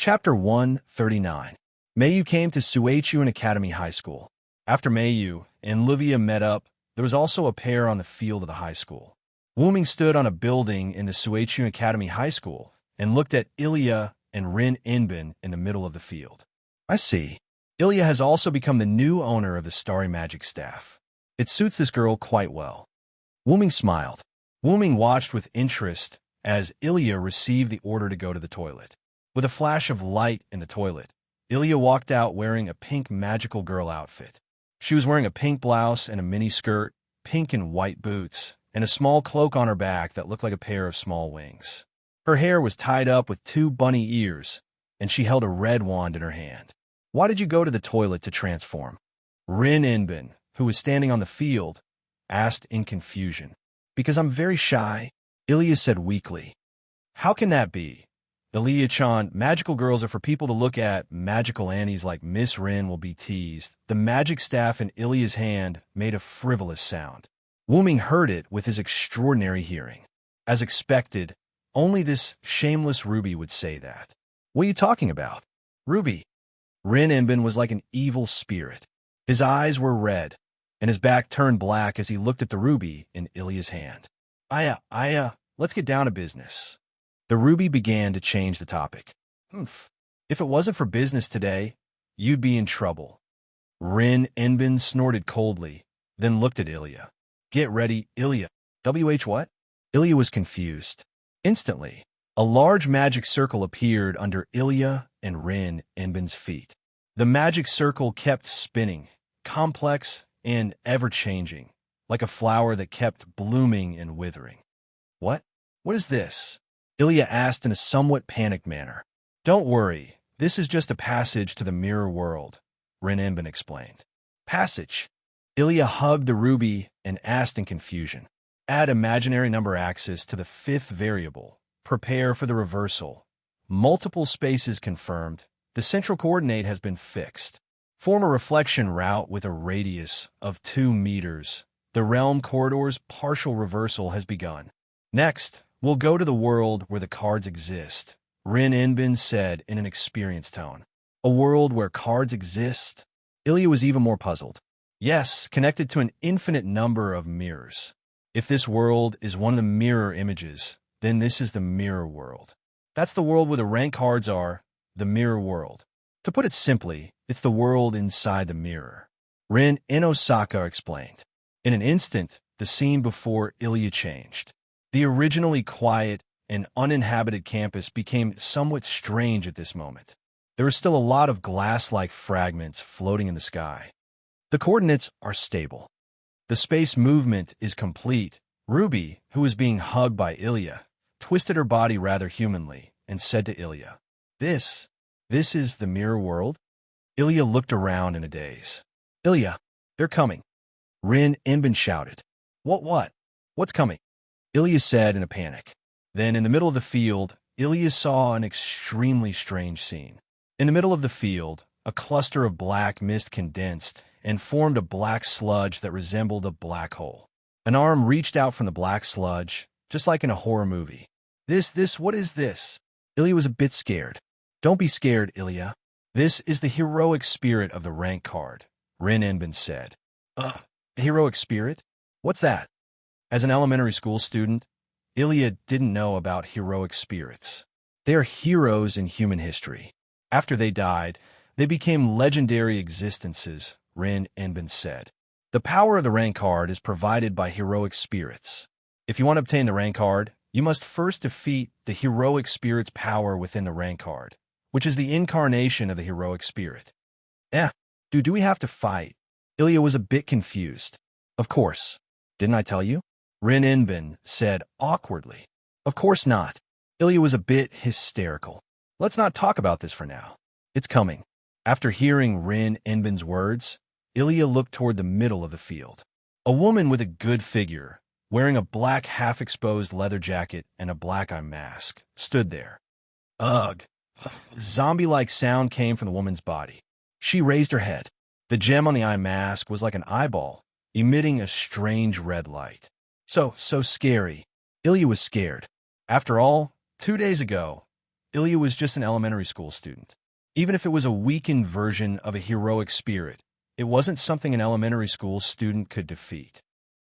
Chapter 139. Mayu came to Suechuan Academy High School. After Mayu and Livia met up, there was also a pair on the field of the high school. Wuming stood on a building in the Suechuan Academy High School and looked at Ilya and Rin Inbin in the middle of the field. I see. Ilya has also become the new owner of the Starry Magic Staff. It suits this girl quite well. Wuming smiled. Wuming watched with interest as Ilya received the order to go to the toilet. With a flash of light in the toilet, Ilya walked out wearing a pink magical girl outfit. She was wearing a pink blouse and a mini skirt, pink and white boots, and a small cloak on her back that looked like a pair of small wings. Her hair was tied up with 2 bunny ears, and she held a red wand in her hand. Why did you go to the toilet to transform? Rin Inbin, who was standing on the field, asked in confusion. Because I'm very shy, Ilya said weakly. How can that be? Ilya-chan, magical girls are for people to look at. Magical Annies like Miss Rin will be teased. The magic staff in Ilya's hand made a frivolous sound. Wuming heard it with his extraordinary hearing. As expected, only this shameless Ruby would say that. What are you talking about? Ruby. Rin Inbin was like an evil spirit. His eyes were red, and his back turned black as he looked at the ruby in Ilya's hand. Let's get down to business. The ruby began to change the topic. If it wasn't for business today, you'd be in trouble. Rin Inbin snorted coldly, then looked at Ilya. Get ready, Ilya. What? Ilya was confused. Instantly, a large magic circle appeared under Ilya and Rin Inbin's feet. The magic circle kept spinning, complex and ever-changing, like a flower that kept blooming and withering. What? What is this? Ilya asked in a somewhat panicked manner. Don't worry, this is just a passage to the mirror world, Rin Inbin explained. Passage? Ilya hugged the ruby and asked in confusion. Add imaginary number axis to the 5th variable. Prepare for the reversal. Multiple spaces confirmed. The central coordinate has been fixed. Form a reflection route with a radius of 2 meters. The realm corridor's partial reversal has begun. Next, we'll go to the world where the cards exist, Rin Inbin said in an experienced tone. A world where cards exist? Ilya was even more puzzled. Yes, connected to an infinite number of mirrors. If this world is one of the mirror images, then this is the mirror world. That's the world where the rank cards are, the mirror world. To put it simply, it's the world inside the mirror. Rin Inosaka explained. In an instant, the scene before Ilya changed. The originally quiet and uninhabited campus became somewhat strange at this moment. There were still a lot of glass-like fragments floating in the sky. The coordinates are stable. The space movement is complete. Ruby, who was being hugged by Ilya, twisted her body rather humanly and said to Ilya, This is the mirror world? Ilya looked around in a daze. Ilya, they're coming. Rin Inbin shouted. What? What's coming? Ilya said in a panic. Then in the middle of the field, Ilya saw an extremely strange scene. In the middle of the field, a cluster of black mist condensed and formed a black sludge that resembled a black hole. An arm reached out from the black sludge, just like in a horror movie. What is this? Ilya was a bit scared. Don't be scared, Ilya. This is the heroic spirit of the rank card, Rin Inbin said. A heroic spirit? What's that? As an elementary school student, Ilya didn't know about heroic spirits. They are heroes in human history. After they died, they became legendary existences, Rin Inbin said. The power of the rank card is provided by heroic spirits. If you want to obtain the rank card, you must first defeat the heroic spirit's power within the rank card, which is the incarnation of the heroic spirit. Do we have to fight? Ilya was a bit confused. Of course. Didn't I tell you? Rin Inbin said awkwardly. Of course not. Ilya was a bit hysterical. Let's not talk about this for now. It's coming. After hearing Rin Inbin's words, Ilya looked toward the middle of the field. A woman with a good figure, wearing a black half-exposed leather jacket and a black eye mask, stood there. Ugh. Zombie-like sound came from the woman's body. She raised her head. The gem on the eye mask was like an eyeball, emitting a strange red light. So scary. Ilya was scared. After all, 2 days ago, Ilya was just an elementary school student. Even if it was a weakened version of a heroic spirit, it wasn't something an elementary school student could defeat.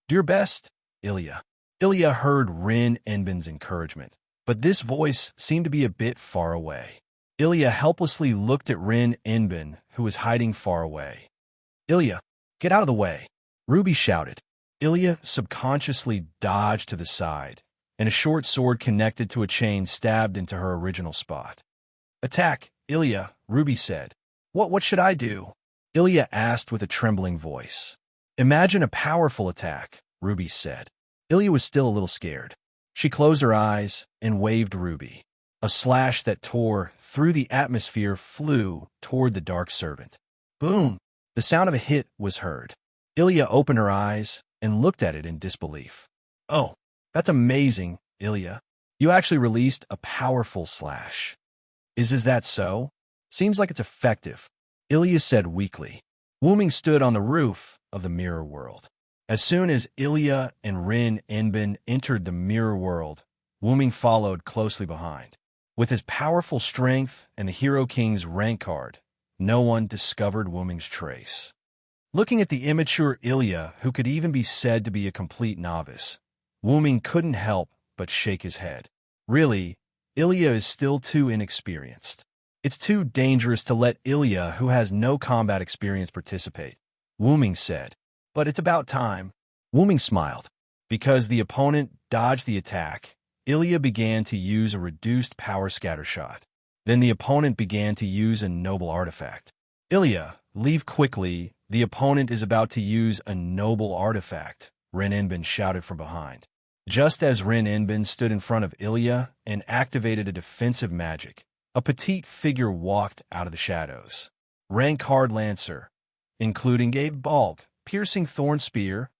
Do your best, Ilya. Ilya heard Rin Enbin's encouragement, but this voice seemed to be a bit far away. Ilya helplessly looked at Rin Enbin, who was hiding far away. Ilya, get out of the way, Ruby shouted. Ilya subconsciously dodged to the side, and a short sword connected to a chain stabbed into her original spot. Attack, Ilya, Ruby said. What should I do? Ilya asked with a trembling voice. Imagine a powerful attack, Ruby said. Ilya was still a little scared. She closed her eyes and waved Ruby. A slash that tore through the atmosphere flew toward the dark servant. Boom! The sound of a hit was heard. Ilya opened her eyes and looked at it in disbelief. Oh, that's amazing, Ilya. You actually released a powerful slash. Is that so? Seems like it's effective, Ilya said weakly. Wuming stood on the roof of the mirror world. As soon as Ilya and Rin Enbin entered the mirror world, Wuming followed closely behind. With his powerful strength and the Hero King's rank card, no one discovered Wuming's trace. Looking at the immature Ilya, who could even be said to be a complete novice, Wuming couldn't help but shake his head. Really, Ilya is still too inexperienced. It's too dangerous to let Ilya, who has no combat experience, participate, Wuming said. But it's about time. Wuming smiled. Because the opponent dodged the attack, Ilya began to use a reduced power scatter shot. Then the opponent began to use a noble artifact. Ilya, leave quickly. The opponent is about to use a noble artifact, Rin Enbin shouted from behind. Just as Rin Enbin stood in front of Ilya and activated a defensive magic, a petite figure walked out of the shadows. Rank card Lancer, including a bulk, piercing thorn spear.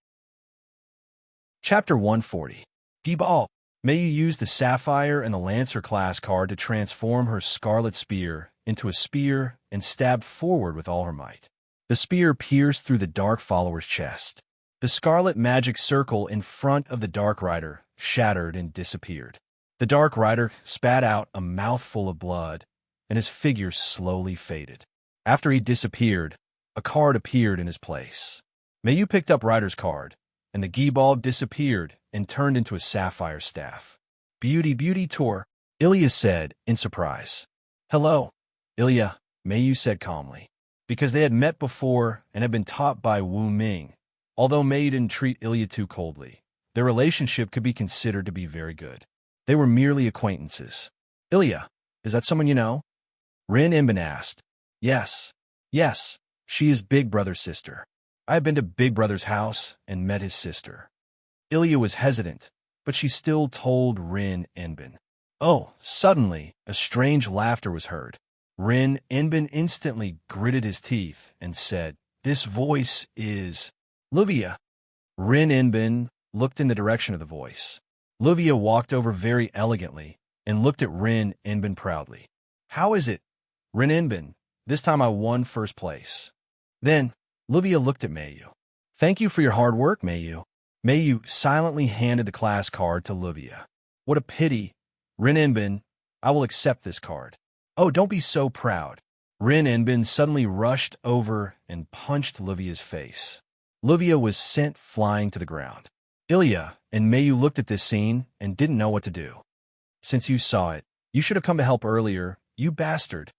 Chapter 140. Gebal. May you use the Sapphire and the Lancer class card to transform her Scarlet Spear into a spear and stabbed forward with all her might. The spear pierced through the Dark Follower's chest. The scarlet magic circle in front of the Dark Rider shattered and disappeared. The Dark Rider spat out a mouthful of blood, and his figure slowly faded. After he disappeared, a card appeared in his place. May you picked up Rider's card, and the Gebal disappeared and turned into a sapphire staff. Beauty tour, Ilya said in surprise. Hello, Ilya, Mayu said calmly. Because they had met before and had been taught by Wu Ming, although Mayu didn't treat Ilya too coldly, their relationship could be considered to be very good. They were merely acquaintances. Ilya, is that someone you know? Rin Enbin asked. Yes, she is Big Brother's sister. I have been to Big Brother's house and met his sister. Ilya was hesitant, but she still told Rin Enbin. Oh, suddenly, a strange laughter was heard. Rin Enbin instantly gritted his teeth and said, This voice is Luvia. Rin Enbin looked in the direction of the voice. Luvia walked over very elegantly and looked at Rin Enbin proudly. How is it, Rin Enbin? This time I won first place. Then, Luvia looked at Mayu. Thank you for your hard work, Mayu. Mayu silently handed the class card to Luvia. What a pity. Rin Enbin, I will accept this card. Oh, don't be so proud. Rin Enbin suddenly rushed over and punched Luvia's face. Luvia was sent flying to the ground. Ilya and Mayu looked at this scene and didn't know what to do. Since you saw it, you should have come to help earlier, you bastard.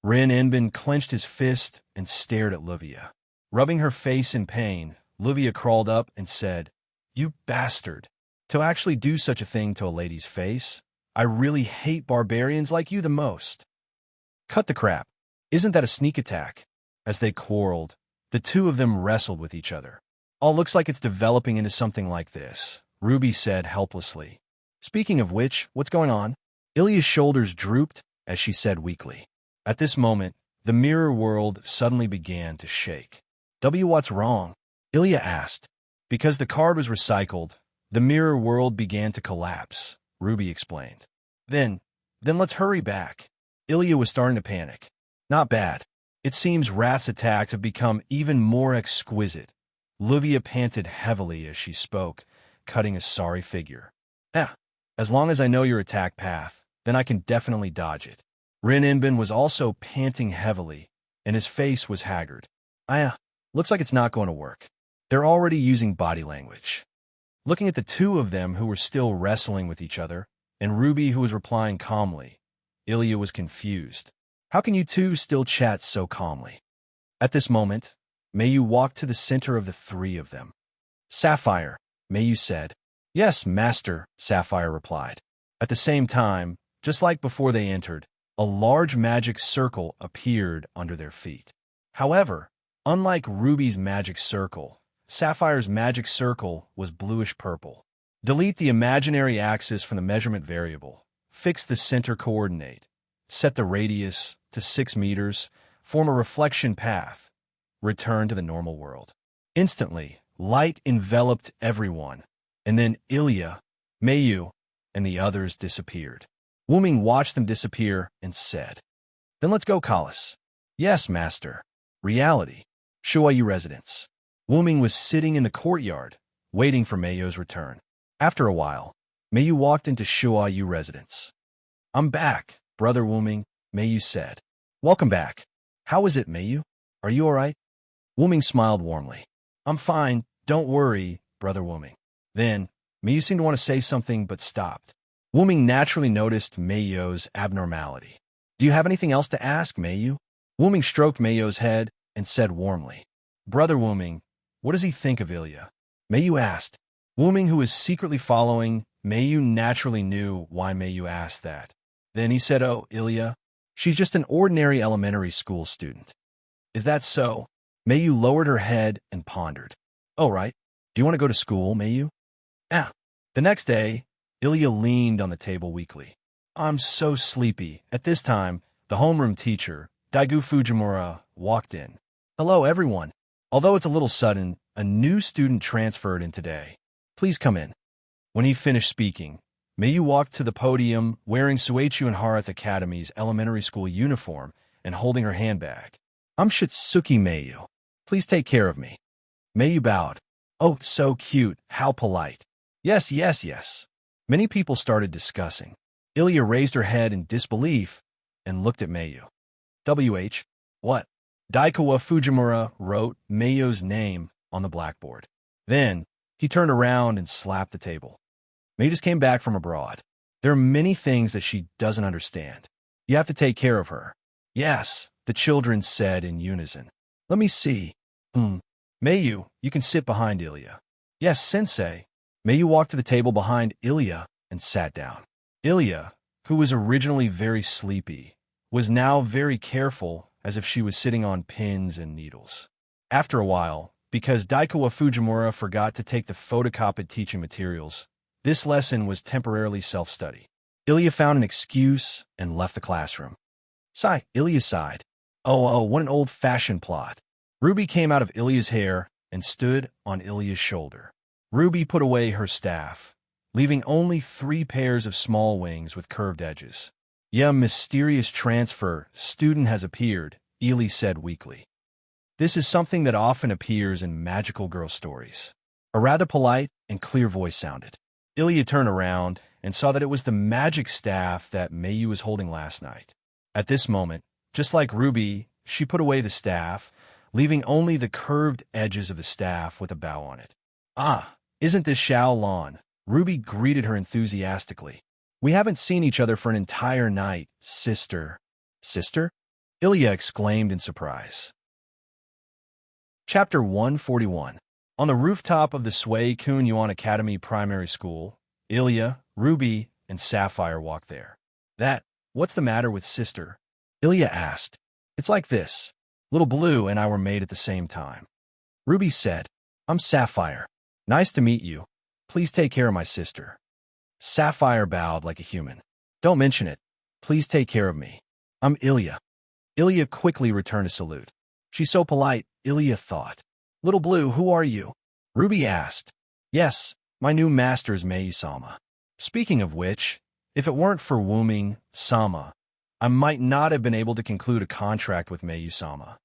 Rin Enbin clenched his fist and stared at Luvia. Rubbing her face in pain, Luvia crawled up and said, You bastard. To actually do such a thing to a lady's face? I really hate barbarians like you the most. Cut the crap. Isn't that a sneak attack? As they quarreled, the two of them wrestled with each other. All looks like it's developing into something like this, Ruby said helplessly. Speaking of which, what's going on? Ilya's shoulders drooped as she said weakly. At this moment, the mirror world suddenly began to shake. What's wrong? Ilya asked. Because the card was recycled, the mirror world began to collapse, Ruby explained. Then let's hurry back. Ilya was starting to panic. Not bad. It seems Wrath's attacks have become even more exquisite. Luvia panted heavily as she spoke, cutting a sorry figure. As long as I know your attack path, then I can definitely dodge it. Rin Inbin was also panting heavily, and his face was haggard. Looks like it's not going to work. They're already using body language. Looking at the two of them who were still wrestling with each other, and Ruby who was replying calmly, Ilya was confused. How can you two still chat so calmly? At this moment, Mayu walked to the center of the three of them. Sapphire, Mayu said. Yes, master, Sapphire replied. At the same time, just like before they entered, a large magic circle appeared under their feet. However, unlike Ruby's magic circle, Sapphire's magic circle was bluish-purple. Delete the imaginary axis from the measurement variable. Fix the center coordinate. Set the radius to 6 meters. Form a reflection path. Return to the normal world. Instantly, light enveloped everyone, and then Ilya, Mayu, and the others disappeared. Wuming watched them disappear and said, Then let's go, Kalas. Yes, master. Reality. Shuayu residence. Wuming was sitting in the courtyard, waiting for Mayu's return. After a while, Mayu walked into Shuayu residence. I'm back, brother Wuming, Mayu said. Welcome back. How is it, Mayu? Are you all right? Wuming smiled warmly. I'm fine, don't worry, brother Wuming. Then, Mayu seemed to want to say something but stopped. Wuming naturally noticed Mayu's abnormality. Do you have anything else to ask, Mayu? Wuming stroked Mayu's head and said warmly, Brother Wuming, what does he think of Ilya? Mayu asked. Wuming, who was secretly following Mayu, naturally knew why Mayu asked that. Then he said, Oh, Ilya, she's just an ordinary elementary school student. Is that so? Mayu lowered her head and pondered. Oh, right. Do you want to go to school, Mayu? The next day, Ilya leaned on the table weakly. I'm so sleepy. At this time, the homeroom teacher, Daigu Fujimura, walked in. Hello, everyone. Although it's a little sudden, a new student transferred in today. Please come in. When he finished speaking, Mayu walked to the podium wearing Suechu and Harath Academy's elementary school uniform and holding her handbag. I'm Shitsuki Mayu. Please take care of me. Mayu bowed. Oh, so cute. How polite. Yes, yes, yes. Many people started discussing. Ilya raised her head in disbelief and looked at Mayu. WH, what? Daikawa Fujimura wrote Mayu's name on the blackboard. Then, he turned around and slapped the table. Mayu just came back from abroad. There are many things that she doesn't understand. You have to take care of her. Yes, the children said in unison. Let me see. Mayu, you can sit behind Ilya. Yes, sensei. Mayu walked to the table behind Ilya and sat down. Ilya, who was originally very sleepy, was now very careful as if she was sitting on pins and needles. After a while, because Daikawa Fujimura forgot to take the photocopied teaching materials, this lesson was temporarily self-study. Ilya found an excuse and left the classroom. Ilya sighed. Oh, what an old-fashioned plot. Ruby came out of Ilya's hair and stood on Ilya's shoulder. Ruby put away her staff, leaving only 3 pairs of small wings with curved edges. Yeah, mysterious transfer student has appeared, Ely said weakly. This is something that often appears in magical girl stories. A rather polite and clear voice sounded. Ilya turned around and saw that it was the magic staff that Mayu was holding last night. At this moment, just like Ruby, she put away the staff, leaving only the curved edges of the staff with a bow on it. Isn't this Xiao Lan? Ruby greeted her enthusiastically. We haven't seen each other for an entire night, sister. Sister? Ilya exclaimed in surprise. Chapter 141. On the rooftop of the Sui Kun Yuan Academy Primary School, Ilya, Ruby, and Sapphire walked there. What's the matter with sister? Ilya asked. It's like this. Little Blue and I were made at the same time. Ruby said, I'm Sapphire. Nice to meet you. Please take care of my sister. Sapphire bowed like a human. Don't mention it. Please take care of me. I'm Ilya. Ilya quickly returned a salute. She's so polite, Ilya thought. Little Blue, who are you? Ruby asked. Yes, my new master is Mayu-sama. Speaking of which, if it weren't for Wuming-sama, I might not have been able to conclude a contract with Mayu-sama.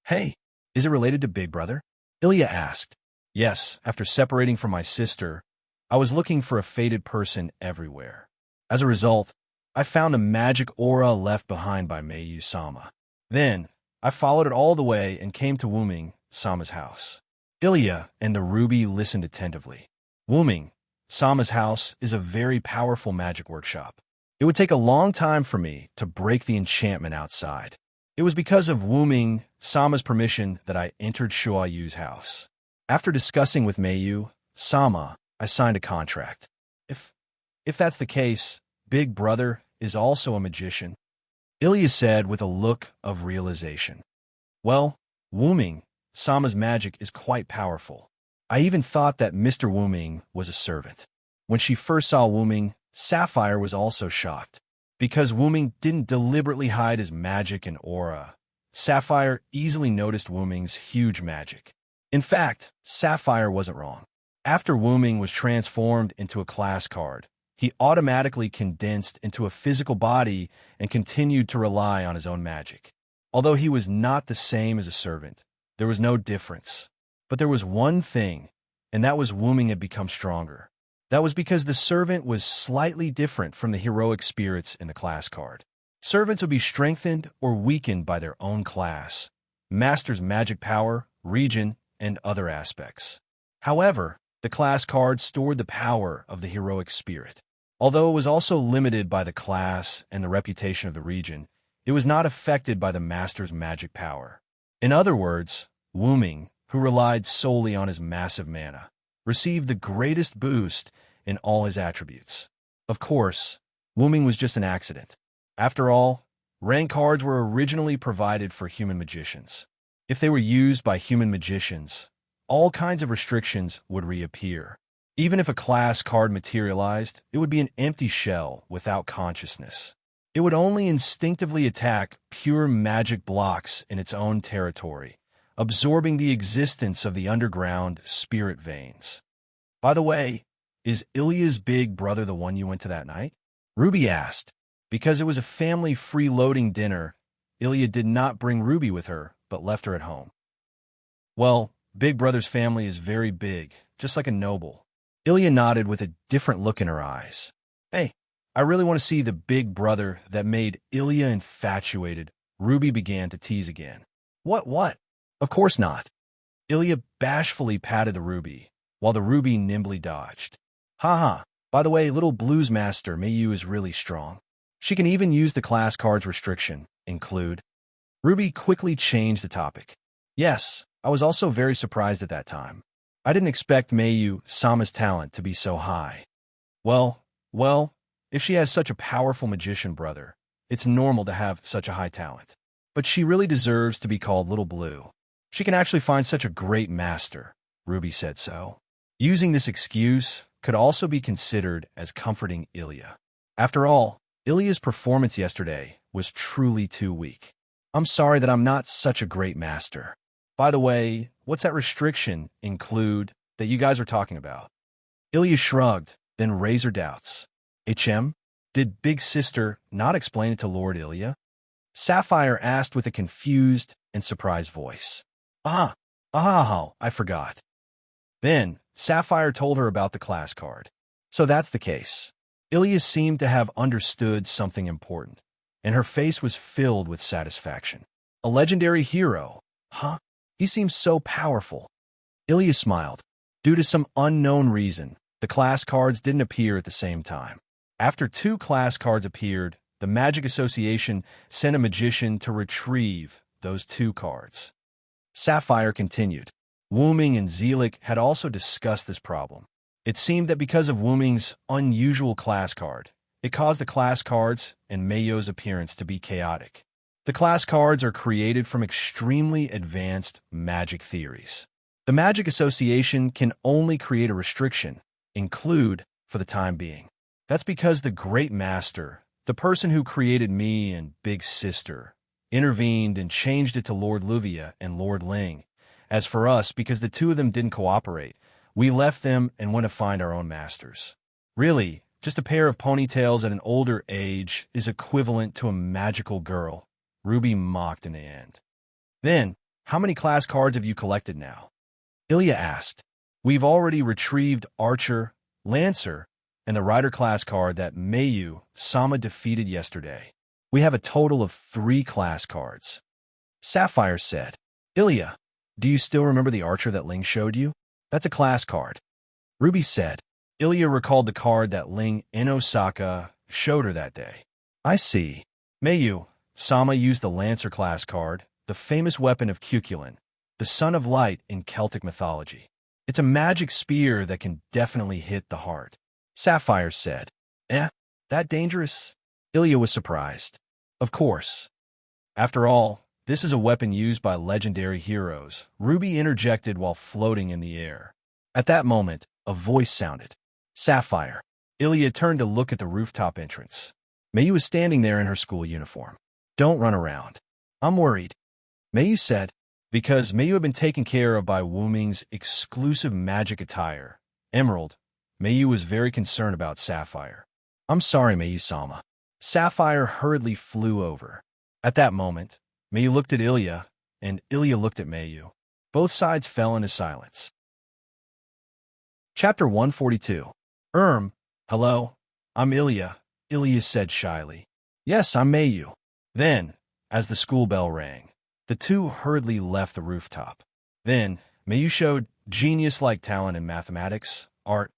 Hey, is it related to Big Brother? Ilya asked. Yes, after separating from my sister, I was looking for a fated person everywhere. As a result, I found a magic aura left behind by Mayu-sama. Then, I followed it all the way and came to Wuming-sama's house. Ilya and the ruby listened attentively. Wuming-sama's house is a very powerful magic workshop. It would take a long time for me to break the enchantment outside. It was because of Wuming-sama's permission that I entered Shuayu's house. After discussing with Mayu-sama, I signed a contract. If that's the case, Big Brother is also a magician, Ilya said with a look of realization. Well, Wuming-sama's magic is quite powerful. I even thought that Mr. Wuming was a servant. When she first saw Wuming, Sapphire was also shocked. Because Wuming didn't deliberately hide his magic and aura, Sapphire easily noticed Wuming's huge magic. In fact, Sapphire wasn't wrong. After Wuming was transformed into a class card, he automatically condensed into a physical body and continued to rely on his own magic. Although he was not the same as a servant, there was no difference. But there was one thing, and that was Wuming had become stronger. That was because the servant was slightly different from the heroic spirits in the class card. Servants would be strengthened or weakened by their own class, master's magic power, region, and other aspects. However, the class card stored the power of the heroic spirit. Although it was also limited by the class and the reputation of the region, it was not affected by the master's magic power. In other words, Wuming, who relied solely on his massive mana, received the greatest boost in all his attributes. Of course, Wuming was just an accident. After all, rank cards were originally provided for human magicians. If they were used by human magicians, all kinds of restrictions would reappear. Even if a class card materialized, it would be an empty shell without consciousness. It would only instinctively attack pure magic blocks in its own territory, absorbing the existence of the underground spirit veins. By the way, is Ilya's big brother the one you went to that night? Ruby asked. Because it was a family freeloading dinner, Ilya did not bring Ruby with her, but left her at home. Well, Big Brother's family is very big, just like a noble. Ilya nodded with a different look in her eyes. Hey, I really want to see the big brother that made Ilya infatuated. Ruby began to tease again. What? Of course not. Ilya bashfully patted the ruby, while the ruby nimbly dodged. Ha. By the way, little blues master Mayu is really strong. She can even use the class cards restriction, include. Ruby quickly changed the topic. Yes, I was also very surprised at that time. I didn't expect Mayu-sama's talent to be so high. Well, if she has such a powerful magician brother, it's normal to have such a high talent. But she really deserves to be called Little Blue. She can actually find such a great master, Ruby said so. Using this excuse could also be considered as comforting Ilya. After all, Ilya's performance yesterday was truly too weak. I'm sorry that I'm not such a great master. By the way, what's that restriction, include, that you guys are talking about? Ilya shrugged, then raised her doubts. Did Big Sister not explain it to Lord Ilya? Sapphire asked with a confused and surprised voice. I forgot. Then, Sapphire told her about the class card. So that's the case. Ilya seemed to have understood something important, and her face was filled with satisfaction. A legendary hero, huh? He seems so powerful. Ilya smiled. Due to some unknown reason, the class cards didn't appear at the same time. After 2 class cards appeared, the Magic Association sent a magician to retrieve those 2 cards. Sapphire continued. Wuming and Zelik had also discussed this problem. It seemed that because of Wuming's unusual class card, it caused the class cards and Mayo's appearance to be chaotic. The class cards are created from extremely advanced magic theories. The Magic Association can only create a restriction, include, for the time being. That's because the Great Master, the person who created me and Big Sister, intervened and changed it to Lord Luvia and Lord Ling. As for us, because the 2 of them didn't cooperate, we left them and went to find our own masters. Really, just a pair of ponytails at an older age is equivalent to a magical girl, Ruby mocked in the end. Then, how many class cards have you collected now? Ilya asked. We've already retrieved Archer, Lancer, and the rider class card that Mayu Sama defeated yesterday. We have a total of 3 class cards. Sapphire said, Ilya, do you still remember the archer that Ling showed you? That's a class card. Ruby said. Ilya recalled the card that Ling in Osaka showed her that day. I see. Mayu Sama used the Lancer class card, the famous weapon of Cuculin, the son of light in Celtic mythology. It's a magic spear that can definitely hit the heart. Sapphire said, that dangerous? Ilya was surprised. Of course. After all, this is a weapon used by legendary heroes, Ruby interjected while floating in the air. At that moment, a voice sounded. Sapphire. Ilya turned to look at the rooftop entrance. Mayu was standing there in her school uniform. Don't run around. I'm worried. Mayu said, because Mayu had been taken care of by Wu Ming's exclusive magic attire, Emerald. Mayu was very concerned about Sapphire. I'm sorry, Mayu-sama. Sapphire hurriedly flew over. At that moment, Mayu looked at Ilya, and Ilya looked at Mayu. Both sides fell into silence. Chapter 142. Hello, I'm Ilya, Ilya said shyly. Yes, I'm Mayu. Then, as the school bell rang, the two hurriedly left the rooftop. Then, Mayu showed genius-like talent in mathematics, art,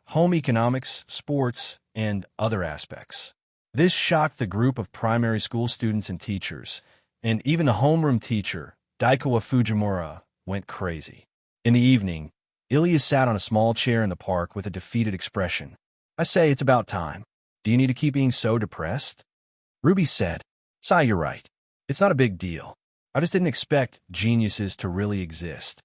home economics, sports, and other aspects. This shocked the group of primary school students and teachers, and even the homeroom teacher, Daikawa Fujimura, went crazy. In the evening, Ilya sat on a small chair in the park with a defeated expression. I say, it's about time. Do you need to keep being so depressed? Ruby said, Sai, you're right. It's not a big deal. I just didn't expect geniuses to really exist.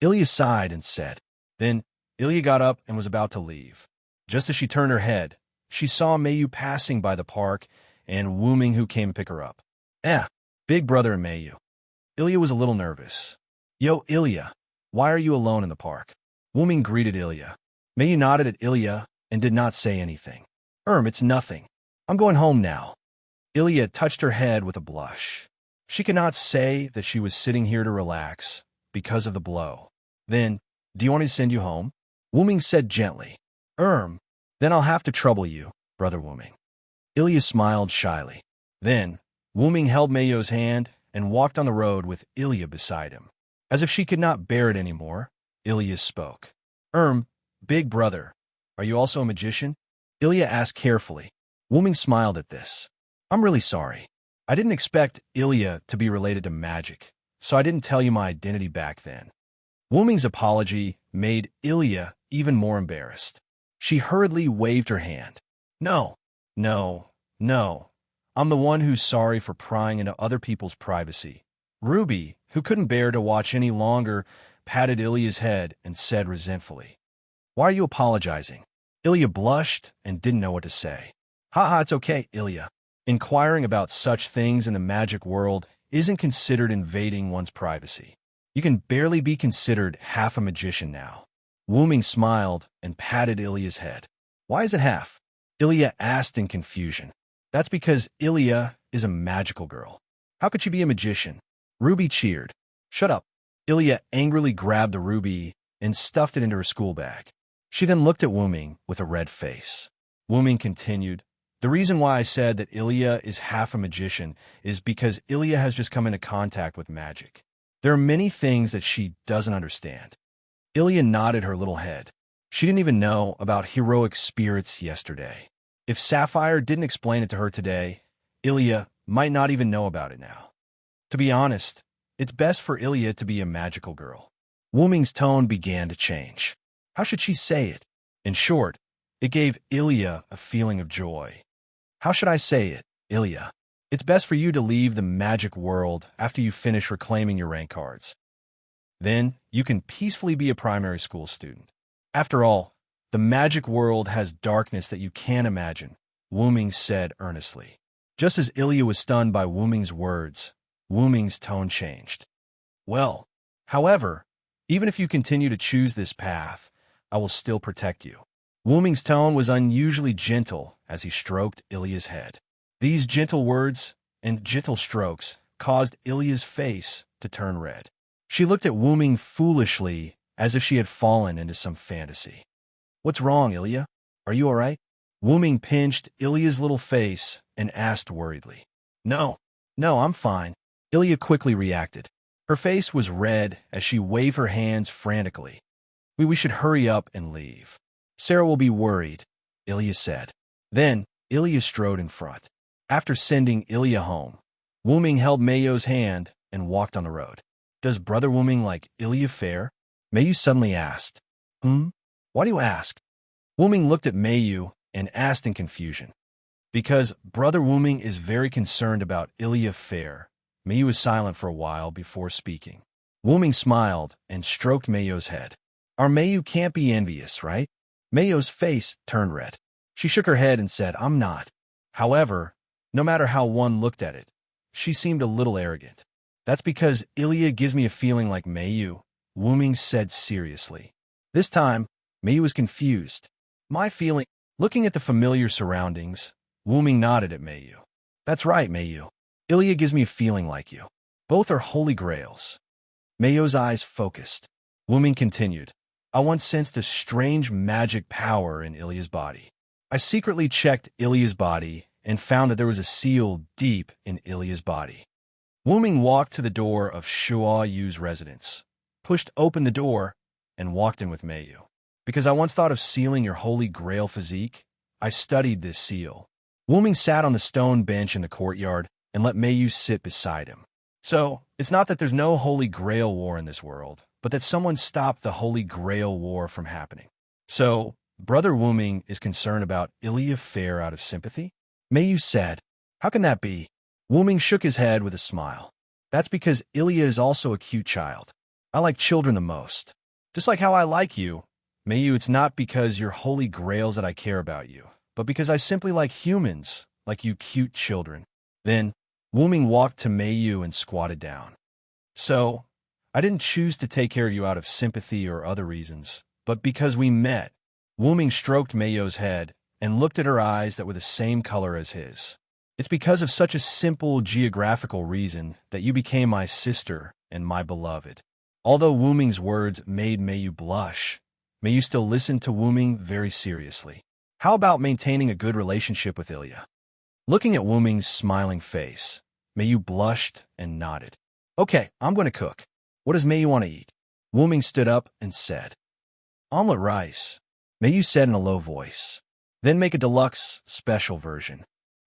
Ilya sighed and said. Then, Ilya got up and was about to leave. Just as she turned her head, she saw Mayu passing by the park and Wu Ming who came to pick her up. Big brother and Mayu. Ilya was a little nervous. Yo, Ilya, why are you alone in the park? Wu Ming greeted Ilya. Mayu nodded at Ilya and did not say anything. It's nothing. I'm going home now. Ilya touched her head with a blush. She could not say that she was sitting here to relax because of the blow. Then, do you want me to send you home? Wu Ming said gently. Then I'll have to trouble you, brother Wu Ming. Ilya smiled shyly. Then, Wu Ming held Mayu's hand and walked on the road with Ilya beside him. As if she could not bear it anymore, Ilya spoke. Big brother, are you also a magician? Ilya asked carefully. Wu Ming smiled at this. I'm really sorry. I didn't expect Ilya to be related to magic, so I didn't tell you my identity back then. Wu Ming's apology made Ilya even more embarrassed. She hurriedly waved her hand. No. I'm the one who's sorry for prying into other people's privacy. Ruby, who couldn't bear to watch any longer, patted Ilya's head and said resentfully, Why are you apologizing? Ilya blushed and didn't know what to say. It's okay, Ilya. Inquiring about such things in the magic world isn't considered invading one's privacy. You can barely be considered half a magician now. Wu Ming smiled and patted Ilya's head. Why is it half? Ilya asked in confusion. That's because Ilya is a magical girl. How could she be a magician? Ruby cheered. Shut up. Ilya angrily grabbed the ruby and stuffed it into her school bag. She then looked at Wu Ming with a red face. Wu Ming continued, The reason why I said that Ilya is half a magician is because Ilya has just come into contact with magic. There are many things that she doesn't understand. Ilya nodded her little head. She didn't even know about heroic spirits yesterday. If Sapphire didn't explain it to her today, Ilya might not even know about it now. To be honest, it's best for Ilya to be a magical girl. Wu Ming's tone began to change. How should she say it? In short, it gave Ilya a feeling of joy. How should I say it, Ilya? It's best for you to leave the magic world after you finish reclaiming your rank cards. Then, you can peacefully be a primary school student. After all, the magic world has darkness that you can't imagine, Wu Ming said earnestly. Just as Ilya was stunned by Wu Ming's words, Wu Ming's tone changed. Well, however, even if you continue to choose this path, I will still protect you. Wu Ming's tone was unusually gentle as he stroked Ilya's head. These gentle words and gentle strokes caused Ilya's face to turn red. She looked at Wu Ming foolishly as if she had fallen into some fantasy. What's wrong, Ilya? Are you all right? Wuming pinched Ilya's little face and asked worriedly. No, no, I'm fine. Ilya quickly reacted. Her face was red as she waved her hands frantically. We should hurry up and leave. Sarah will be worried, Ilya said. Then, Ilya strode in front. After sending Ilya home, Wuming held Mayo's hand and walked on the road. Does Brother Wuming like Ilya fair? Mayu suddenly asked. Why do you ask? Wuming looked at Mayu and asked in confusion. Because Brother Wuming is very concerned about Ilya fair. Mayu was silent for a while before speaking. Wuming smiled and stroked Mayo's head. Our Mayu can't be envious, right? Mayo's face turned red. She shook her head and said, I'm not. However, no matter how one looked at it, she seemed a little arrogant. That's because Ilya gives me a feeling like Mayu, Wuming said seriously. This time, Mayu was confused. My feeling, looking at the familiar surroundings, Wuming nodded at Mayu. That's right, Mayu. Ilya gives me a feeling like you. Both are holy grails. Mayu's eyes focused. Wuming continued. I once sensed a strange magic power in Ilya's body. I secretly checked Ilya's body and found that there was a seal deep in Ilya's body. Wuming walked to the door of Shuo Yu's residence, pushed open the door, and walked in with Mayu. Because I once thought of sealing your holy grail physique, I studied this seal. Wuming sat on the stone bench in the courtyard and let Mayu sit beside him. So, it's not that there's no holy grail war in this world, but that someone stopped the holy grail war from happening. So, Brother Wuming is concerned about Ilya fair out of sympathy? Mayu said, How can that be? Wuming shook his head with a smile. That's because Ilya is also a cute child. I like children the most. Just like how I like you. Mayu, it's not because you're holy grails that I care about you, but because I simply like humans, like you cute children. Then, Wuming walked to Mayu and squatted down. So, I didn't choose to take care of you out of sympathy or other reasons, but because we met. Wuming stroked Mayu's head and looked at her eyes that were the same color as his. It's because of such a simple geographical reason that you became my sister and my beloved. Although Wuming's words made Mayu blush, Mayu still listened to Wuming very seriously. How about maintaining a good relationship with Ilya? Looking at Wuming's smiling face, Mayu blushed and nodded. Okay, I'm going to cook. What does Mayu want to eat? Wuming stood up and said. Omelet rice, Mayu said in a low voice. Then make a deluxe, special version.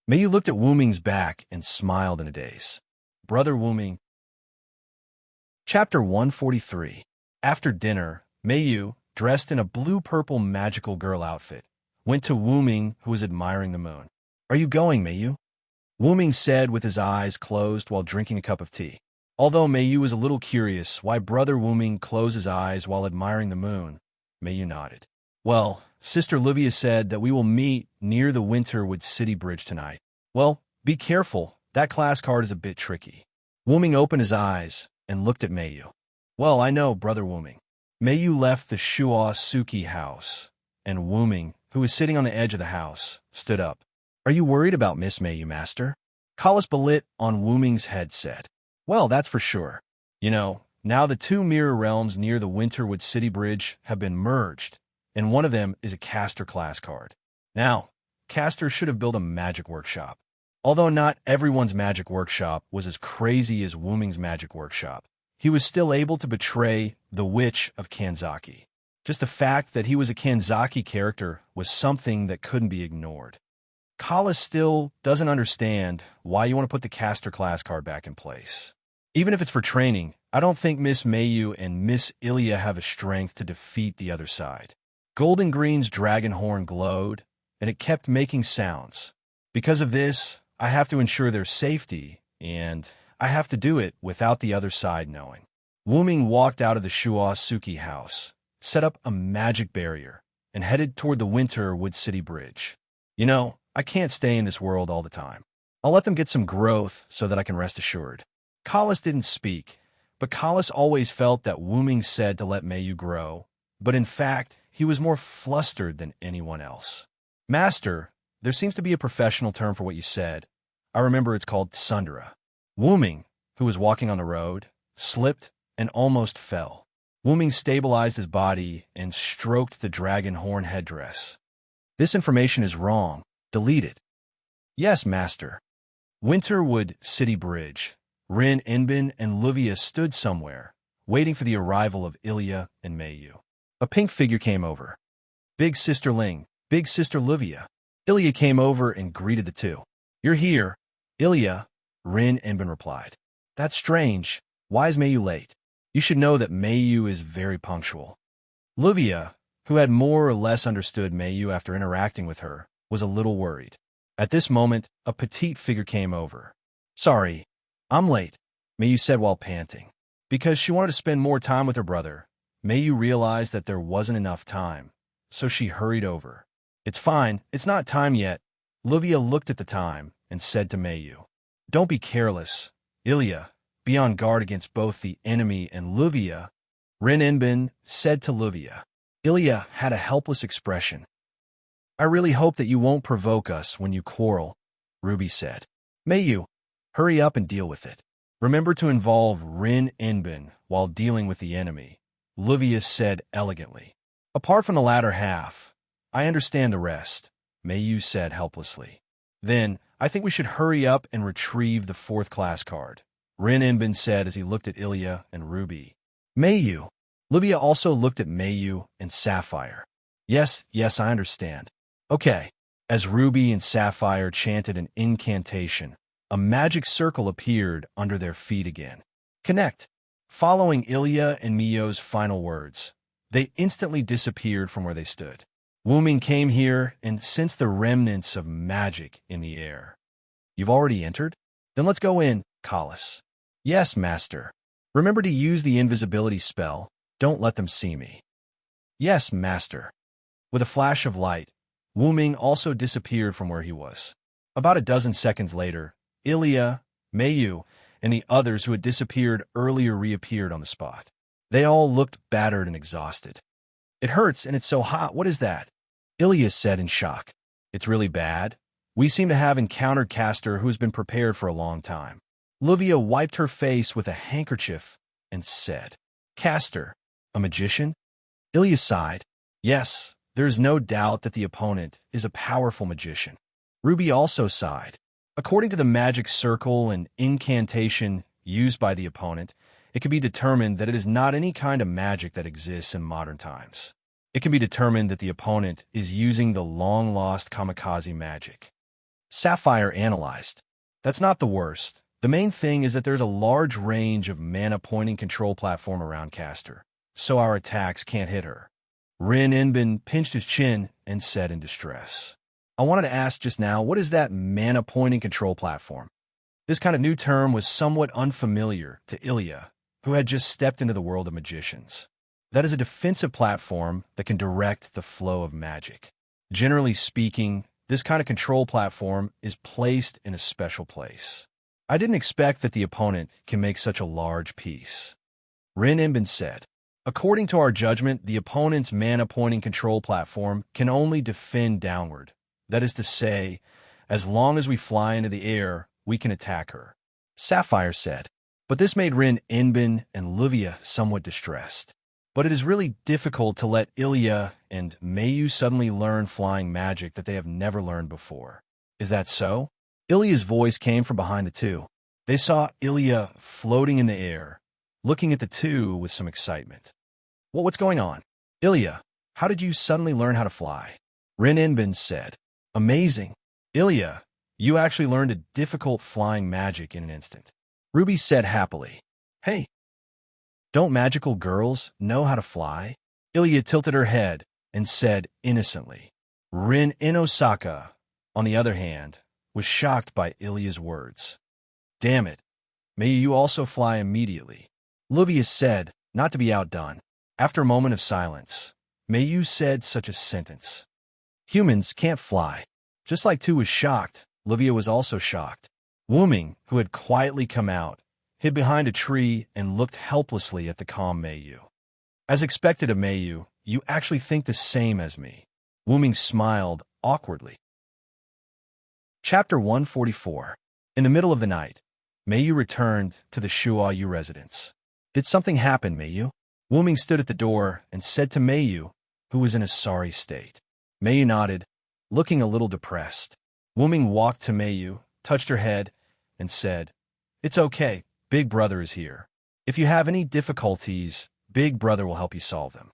Mayu looked at Wuming's back and smiled in a daze. Brother Wuming. Chapter 143. After dinner, Mayu, dressed in a blue-purple magical girl outfit, went to Wuming, who was admiring the moon. Are you going, Mayu? Wuming said with his eyes closed while drinking a cup of tea. Although Mayu was a little curious why Brother Wuming closed his eyes while admiring the moon, Mayu nodded. Well, Sister Livia said that we will meet near the Winterwood City Bridge tonight. Well, be careful. That class card is a bit tricky. Wuming opened his eyes and looked at Mayu. Well, I know, Brother Wuming. Mayu left the Shuo Suki house, and Wuming, who was sitting on the edge of the house, stood up. Are you worried about Miss Mayu, Master? Kalas Balit on Wuming's head said. Well, that's for sure. You know, now the two mirror realms near the Winterwood City Bridge have been merged, and one of them is a caster class card. Now, Caster should have built a magic workshop. Although not everyone's magic workshop was as crazy as Wuming's magic workshop, he was still able to betray the Witch of Kanzaki. Just the fact that he was a Kanzaki character was something that couldn't be ignored. Kala still doesn't understand why you want to put the caster class card back in place. Even if it's for training, I don't think Miss Mayu and Miss Ilya have a strength to defeat the other side. Golden Green's dragon horn glowed, and it kept making sounds. Because of this, I have to ensure their safety, and I have to do it without the other side knowing. Wuming walked out of the Shuo Suki house, set up a magic barrier, and headed toward the Winterwood City Bridge. You know, I can't stay in this world all the time. I'll let them get some growth so that I can rest assured. Kalas didn't speak, but Kalas always felt that Wuming said to let Mayu grow, but in fact, he was more flustered than anyone else. Master, there seems to be a professional term for what you said. I remember it's called tsundere. Wuming, who was walking on the road, slipped and almost fell. Wuming stabilized his body and stroked the dragon horn headdress. This information is wrong. Delete it. Yes, master. Winterwood City Bridge. Rin, Inbin, and Luvia stood somewhere, waiting for the arrival of Ilya and Mayu. A pink figure came over. Big Sister Ling, Big Sister Luvia. Ilya came over and greeted the two. You're here, Ilya, Rin Inbin replied. That's strange. Why is Mayu late? You should know that Mayu is very punctual. Luvia, who had more or less understood Mayu after interacting with her, was a little worried. At this moment, a petite figure came over. Sorry, I'm late, Mayu said while panting. Because she wanted to spend more time with her brother, Mayu realized that there wasn't enough time, so she hurried over. It's fine, it's not time yet. Luvia looked at the time and said to Mayu, Don't be careless, Ilya. Be on guard against both the enemy and Luvia. Rin Inbin said to Luvia. Ilya had a helpless expression. I really hope that you won't provoke us when you quarrel, Ruby said. Mayu, hurry up and deal with it. Remember to involve Rin Inbin while dealing with the enemy, Luvia said elegantly. Apart from the latter half, I understand the rest, Mayu said helplessly. Then, I think we should hurry up and retrieve the 4th class card, Rin Inbin said as he looked at Ilya and Ruby. Mayu. Luvia also looked at Mayu and Sapphire. Yes, I understand. Okay. As Ruby and Sapphire chanted an incantation, a magic circle appeared under their feet again. Connect. Following Ilya and Mio's final words, they instantly disappeared from where they stood. Wuming came here and sensed the remnants of magic in the air. You've already entered? Then let's go in, Kalas. Yes, master. Remember to use the invisibility spell. Don't let them see me. Yes, master. With a flash of light, Wuming also disappeared from where he was. About a dozen seconds later, Ilya, Mayu, and the others who had disappeared earlier reappeared on the spot. They all looked battered and exhausted. It hurts and it's so hot. What is that? Ilya said in shock. It's really bad. We seem to have encountered Castor, who has been prepared for a long time. Luvia wiped her face with a handkerchief and said, Castor, a magician? Ilya sighed. Yes, there is no doubt that the opponent is a powerful magician. Ruby also sighed. According to the magic circle and incantation used by the opponent, it can be determined that it is not any kind of magic that exists in modern times. It can be determined that the opponent is using the long-lost kamikaze magic. Sapphire analyzed. That's not the worst. The main thing is that there's a large range of mana-pointing control platform around Castor, so our attacks can't hit her. Rin Inbin pinched his chin and said in distress. I wanted to ask just now, what is that mana-pointing control platform? This kind of new term was somewhat unfamiliar to Ilya, who had just stepped into the world of magicians. That is a defensive platform that can direct the flow of magic. Generally speaking, this kind of control platform is placed in a special place. I didn't expect that the opponent can make such a large piece. Rin Inbin said, according to our judgment, the opponent's mana-pointing control platform can only defend downward. That is to say, as long as we fly into the air, we can attack her. Sapphire said, but this made Rin Inbin and Luvia somewhat distressed. But it is really difficult to let Ilya and Mayu suddenly learn flying magic that they have never learned before. Is that so? Ilya's voice came from behind the two. They saw Ilya floating in the air, looking at the two with some excitement. Well, what's going on? Ilya, how did you suddenly learn how to fly? Rin Inbin said, amazing. Ilya, you actually learned a difficult flying magic in an instant. Ruby said happily, hey, don't magical girls know how to fly? Ilya tilted her head and said innocently. Rin Inosaka, on the other hand, was shocked by Ilya's words. Damn it. May you also fly immediately. Luvia said, not to be outdone. After a moment of silence, Mayu said such a sentence. Humans can't fly. Just like Tu was shocked, Luvia was also shocked. Wuming, who had quietly come out, hid behind a tree and looked helplessly at the calm Mayu. As expected of Mayu, you actually think the same as me. Wuming smiled awkwardly. Chapter 144. In the middle of the night, Mayu returned to the Shuayu residence. Did something happen, Mayu? Wuming stood at the door and said to Mayu, who was in a sorry state. Mayu nodded. looking a little depressed. Wu Ming walked to Meiyu, touched her head, and said, "It's okay, Big Brother is here. If you have any difficulties, Big Brother will help you solve them."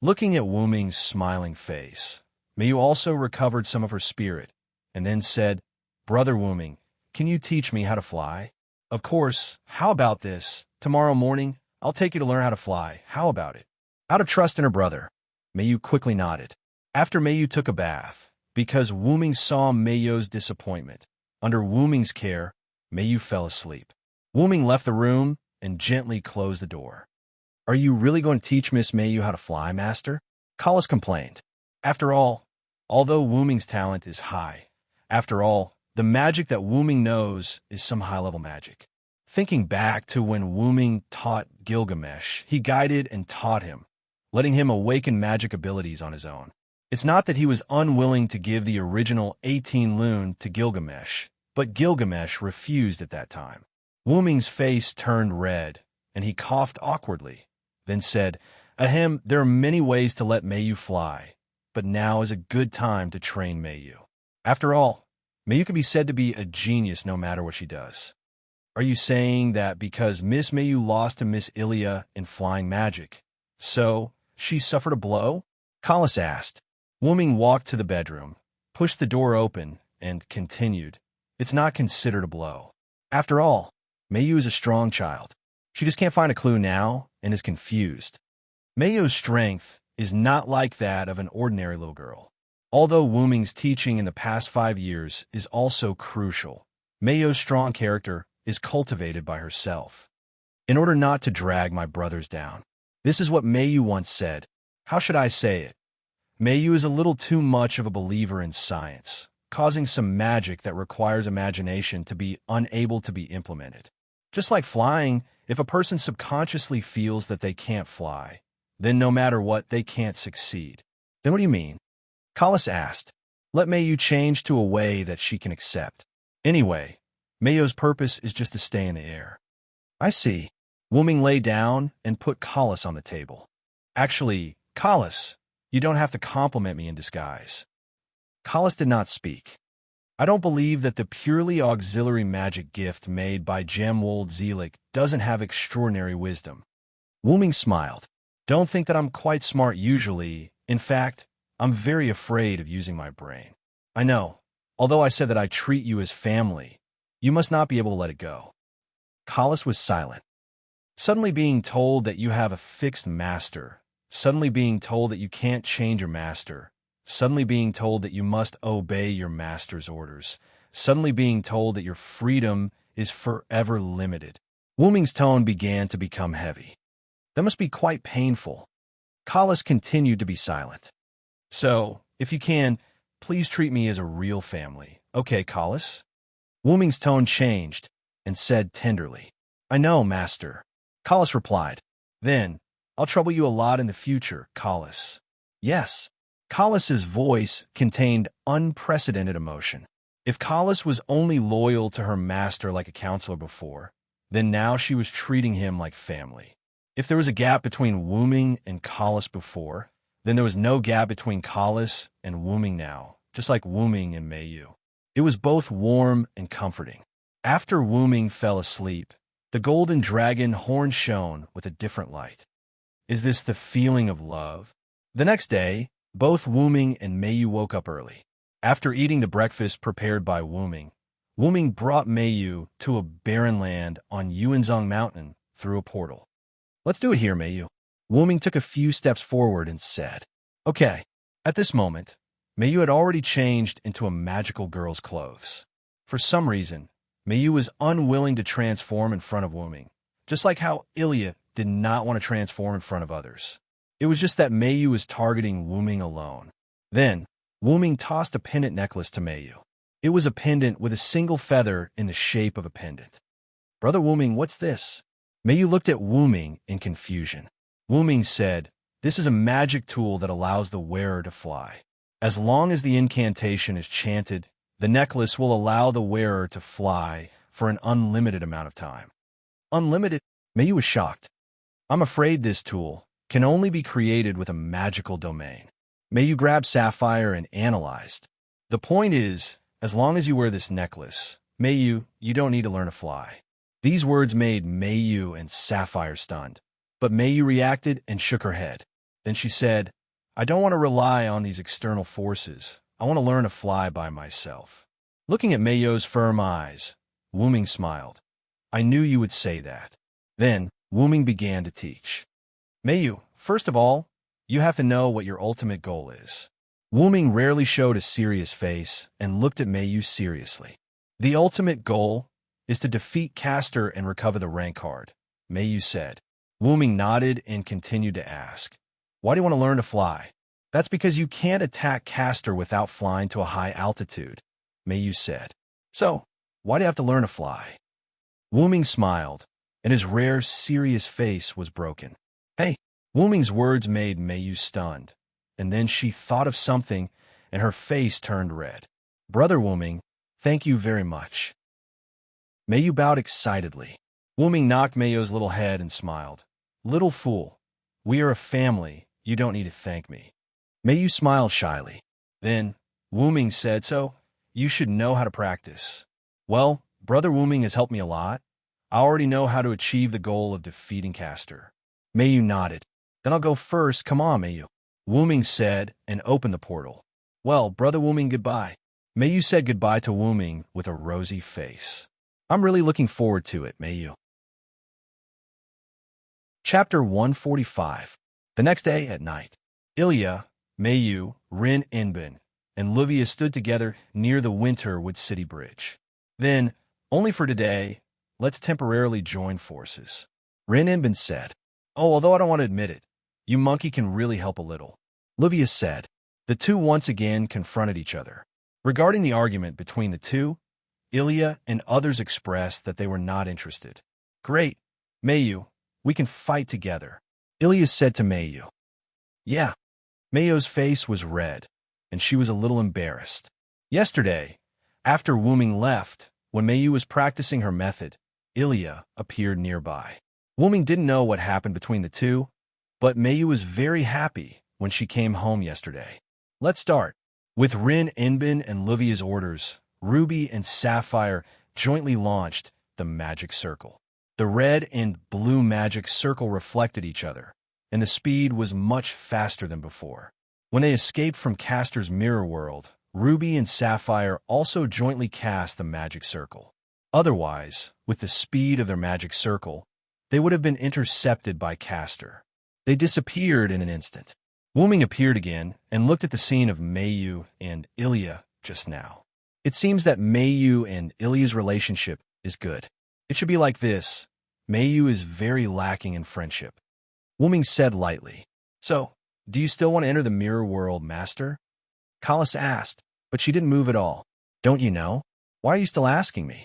Looking at Wu Ming's smiling face, Meiyu also recovered some of her spirit, and then said, "Brother Wu Ming, can you teach me how to fly?" "Of course. How about this? Tomorrow morning, I'll take you to learn how to fly. How about it?" Out of trust in her brother, Meiyu quickly nodded. After Meiyu took a bath, because Wu Ming saw Meiyu's disappointment, under Wu Ming's care, Meiyu fell asleep. Wu Ming left the room and gently closed the door. "Are you really going to teach Miss Meiyu how to fly, Master?" Collis complained. After all, although Wu Ming's talent is high, after all, the magic that Wu Ming knows is some high-level magic. Thinking back to when Wu Ming taught Gilgamesh, he guided and taught him, letting him awaken magic abilities on his own. It's not that he was unwilling to give the original 18 Lune to Gilgamesh, but Gilgamesh refused at that time. Wu Ming's face turned red, and he coughed awkwardly, then said, "Ahem, there are many ways to let Meiyu fly, but now is a good time to train Meiyu. After all, Meiyu can be said to be a genius no matter what she does." "Are you saying that because Miss Meiyu lost to Miss Ilya in flying magic, so she suffered a blow?" Collis asked. Wu Ming walked to the bedroom, pushed the door open, and continued, "It's not considered a blow. After all, Meiyu is a strong child. She just can't find a clue now and is confused. Meiyu's strength is not like that of an ordinary little girl. Although Wu Ming's teaching in the past 5 years is also crucial, Meiyu's strong character is cultivated by herself. In order not to drag my brothers down. This is what Meiyu once said. How should I say it? Meiyu is a little too much of a believer in science, causing some magic that requires imagination to be unable to be implemented. Just like flying, if a person subconsciously feels that they can't fly, then no matter what, they can't succeed. Then what do you mean? Collis asked. Let Meiyu change to a way that she can accept. Anyway, Meiyu's purpose is just to stay in the air. I see. Wu Ming lay down and put Collis on the table. Actually, Collis, you don't have to compliment me in disguise. Collis did not speak. I don't believe that the purely auxiliary magic gift made by Gemwold Zelik doesn't have extraordinary wisdom. Wu Ming smiled. Don't think that I'm quite smart usually. In fact, I'm very afraid of using my brain. I know. Although I said that I treat you as family, you must not be able to let it go. Collis was silent. Suddenly being told that you have a fixed master, suddenly being told that you can't change your master, suddenly being told that you must obey your master's orders, suddenly being told that your freedom is forever limited. Wu Ming's tone began to become heavy. That must be quite painful. Collis continued to be silent. So, if you can, please treat me as a real family. Okay, Collis? Wu Ming's tone changed and said tenderly, I know, master. Collis replied, Then, I'll trouble you a lot in the future, Collis. Yes. Collis's voice contained unprecedented emotion. If Collis was only loyal to her master like a counselor before, then now she was treating him like family. If there was a gap between Wu Ming and Collis before, then there was no gap between Collis and Wu Ming now, just like Wu Ming and Meiyu. It was both warm and comforting. After Wu Ming fell asleep, the golden dragon horn shone with a different light. Is this the feeling of love? The next day, both Wu Ming and Meiyu woke up early. After eating the breakfast prepared by Wu Ming brought Meiyu to a barren land on Yuanzhong Mountain through a portal. Let's do it here, Meiyu. Wu Ming took a few steps forward and said, Okay. At this moment, Meiyu had already changed into a magical girl's clothes. For some reason, Meiyu was unwilling to transform in front of Wu Ming, just like how Ilya did not want to transform in front of others. It was just that Meiyu was targeting Wu Ming alone. Then, Wu Ming tossed a pendant necklace to Meiyu. It was a pendant with a single feather in the shape of a pendant. Brother Wu Ming, what's this? Meiyu looked at Wu Ming in confusion. Wu Ming said, This is a magic tool that allows the wearer to fly. As long as the incantation is chanted, the necklace will allow the wearer to fly for an unlimited amount of time. Unlimited? Meiyu was shocked. I'm afraid this tool can only be created with a magical domain. Meiyu grabbed Sapphire and analyzed. The point is, as long as you wear this necklace, Mayu, you don't need to learn to fly. These words made Mayu and Sapphire stunned. But Mayu reacted and shook her head. Then she said, I don't want to rely on these external forces. I want to learn to fly by myself. Looking at Mayu's firm eyes, Wuming smiled. I knew you would say that. Then, Wuming began to teach. Mayu, first of all, you have to know what your ultimate goal is. Wuming rarely showed a serious face and looked at Mayu seriously. The ultimate goal is to defeat Castor and recover the rank card, Mayu said. Wuming nodded and continued to ask, why do you want to learn to fly? That's because you can't attack Castor without flying to a high altitude, Mayu said. So, why do you have to learn to fly? Wuming smiled, and his rare, serious face was broken. Hey, Wuming's words made Mayu stunned, and then she thought of something, and her face turned red. Brother Wuming, thank you very much. Mayu bowed excitedly. Wuming knocked Mayu's little head and smiled. Little fool, we are a family, you don't need to thank me. Mayu smiled shyly. Then, Wuming said, so, you should know how to practice. Well, Brother Wuming has helped me a lot. I already know how to achieve the goal of defeating Castor. Mayu nodded. Then I'll go first, come on, Mayu. Wuming said and opened the portal. Well, Brother Wuming, goodbye. Mayu said goodbye to Wuming with a rosy face. I'm really looking forward to it, Mayu. Chapter 145. The next day at night, Ilya, Mayu, Rin Inbin, and Livia stood together near the Winterwood City Bridge. Then, only for today, let's temporarily join forces. Rin Inbin said, oh, although I don't want to admit it, you monkey can really help a little. Livia said. The two once again confronted each other. Regarding the argument between the two, Ilya and others expressed that they were not interested. Great, Mayu, we can fight together, Ilya said to Mayu. Yeah. Mayu's face was red, and she was a little embarrassed. Yesterday, after Wuming left, when Mayu was practicing her method, Ilya appeared nearby. Wuming didn't know what happened between the two, but Mayu was very happy when she came home yesterday. Let's start. With Rin Inbin and Livia's orders, Ruby and Sapphire jointly launched the magic circle. The red and blue magic circle reflected each other, and the speed was much faster than before. When they escaped from Castor's mirror world, Ruby and Sapphire also jointly cast the magic circle. Otherwise, with the speed of their magic circle, they would have been intercepted by Castor. They disappeared in an instant. Wuming appeared again and looked at the scene of Mayu and Ilya just now. It seems that Mayu and Ilya's relationship is good. It should be like this. Mayu is very lacking in friendship. Wuming said lightly. So, do you still want to enter the mirror world, Master? Kalis asked, but she didn't move at all. Don't you know? Why are you still asking me?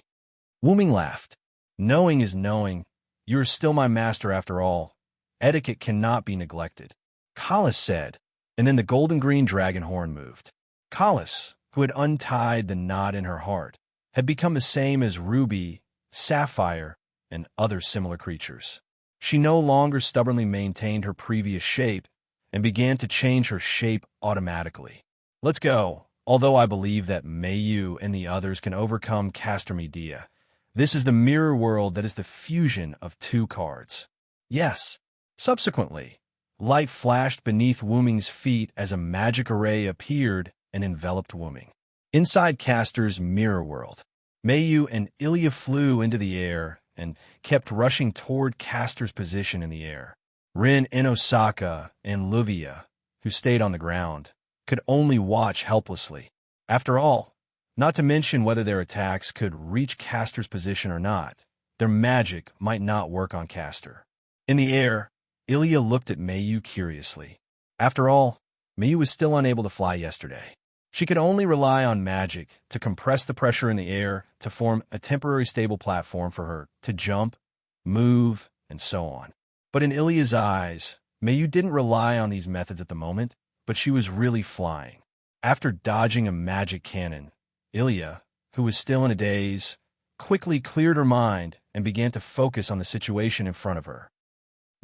Wuming laughed. Knowing is knowing. You are still my master after all. Etiquette cannot be neglected. Kalis said, and then the golden-green dragon horn moved. Kalis, who had untied the knot in her heart, had become the same as Ruby, Sapphire, and other similar creatures. She no longer stubbornly maintained her previous shape and began to change her shape automatically. Let's go. Although I believe that Mayu and the others can overcome Castor Medea, this is the mirror world that is the fusion of two cards. Yes. Subsequently, light flashed beneath Wuming's feet as a magic array appeared and enveloped Wuming. Inside Castor's mirror world, Mayu and Ilya flew into the air and kept rushing toward Castor's position in the air. Rin Inosaka and Livia, who stayed on the ground, could only watch helplessly. After all, not to mention whether their attacks could reach Castor's position or not, their magic might not work on Castor. In the air, Ilya looked at Mayu curiously. After all, Mayu was still unable to fly yesterday. She could only rely on magic to compress the pressure in the air to form a temporary stable platform for her to jump, move, and so on. But in Ilya's eyes, Mayu didn't rely on these methods at the moment, but she was really flying. After dodging a magic cannon, Ilya, who was still in a daze, quickly cleared her mind and began to focus on the situation in front of her.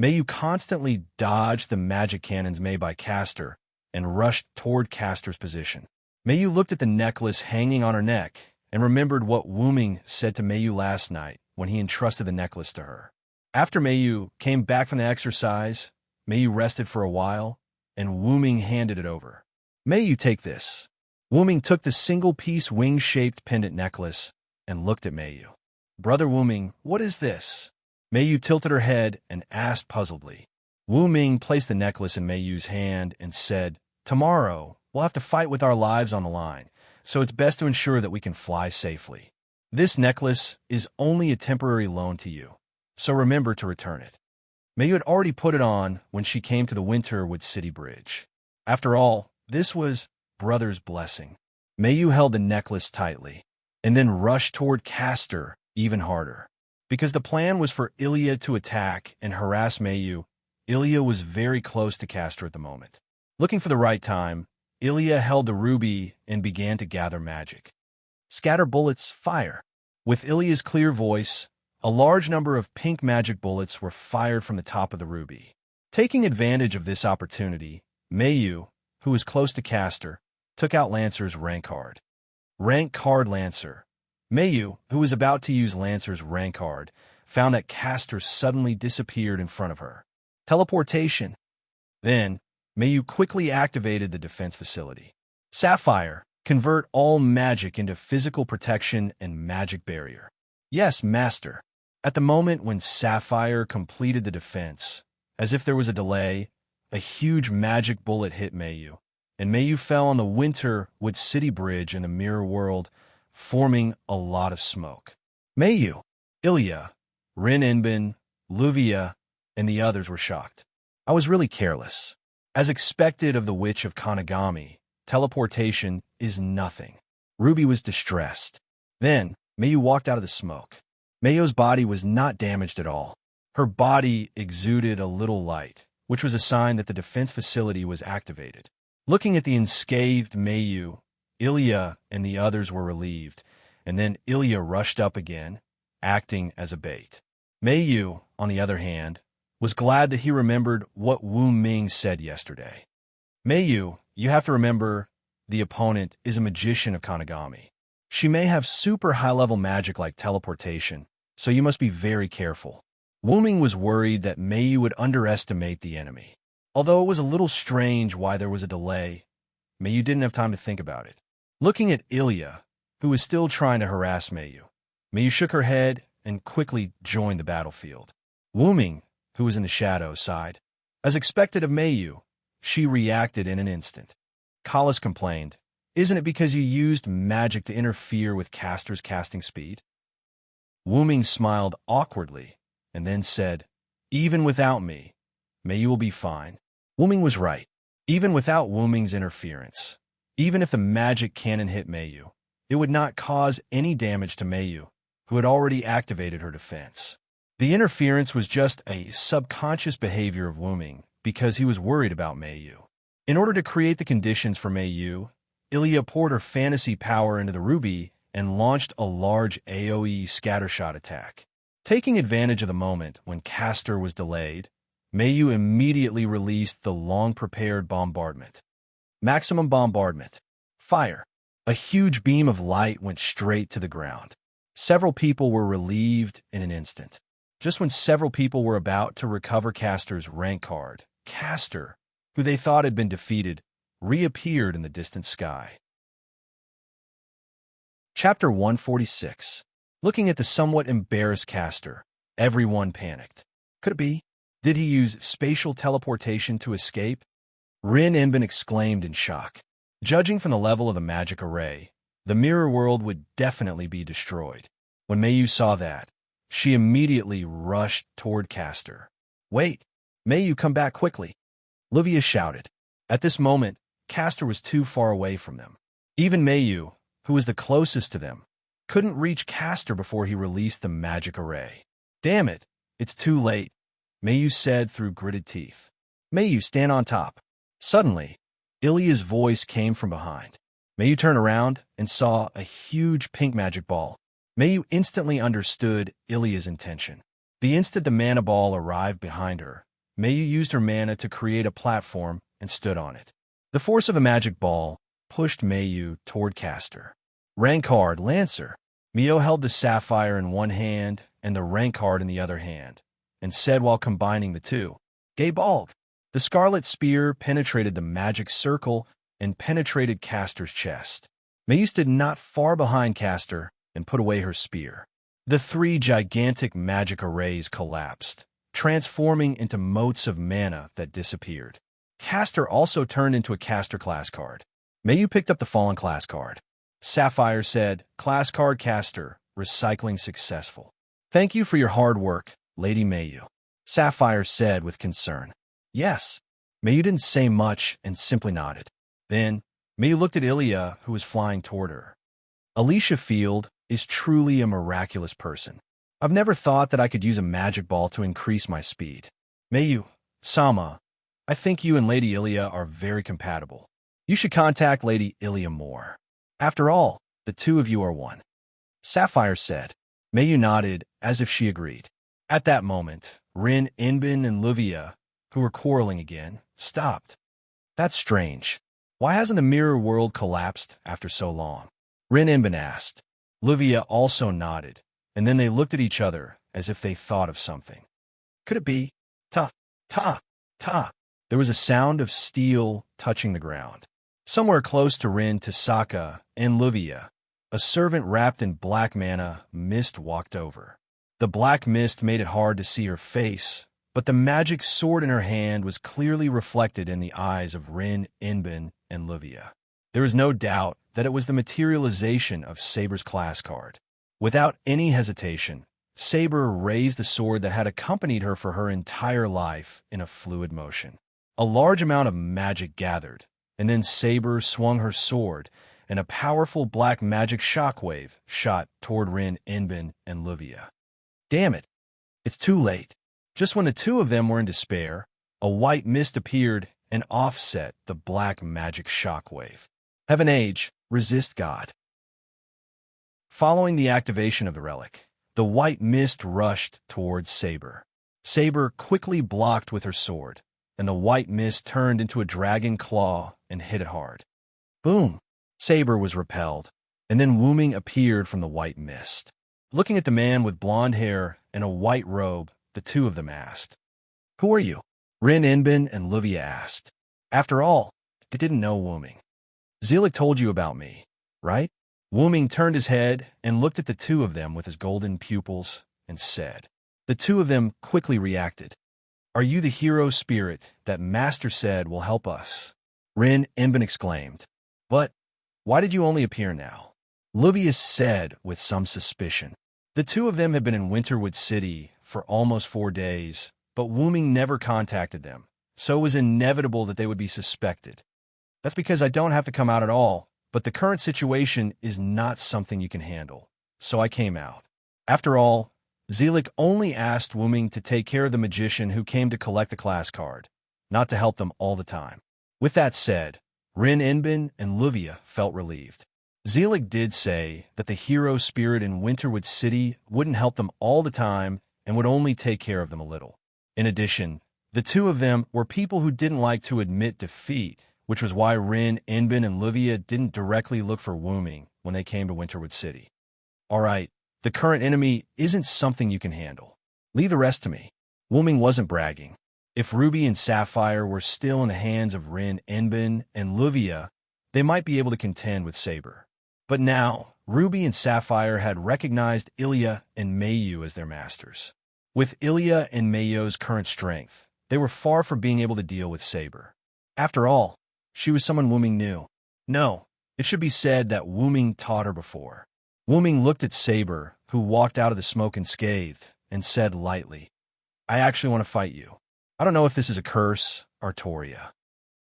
Mayu constantly dodged the magic cannons made by Castor and rushed toward Castor's position. Mayu looked at the necklace hanging on her neck and remembered what Wuming said to Mayu last night when he entrusted the necklace to her. After Mayu came back from the exercise, Mayu rested for a while, and Wuming handed it over. Mayu, take this. Wuming took the single-piece wing-shaped pendant necklace and looked at Mayu. Brother Wuming, what is this? Mayu tilted her head and asked puzzledly. Wuming placed the necklace in Mayu's hand and said, tomorrow, we'll have to fight with our lives on the line, so it's best to ensure that we can fly safely. This necklace is only a temporary loan to you, so remember to return it. Mayu had already put it on when she came to the Winterwood City Bridge. After all, this was brother's blessing. Mayu held the necklace tightly, and then rushed toward Castor even harder. Because the plan was for Ilya to attack and harass Mayu, Ilya was very close to Castor at the moment. Looking for the right time, Ilya held the ruby and began to gather magic. Scatter bullets, fire. With Ilya's clear voice, a large number of pink magic bullets were fired from the top of the ruby. Taking advantage of this opportunity, Mayu, who was close to Castor, took out Lancer's rank card. Rank card Lancer. Mayu, who was about to use Lancer's rank card, found that Castor suddenly disappeared in front of her. Teleportation. Then, Mayu quickly activated the defense facility. Sapphire. Convert all magic into physical protection and magic barrier. Yes, Master. At the moment when Sapphire completed the defense, as if there was a delay, a huge magic bullet hit Mayu, and Mayu fell on the Winterwood City Bridge in the mirror world, forming a lot of smoke. Mayu, Ilya, Rin Enbin, Luvia, and the others were shocked. I was really careless. As expected of the Witch of Kanagami, teleportation is nothing. Ruby was distressed. Then, Mayu walked out of the smoke. Mayu's body was not damaged at all. Her body exuded a little light, which was a sign that the defense facility was activated. Looking at the unscathed Mayu, Ilya and the others were relieved, and then Ilya rushed up again, acting as a bait. Mayu, on the other hand, was glad that he remembered what Wu Ming said yesterday. Mayu, you have to remember, the opponent is a magician of Kanagami. She may have super high-level magic like teleportation, so you must be very careful. Wu Ming was worried that Mayu would underestimate the enemy. Although it was a little strange why there was a delay, Mayu didn't have time to think about it. Looking at Ilya, who was still trying to harass Mayu, Mayu shook her head and quickly joined the battlefield. Wu Ming, who was in the shadows, sighed. As expected of Mayu, she reacted in an instant. Kalas complained, isn't it because you used magic to interfere with Castor's casting speed? Wu Ming smiled awkwardly and then said, even without me, Mayu will be fine. Wu Ming was right. Even without Wu Ming's interference, even if the magic cannon hit Mayu, it would not cause any damage to Mayu, who had already activated her defense. The interference was just a subconscious behavior of Wu Ming because he was worried about Mayu. In order to create the conditions for Mayu, Ilya poured her fantasy power into the ruby and launched a large AoE scattershot attack. Taking advantage of the moment when Castor was delayed, Mayu immediately released the long-prepared bombardment. Maximum bombardment. Fire. A huge beam of light went straight to the ground. Several people were relieved in an instant. Just when several people were about to recover Castor's rank card, Castor, who they thought had been defeated, reappeared in the distant sky. Chapter 146. Looking at the somewhat embarrassed Castor, everyone panicked. Could it be? Did he use spatial teleportation to escape? Rin Enbin exclaimed in shock. Judging from the level of the magic array, the mirror world would definitely be destroyed. When Mayu saw that, she immediately rushed toward Castor. Wait! Mayu, come back quickly! Livia shouted. At this moment, Castor was too far away from them. Even Mayu, who was the closest to them, couldn't reach Castor before he released the magic array. Damn it! It's too late, Mayu said through gritted teeth. Mayu, stand on top. Suddenly, Ilya's voice came from behind. Mayu turned around and saw a huge pink magic ball. Mayu instantly understood Ilya's intention. The instant the mana ball arrived behind her, Mayu used her mana to create a platform and stood on it. The force of the magic ball pushed Mayu toward Castor. Rank card, Lancer. Mio held the sapphire in one hand and the rank card in the other hand, and said while combining the two, Gay Bulb. The scarlet spear penetrated the magic circle and penetrated Castor's chest. Mayu stood not far behind Castor and put away her spear. The three gigantic magic arrays collapsed, transforming into motes of mana that disappeared. Castor also turned into a Castor class card. Mayu picked up the fallen class card. Sapphire said, Class card Castor, recycling successful. Thank you for your hard work, Lady Mayu. Sapphire said with concern. Yes. Mayu didn't say much and simply nodded. Then, Mayu looked at Ilya, who was flying toward her. Alicia Field is truly a miraculous person. I've never thought that I could use a magic ball to increase my speed. Mayu, Sama, I think you and Lady Ilya are very compatible. You should contact Lady Ilya more. After all, the two of you are one. Sapphire said. Mayu nodded as if she agreed. At that moment, Rin, Inbin, and Luvia, who were quarreling again, stopped. That's strange. Why hasn't the mirror world collapsed after so long? Rin Inbin asked. Luvia also nodded, and then they looked at each other as if they thought of something. Could it be? Ta, ta, ta. There was a sound of steel touching the ground. Somewhere close to Rin, Tasaka, and Luvia, a servant wrapped in black mana mist walked over. The black mist made it hard to see her face, but the magic sword in her hand was clearly reflected in the eyes of Rin, Inbin, and Luvia. There was no doubt that it was the materialization of Saber's class card. Without any hesitation, Saber raised the sword that had accompanied her for her entire life in a fluid motion. A large amount of magic gathered, and then Saber swung her sword, and a powerful black magic shockwave shot toward Rin, Inbin, and Luvia. Damn it! It's too late. Just when the two of them were in despair, a white mist appeared and offset the black magic shockwave. Heaven Age, resist God. Following the activation of the relic, the white mist rushed towards Saber. Saber quickly blocked with her sword, and the white mist turned into a dragon claw and hit it hard. Boom! Saber was repelled, and then Wooming appeared from the white mist. Looking at the man with blonde hair and a white robe, the two of them asked. Who are you? Rin, Inbin, and Luvia asked. After all, they didn't know Wooming. Zelik told you about me, right? Wooming turned his head and looked at the two of them with his golden pupils and said. The two of them quickly reacted. Are you the hero spirit that Master said will help us? Rin, Inbin exclaimed. But why did you only appear now? Luvia said with some suspicion. The two of them had been in Winterwood City for almost 4 days, but Wooming never contacted them, so it was inevitable that they would be suspected. That's because I don't have to come out at all, but the current situation is not something you can handle, so I came out. After all, Zelik only asked Wooming to take care of the magician who came to collect the class card, not to help them all the time. With that said, Rin, Inbin, and Luvia felt relieved. Zelik did say that the hero spirit in Winterwood City wouldn't help them all the time and would only take care of them a little. In addition, the two of them were people who didn't like to admit defeat, which was why Rin, Inbin, and Luvia didn't directly look for Wooming when they came to Winterwood City. All right, the current enemy isn't something you can handle. Leave the rest to me. Wooming wasn't bragging. If Ruby and Sapphire were still in the hands of Rin, Inbin, and Luvia, they might be able to contend with Saber. But now, Ruby and Sapphire had recognized Ilya and Mayu as their masters. With Ilya and Mayu's current strength, they were far from being able to deal with Saber. After all, she was someone Wooming knew. No, it should be said that Wooming taught her before. Wooming looked at Saber, who walked out of the smoke unscathed, and said lightly, I actually want to fight you. I don't know if this is a curse, Artoria.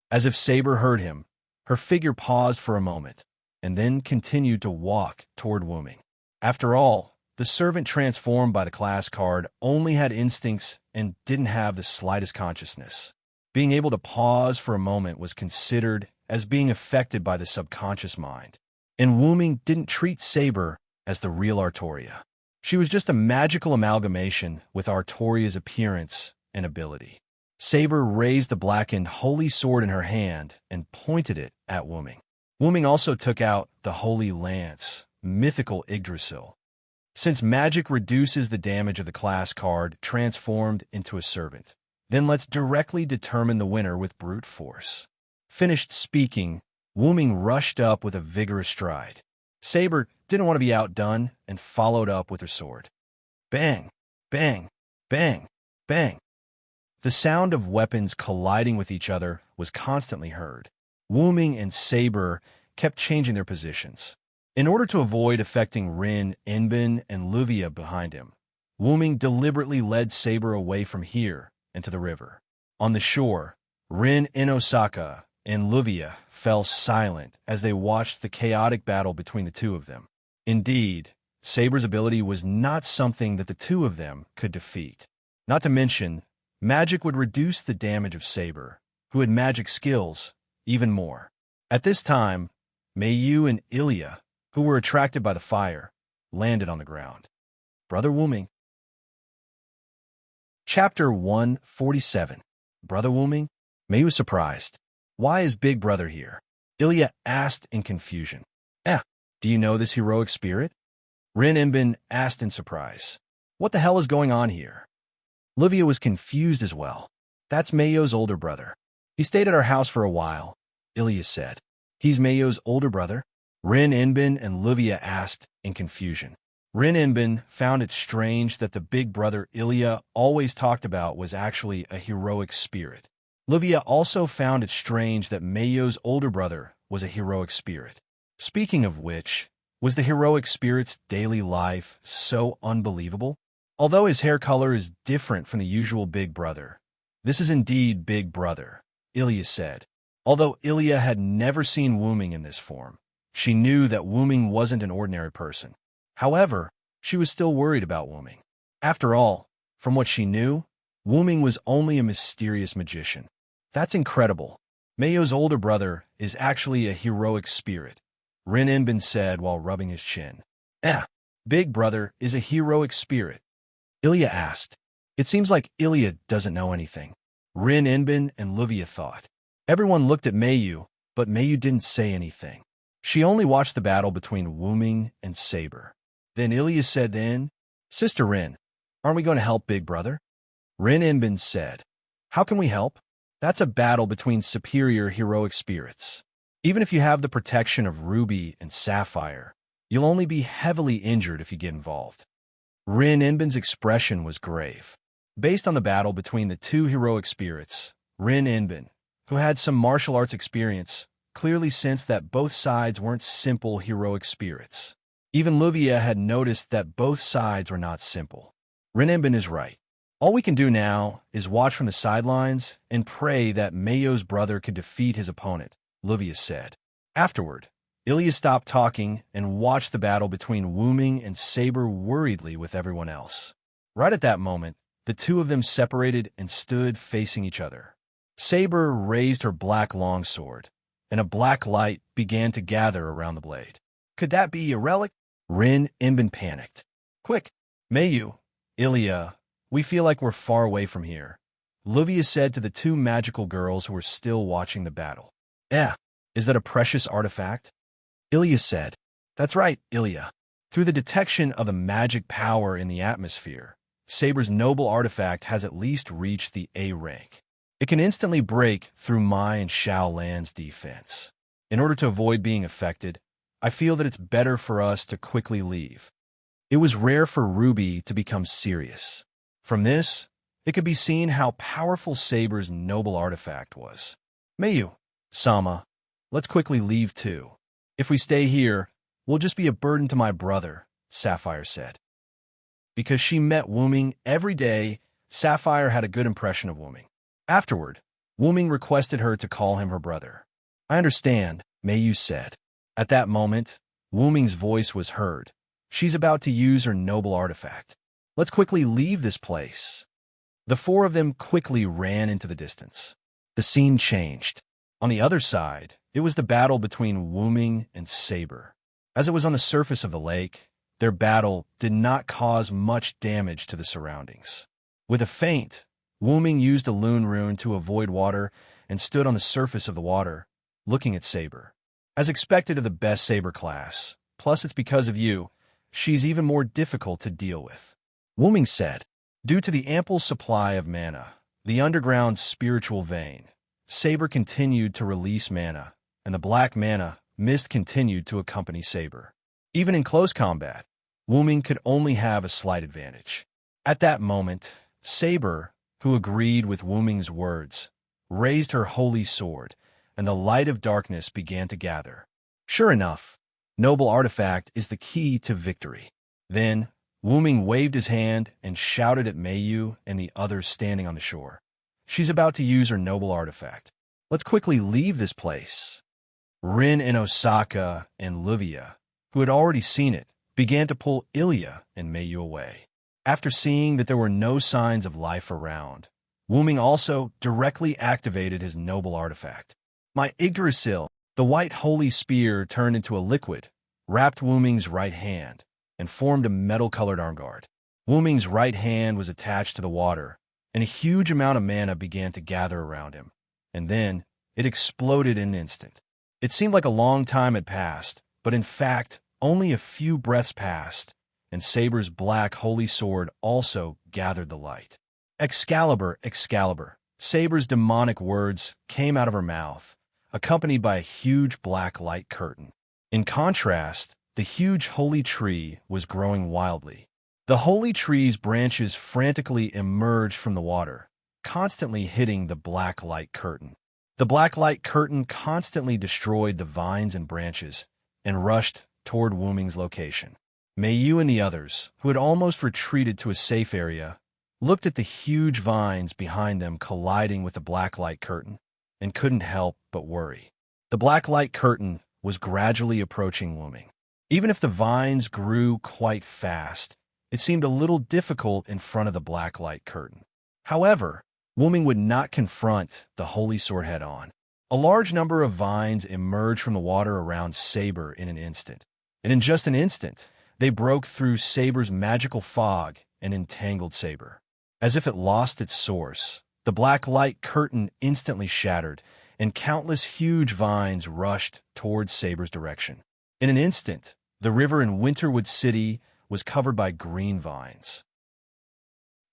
As if Saber heard him, her figure paused for a moment, and then continued to walk toward Wooming. After all, the servant transformed by the class card only had instincts and didn't have the slightest consciousness. Being able to pause for a moment was considered as being affected by the subconscious mind, and Wooming didn't treat Saber as the real Artoria. She was just a magical amalgamation with Artoria's appearance and ability. Saber raised the blackened holy sword in her hand and pointed it at Wooming. Wuming also took out the Holy Lance, mythical Yggdrasil. Since magic reduces the damage of the class card transformed into a servant, then let's directly determine the winner with brute force. Finished speaking, Wuming rushed up with a vigorous stride. Saber didn't want to be outdone and followed up with her sword. Bang, bang, bang, bang. The sound of weapons colliding with each other was constantly heard. Wuming and Saber kept changing their positions. In order to avoid affecting Rin, Enbin, and Luvia behind him, Wuming deliberately led Saber away from here and to the river. On the shore, Rin, Inosaka, and Luvia fell silent as they watched the chaotic battle between the two of them. Indeed, Saber's ability was not something that the two of them could defeat. Not to mention, magic would reduce the damage of Saber, who had magic skills, even more. At this time, Mayu and Ilya, who were attracted by the fire, landed on the ground. Brother Wuming. Chapter 147. Brother Wuming? Mayu was surprised. Why is Big Brother here? Ilya asked in confusion. Do you know this heroic spirit? Rin Enbin asked in surprise. What the hell is going on here? Luvia was confused as well. That's Mayo's older brother. He stayed at our house for a while, Ilya said. He's Mayo's older brother? Rin Enbin and Luvia asked in confusion. Rin Enbin found it strange that the big brother Ilya always talked about was actually a heroic spirit. Luvia also found it strange that Mayo's older brother was a heroic spirit. Speaking of which, was the heroic spirit's daily life so unbelievable? Although his hair color is different from the usual big brother, this is indeed Big Brother, Ilya said. Although Ilya had never seen Wuming in this form, she knew that Wuming wasn't an ordinary person. However, she was still worried about Wuming. After all, from what she knew, Wuming was only a mysterious magician. That's incredible. Mayo's older brother is actually a heroic spirit, Rin Enbin said while rubbing his chin. Big Brother is a heroic spirit, Ilya asked. It seems like Ilya doesn't know anything, Rin Enbin and Luvia thought. Everyone looked at Mayu, but Mayu didn't say anything. She only watched the battle between Wuming and Saber. Then Ilya said, Sister Rin, aren't we going to help Big Brother? Rin Enbin said, How can we help? That's a battle between superior heroic spirits. Even if you have the protection of Ruby and Sapphire, you'll only be heavily injured if you get involved. Rin Enbin's expression was grave. Based on the battle between the two heroic spirits, Rin Enbin, who had some martial arts experience, clearly sensed that both sides weren't simple heroic spirits. Even Luvia had noticed that both sides were not simple. Rin Enbin is right. All we can do now is watch from the sidelines and pray that Mayo's brother could defeat his opponent, Luvia said. Afterward, Ilya stopped talking and watched the battle between Wuming and Saber worriedly with everyone else. Right at that moment, the two of them separated and stood facing each other. Saber raised her black longsword, and a black light began to gather around the blade. Could that be a relic? Rin Enbin panicked. Quick, Mayu, Ilya, we feel like we're far away from here, Luvia said to the two magical girls who were still watching the battle. Is that a precious artifact? Ilya said. That's right, Ilya. Through the detection of the magic power in the atmosphere, Saber's noble artifact has at least reached the A rank. It can instantly break through my and Xiao Lan's defense. In order to avoid being affected, I feel that it's better for us to quickly leave. It was rare for Ruby to become serious. From this, it could be seen how powerful Saber's noble artifact was. Mayu, Sama, let's quickly leave too. If we stay here, we'll just be a burden to my brother, Sapphire said. Because she met Wuming every day, Sapphire had a good impression of Wuming. Afterward, Wuming requested her to call him her brother. I understand, Mayu said. At that moment, Wuming's voice was heard. She's about to use her noble artifact. Let's quickly leave this place. The four of them quickly ran into the distance. The scene changed. On the other side, it was the battle between Wuming and Saber. As it was on the surface of the lake, their battle did not cause much damage to the surroundings. With a feint, Wuming used a Loon rune to avoid water and stood on the surface of the water, looking at Saber. As expected of the best saber class, plus it's because of you, she's even more difficult to deal with. Wu-Ming said, due to the ample supply of mana, the underground spiritual vein, Saber continued to release mana, and the black mana, Mist, continued to accompany Saber. Even in close combat, Wu-Ming could only have a slight advantage. At that moment, Saber, who agreed with Wu-Ming's words, raised her holy sword, and the light of darkness began to gather. Sure enough, noble artifact is the key to victory. Then, Wu-Ming waved his hand and shouted at Meiyu and the others standing on the shore. She's about to use her noble artifact. Let's quickly leave this place. Rin and Osaka and Livia, who had already seen it, began to pull Ilya and Meiyu away. After seeing that there were no signs of life around, Wu-Ming also directly activated his noble artifact. My Yggdrasil, the white holy spear turned into a liquid, wrapped Wu-Ming's right hand, and formed a metal-colored armguard. Wu-Ming's right hand was attached to the water, and a huge amount of mana began to gather around him. And then, it exploded in an instant. It seemed like a long time had passed, but in fact, only a few breaths passed, and Saber's black holy sword also gathered the light. Excalibur, Excalibur. Saber's demonic words came out of her mouth, accompanied by a huge black light curtain. In contrast, the huge holy tree was growing wildly. The holy tree's branches frantically emerged from the water, constantly hitting the black light curtain. The black light curtain constantly destroyed the vines and branches and rushed toward Wu-Ming's location. Meiyu and the others, who had almost retreated to a safe area, looked at the huge vines behind them colliding with the black light curtain and couldn't help but worry. The black light curtain was gradually approaching Wu-Ming. Even if the vines grew quite fast, it seemed a little difficult in front of the black light curtain. However, Wu-Ming would not confront the holy sword head-on. A large number of vines emerged from the water around Saber in an instant. And in just an instant, they broke through Saber's magical fog and entangled Saber. As if it lost its source, the black light curtain instantly shattered, and countless huge vines rushed towards Saber's direction. In an instant, the river in Winterwood City was covered by green vines.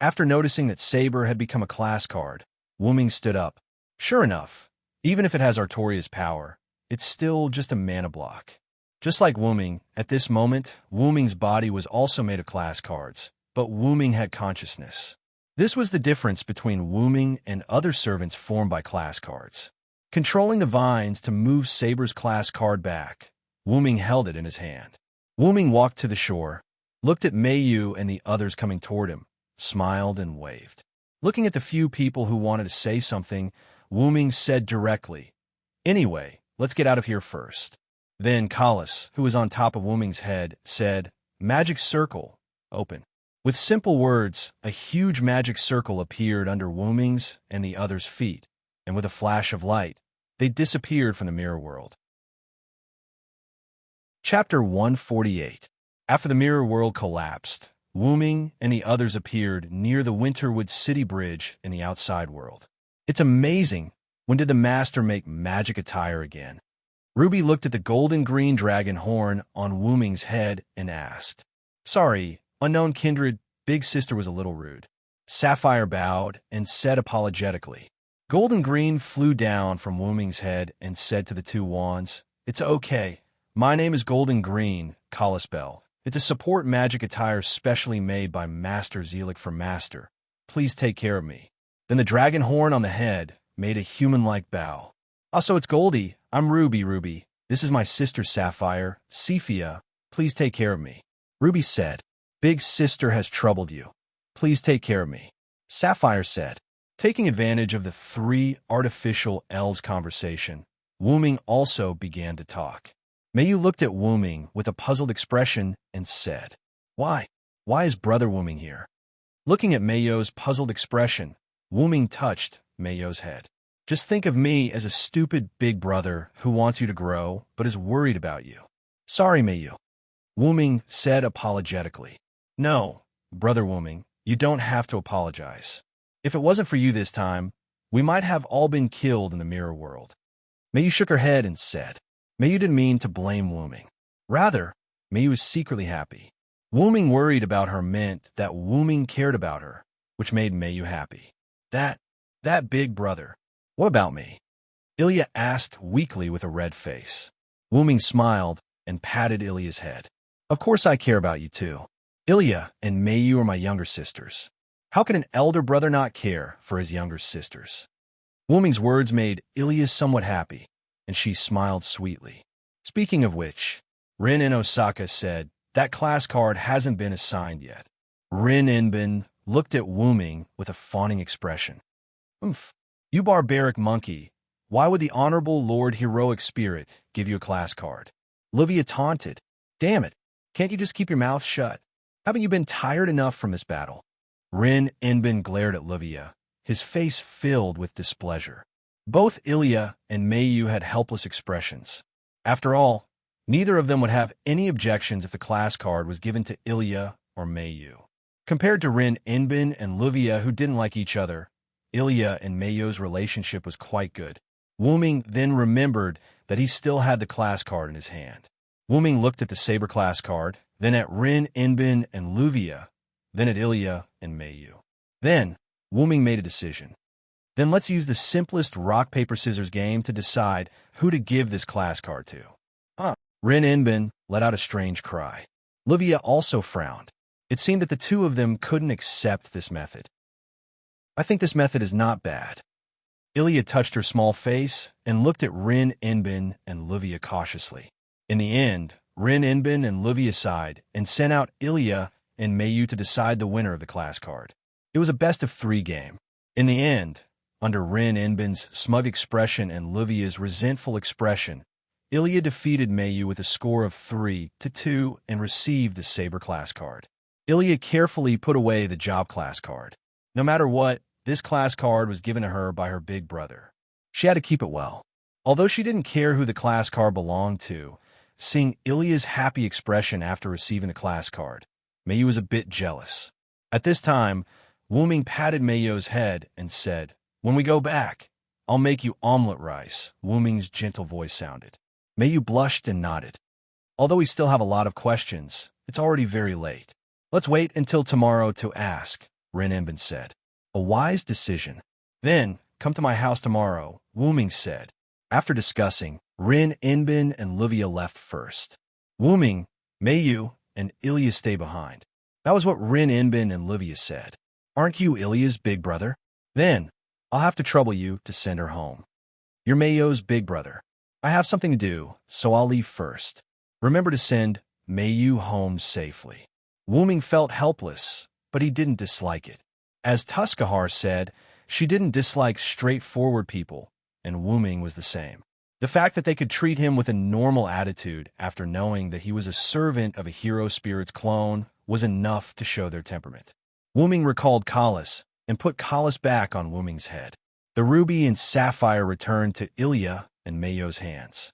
After noticing that Saber had become a class card, Wu-Ming stood up. Sure enough, even if it has Artoria's power, it's still just a mana block. Just like Wu-Ming, at this moment, Wu-Ming's body was also made of class cards, but Wu-Ming had consciousness. This was the difference between Wu-Ming and other servants formed by class cards. Controlling the vines to move Saber's class card back, Wu-Ming held it in his hand. Wu-Ming walked to the shore, looked at Meiyu and the others coming toward him, smiled and waved. Looking at the few people who wanted to say something, Wu-Ming said directly, "Anyway, let's get out of here first." Then Kalas, who was on top of Wu-Ming's head, said, "Magic circle, open." With simple words, a huge magic circle appeared under Wu-Ming's and the others' feet, and with a flash of light, they disappeared from the mirror world. Chapter 148. After the mirror world collapsed, Wu-Ming and the others appeared near the Winterwood City Bridge in the outside world. It's amazing. When did the master make magic attire again? Ruby looked at the golden-green dragon horn on Wu-Ming's head and asked. Sorry, unknown kindred, big sister was a little rude. Sapphire bowed and said apologetically. Golden Green flew down from Wu-Ming's head and said to the two wands, It's okay. My name is Golden Green, Kalispell. It's a support magic attire specially made by Master Zelik for Master. Please take care of me. Then the dragon horn on the head made a human-like bow. Also, it's Goldie. I'm Ruby. This is my sister Sapphire, Cephia. Please take care of me. Ruby said, Big sister has troubled you. Please take care of me. Sapphire said, taking advantage of the three artificial elves' conversation, Wu-Ming also began to talk. Meiyu looked at Wu-Ming with a puzzled expression and said, Why? Why is Brother Wu-Ming here? Looking at Meiyu's puzzled expression, Wu-Ming touched Meiyu's head. Just think of me as a stupid big brother who wants you to grow but is worried about you. Sorry, Meiyu. Wu-Ming said apologetically. No, Brother Wu-Ming, you don't have to apologize. If it wasn't for you this time, we might have all been killed in the mirror world. Meiyu shook her head and said, Mayu didn't mean to blame Wuming. Rather, Mayu was secretly happy. Wuming worried about her meant that Wuming cared about her, which made Mayu happy. That big brother. What about me? Ilya asked weakly with a red face. Wuming smiled and patted Ilya's head. Of course I care about you too. Ilya and Mayu are my younger sisters. How can an elder brother not care for his younger sisters? Wuming's words made Ilya somewhat happy, and she smiled sweetly. Speaking of which, Rin in Osaka said, that class card hasn't been assigned yet. Rin Inbin looked at Wuming with a fawning expression. Oomph, you barbaric monkey. Why would the Honorable Lord Heroic Spirit give you a class card? Livia taunted. Damn it, can't you just keep your mouth shut? Haven't you been tired enough from this battle? Rin Inbin glared at Livia, his face filled with displeasure. Both Ilya and Mayu had helpless expressions. After all, neither of them would have any objections if the class card was given to Ilya or Mayu. Compared to Rin Inbin and Livia, who didn't like each other, Ilya and Mayu's relationship was quite good. Wuming then remembered that he still had the class card in his hand. Wuming looked at the saber class card, then at Rin Inbin and Livia, then at Ilya and Mayu. Then, Wuming made a decision. Then let's use the simplest rock-paper-scissors game to decide who to give this class card to. Rin Inbin let out a strange cry. Livia also frowned. It seemed that the two of them couldn't accept this method. I think this method is not bad. Ilya touched her small face and looked at Rin Inbin and Livia cautiously. In the end, Rin Inbin and Livia sighed and sent out Ilya and Mayu to decide the winner of the class card. It was a best-of-3 game. In the end, under Rin Inbin's smug expression and Livia's resentful expression, Ilya defeated Mayu with a score of 3-2 and received the saber class card. Ilya carefully put away the job class card. No matter what, this class card was given to her by her big brother. She had to keep it well. Although she didn't care who the class card belonged to, seeing Ilya's happy expression after receiving the class card, Mayu was a bit jealous. At this time, Wuming patted Mayu's head and said, when we go back, I'll make you omelet rice, Wuming's gentle voice sounded. Mayu blushed and nodded. Although we still have a lot of questions, it's already very late. Let's wait until tomorrow to ask, Rin Inbin said. A wise decision. Then, come to my house tomorrow, Wuming said. After discussing, Rin Inbin and Livia left first. Wuming, Mayu, and Ilya stay behind. That was what Rin Inbin and Livia said. Aren't you Ilya's big brother? Then, I'll have to trouble you to send her home. You're Mayu's big brother. I have something to do, so I'll leave first. Remember to send Mayu home safely. Wuming felt helpless, but he didn't dislike it. As Tuskahar said, she didn't dislike straightforward people, and Wuming was the same. The fact that they could treat him with a normal attitude after knowing that he was a servant of a hero spirit's clone was enough to show their temperament. Wuming recalled Kalas and put Kalas back on Wuming's head. The ruby and sapphire returned to Ilya and Mayu's hands.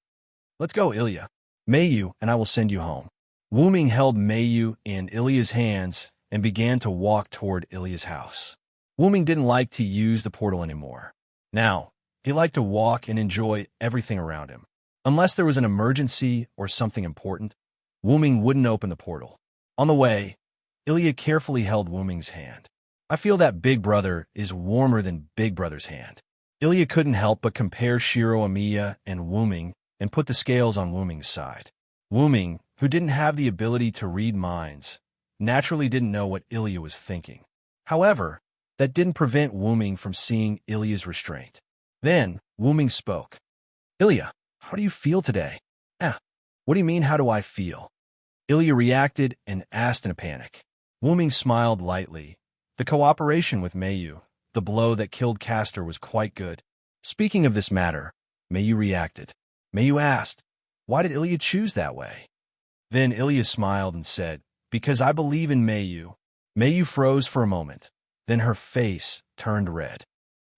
Let's go, Ilya. Mayu and I will send you home. Wuming held Mayu in Ilya's hands and began to walk toward Ilya's house. Wuming didn't like to use the portal anymore. Now, he liked to walk and enjoy everything around him. Unless there was an emergency or something important, Wuming wouldn't open the portal. On the way, Ilya carefully held Wuming's hand. I feel that Big Brother is warmer than Big Brother's hand. Ilya couldn't help but compare Shiro Amiya and Wuming and put the scales on Wuming's side. Wuming, who didn't have the ability to read minds, naturally didn't know what Ilya was thinking. However, that didn't prevent Wuming from seeing Ilya's restraint. Then, Wuming spoke. Ilya, how do you feel today? What do you mean, how do I feel? Ilya reacted and asked in a panic. Wuming smiled lightly. The cooperation with Mayu, the blow that killed Castor, was quite good. Speaking of this matter, Mayu reacted. Mayu asked, why did Ilya choose that way? Then Ilya smiled and said, because I believe in Mayu. Mayu froze for a moment. Then her face turned red.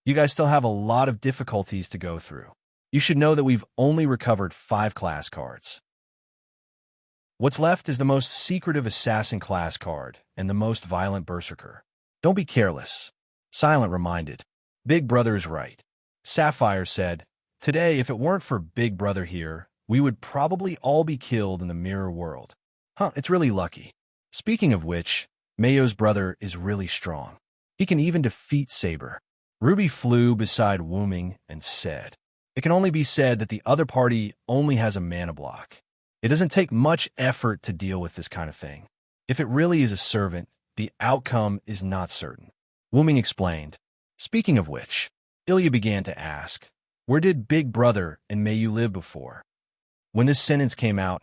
You guys still have a lot of difficulties to go through. You should know that we've only recovered 5 class cards. What's left is the most secretive assassin class card and the most violent berserker. Don't be careless. Silent reminded. Big Brother is right. Sapphire said, today, if it weren't for Big Brother here, we would probably all be killed in the mirror world. Huh, it's really lucky. Speaking of which, Mayo's brother is really strong. He can even defeat Saber. Ruby flew beside Wuming and said, "It can only be said that the other party only has a mana block. It doesn't take much effort to deal with this kind of thing. If it really is a servant, the outcome is not certain." Wuming explained. Speaking of which, Ilya began to ask, "Where did Big Brother and Mayu live before?" When this sentence came out,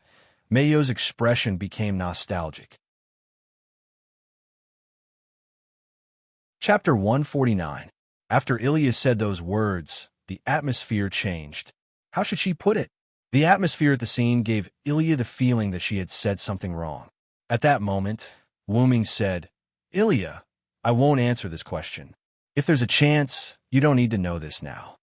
Mayo's expression became nostalgic. Chapter 149. After Ilya said those words, the atmosphere changed. How should she put it? The atmosphere at the scene gave Ilya the feeling that she had said something wrong. At that moment, Wuming said, "Ilya, I won't answer this question. If there's a chance, you don't need to know this now."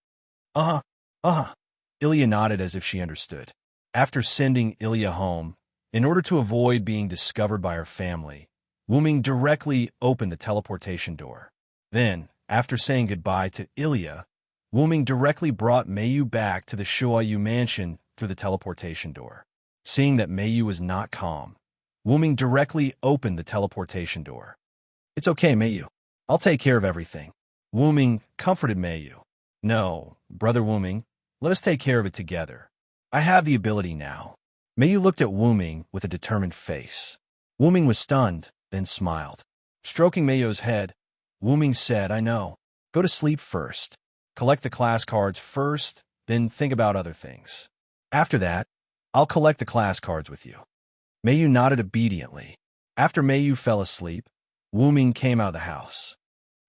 Uh-huh. Ilya nodded as if she understood. After sending Ilya home, in order to avoid being discovered by her family, Wuming directly opened the teleportation door. Then, after saying goodbye to Ilya, Wuming directly brought Mayu back to the Shuayu mansion through the teleportation door. Seeing that Mayu was not calm, Wuming directly opened the teleportation door. "It's okay, Mayu. I'll take care of everything." Wuming comforted Mayu. "No, Brother Wuming, let us take care of it together. I have the ability now." Mayu looked at Wuming with a determined face. Wuming was stunned, then smiled. Stroking Mayu's head, Wuming said, "I know. Go to sleep first. Collect the class cards first, then think about other things. After that, I'll collect the class cards with you." Mayu nodded obediently. After Mayu fell asleep, Wuming came out of the house.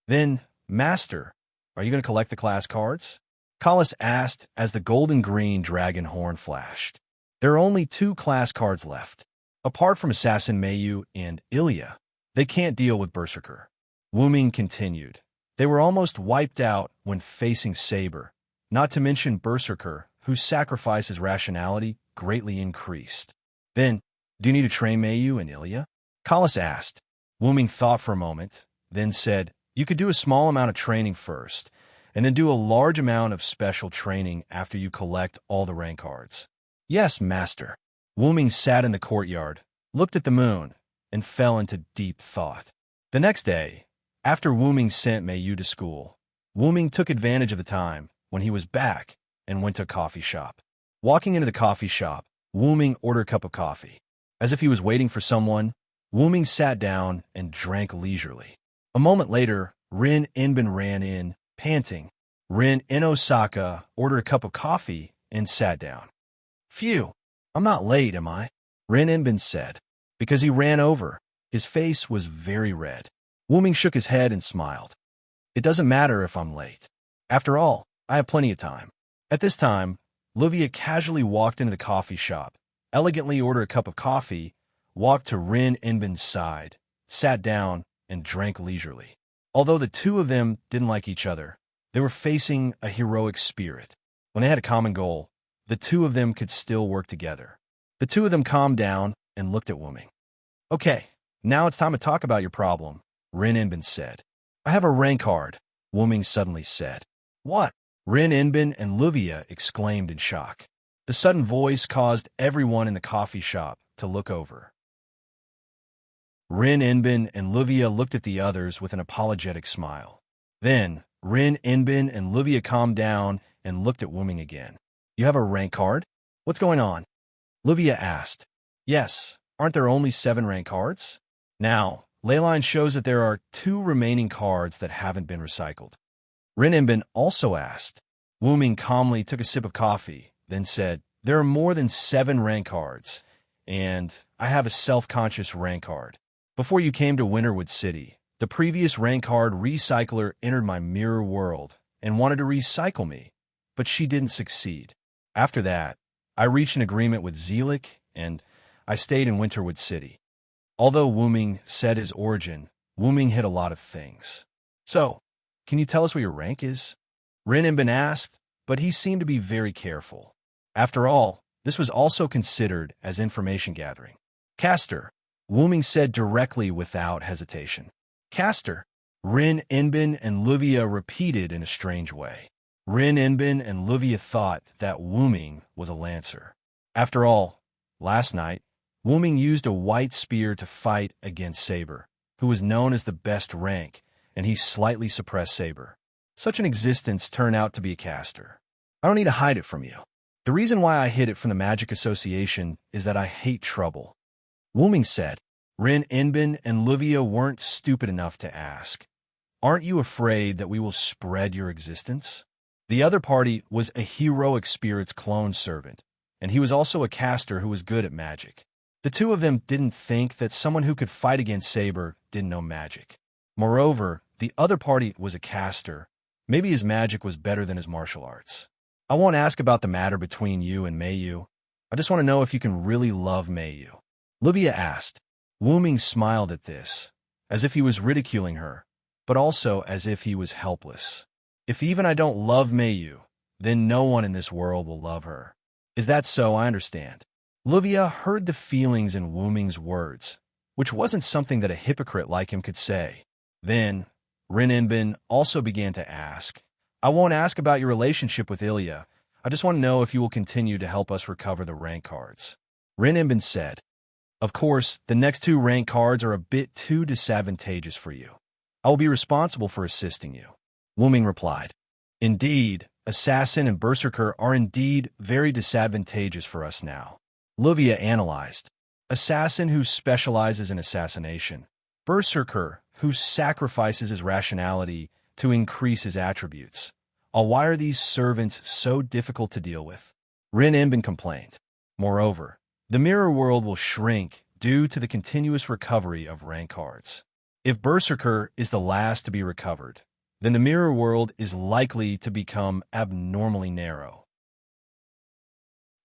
Then, "Master, are you going to collect the class cards?" Collis asked as the golden-green dragon horn flashed. "There are only 2 class cards left. Apart from Assassin Mayu and Ilya, they can't deal with Berserker." Wuming continued. "They were almost wiped out when facing Saber, not to mention Berserker, whose sacrifice's rationality greatly increased." "Then, do you need to train Mayu and Ilya?" Collis asked. Wuming thought for a moment, then said, "You could do a small amount of training first, and then do a large amount of special training after you collect all the rank cards." "Yes, Master." Wuming sat in the courtyard, looked at the moon, and fell into deep thought. The next day, after Wuming sent Mayu to school, Wuming took advantage of the time when he was back and went to a coffee shop. Walking into the coffee shop, Wuming ordered a cup of coffee. As if he was waiting for someone, Wuming sat down and drank leisurely. A moment later, Rin Enbin ran in, panting. Rin in Osaka ordered a cup of coffee and sat down. "Phew, I'm not late, am I?" Rin Enbin said. Because he ran over. His face was very red. Wuming shook his head and smiled. "It doesn't matter if I'm late. After all, I have plenty of time." At this time, Livia casually walked into the coffee shop, elegantly ordered a cup of coffee, walked to Rin Enbin's side, sat down, and drank leisurely. Although the two of them didn't like each other, they were facing a heroic spirit. When they had a common goal, the two of them could still work together. The two of them calmed down and looked at Wuming. "Okay, now it's time to talk about your problem," Rin Enbin said. "I have a rank card," Wuming suddenly said. "What?" Rin Enbin and Livia exclaimed in shock. The sudden voice caused everyone in the coffee shop to look over. Rin Enbin and Livia looked at the others with an apologetic smile. Then, Rin Enbin and Livia calmed down and looked at Wuming again. "You have a rank card? What's going on?" Livia asked. "Yes, aren't there only 7 rank cards?" Now, Leyline shows that there are 2 remaining cards that haven't been recycled. Rin Enbin also asked. Wuming calmly took a sip of coffee, then said, "There are more than 7 rank cards, and I have a self-conscious rank card. Before you came to Winterwood City, the previous rank card recycler entered my mirror world and wanted to recycle me, but she didn't succeed. After that, I reached an agreement with Zelik, and I stayed in Winterwood City." Although Wuming said his origin, Wuming hid a lot of things. "So, can you tell us what your rank is?" Rin Enbin asked, but he seemed to be very careful. After all, this was also considered as information gathering. "Caster," Wuming said directly without hesitation. "Caster," Rin Enbin and Livia repeated in a strange way. Rin Enbin and Livia thought that Wuming was a lancer. After all, last night, Wuming used a white spear to fight against Saber, who was known as the best rank, and he slightly suppressed Saber. Such an existence turned out to be a caster. I don't need to hide it from you. The reason why I hid it from the Magic Association is that I hate trouble. Wuming said. Rin Inbin and Livia weren't stupid enough to ask, "Aren't you afraid that we will spread your existence?" The other party was a heroic spirit's clone servant, and he was also a caster who was good at magic. The two of them didn't think that someone who could fight against Saber didn't know magic. Moreover, the other party was a caster. Maybe his magic was better than his martial arts. I won't ask about the matter between you and Meiyu. I just want to know if you can really love Meiyu. Livia asked. Wuming smiled at this, as if he was ridiculing her, but also as if he was helpless. If even I don't love Meiyu, then no one in this world will love her. Is that so? I understand. Livia heard the feelings in Wuming's words, which wasn't something that a hypocrite like him could say. Then, Rin Inbin also began to ask, I won't ask about your relationship with Ilya. I just want to know if you will continue to help us recover the rank cards. Rin Inbin said, Of course, the next 2 rank cards are a bit too disadvantageous for you. I will be responsible for assisting you. Wuming replied, Indeed, Assassin and Berserker are indeed very disadvantageous for us now. Livia analyzed. Assassin who specializes in assassination. Berserker who sacrifices his rationality to increase his attributes. Why are these servants so difficult to deal with? Rin Inbin complained. Moreover, the mirror world will shrink due to the continuous recovery of rank cards. If Berserker is the last to be recovered, then the mirror world is likely to become abnormally narrow.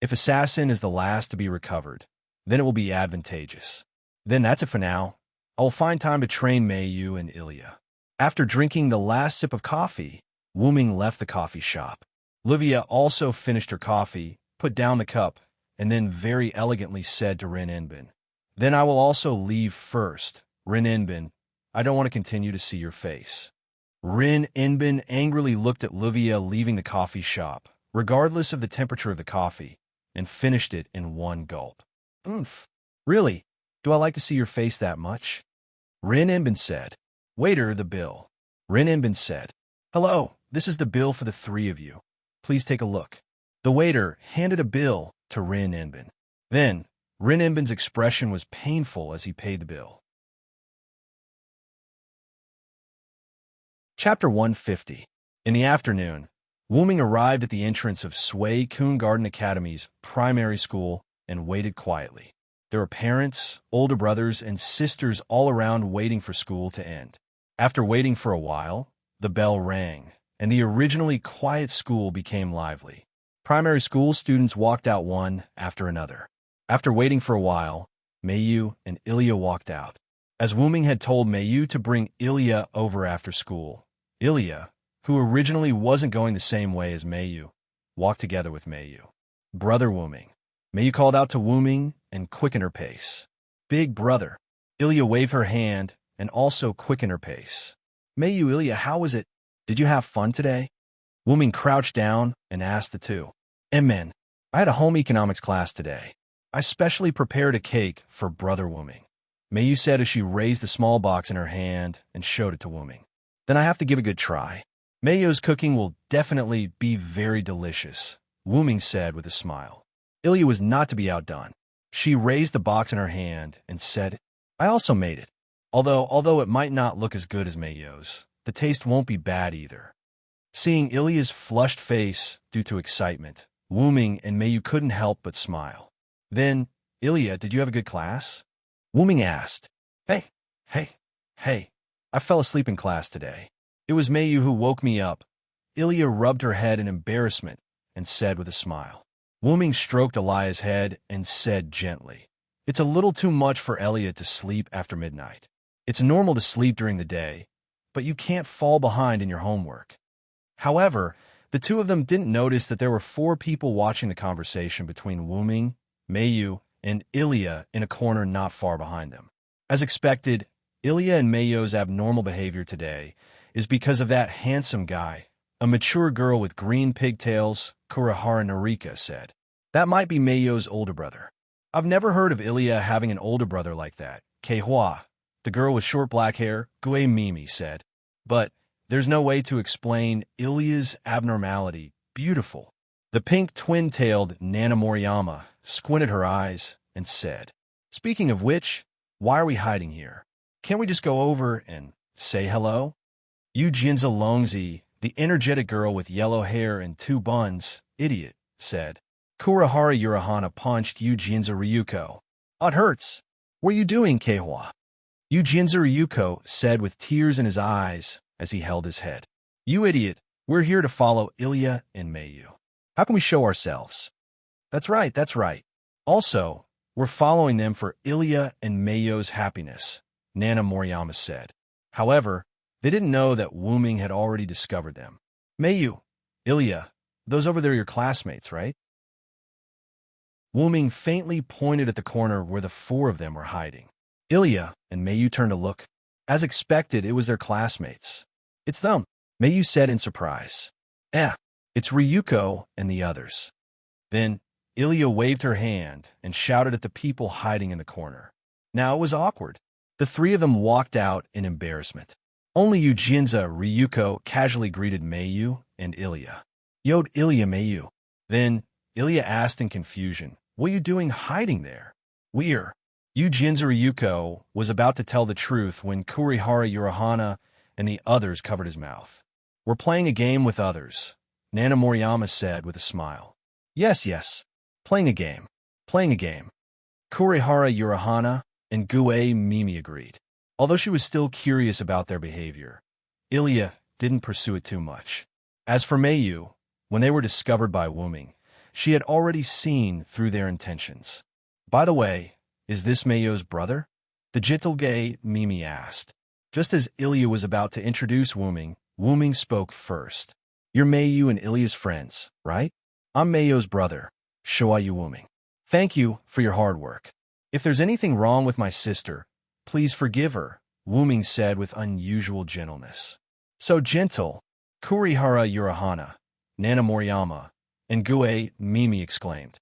If Assassin is the last to be recovered, then it will be advantageous. Then that's it for now. I will find time to train Meiyu and Ilya. After drinking the last sip of coffee, Wuming left the coffee shop. Livia also finished her coffee, put down the cup, and then very elegantly said to Rin Inbin, Then I will also leave first. Rin Inbin, I don't want to continue to see your face. Rin Inbin angrily looked at Livia leaving the coffee shop, regardless of the temperature of the coffee, and finished it in one gulp. Oomph. Really? Do I like to see your face that much? Rin Inbin said. Waiter, the bill. Rin Inbin said. Hello, this is the bill for the 3 of you. Please take a look. The waiter handed a bill to Rin Inbin. Then, Rin Inbin's expression was painful as he paid the bill. Chapter 150. In the afternoon, Wuming arrived at the entrance of Sui Kun Garden Academy's primary school and waited quietly. There were parents, older brothers, and sisters all around waiting for school to end. After waiting for a while, the bell rang, and the originally quiet school became lively. Primary school students walked out one after another. After waiting for a while, Meiyu and Ilya walked out. As Wuming had told Meiyu to bring Ilya over after school, Ilya, who originally wasn't going the same way as Meiyu, walked together with Meiyu. Brother Wuming. Meiyu called out to Wuming and quickened her pace. Big brother. Ilya waved her hand and also quickened her pace. Meiyu, Ilya, how was it? Did you have fun today? Wuming crouched down and asked the two. Men, I had a home economics class today. I specially prepared a cake for Brother Wuming. Meiyu said as she raised the small box in her hand and showed it to Wuming. Then I have to give a good try. Meiyu's cooking will definitely be very delicious, Wuming said with a smile. Ilya was not to be outdone. She raised the box in her hand and said, I also made it. Although it might not look as good as Meiyu's, the taste won't be bad either. Seeing Ilya's flushed face due to excitement, Wuming and Meiyu couldn't help but smile. Then, Ilya, did you have a good class? Wuming asked. Hey, I fell asleep in class today. It was Meiyu who woke me up. Ilya rubbed her head in embarrassment and said with a smile. Wuming stroked Ilya's head and said gently, It's a little too much for Ilya to sleep after midnight. It's normal to sleep during the day, but you can't fall behind in your homework. However, the two of them didn't notice that there were 4 people watching the conversation between Wuming, Meiyu, and Ilya in a corner not far behind them. As expected, Ilya and Meiyu's abnormal behavior today is because of that handsome guy, a mature girl with green pigtails, Kurihara Narika said. That might be Meiyo's older brother. I've never heard of Ilya having an older brother like that, Keihua, the girl with short black hair, Gue Mimi said. But there's no way to explain Ilya's abnormality. Beautiful. The pink twin-tailed Nana Moriyama squinted her eyes and said, "Speaking of which, why are we hiding here? Can't we just go over and say hello?" Yu Jinza Longzi, the energetic girl with yellow hair and two buns, idiot, said. Kurihara Urahana punched Yu Jinza Ryuko. "It hurts. What are you doing, Keihua?" Yu Jinza Ryuko said with tears in his eyes as he held his head. "You idiot, we're here to follow Ilya and Meiyu. How can we show ourselves?" That's right, that's right. Also, we're following them for Ilya and Meiyu's happiness, Nana Moriyama said. However, they didn't know that Wu Ming had already discovered them. "Meiyu, Ilya, those over there are your classmates, right?" Wu Ming faintly pointed at the corner where the four of them were hiding. Ilya and Meiyu turned to look. As expected, it was their classmates. "It's them," Meiyu said in surprise. It's Ryuko and the others." Then Ilya waved her hand and shouted at the people hiding in the corner. Now it was awkward. The three of them walked out in embarrassment. Only Yujinza Ryuko casually greeted Meiyu and Ilya. "Yod Ilya, Meiyu." Then Ilya asked in confusion, "What are you doing hiding there?" "We're." Yujinza Ryuko was about to tell the truth when Kurihara Urahana and the others covered his mouth. "We're playing a game with others," Nana Moriyama said with a smile. Yes, playing a game. Playing a game." Kurihara Urahana and Gue Mimi agreed. Although she was still curious about their behavior, Ilya didn't pursue it too much. As for Meiyu, when they were discovered by Wu Ming, she had already seen through their intentions. "By the way, is this Meiyu's brother?" the gentle Gue Mimi asked. Just as Ilya was about to introduce Wu Ming spoke first. "You're Meiyu and Ilya's friends, right?" "I'm Meiyu's brother, Shoayu Wu Ming. Thank you for your hard work. If there's anything wrong with my sister, please forgive her," Wu Ming said with unusual gentleness. "So gentle," Kurihara Urahana, Nana Moriyama, and Gue Mimi exclaimed.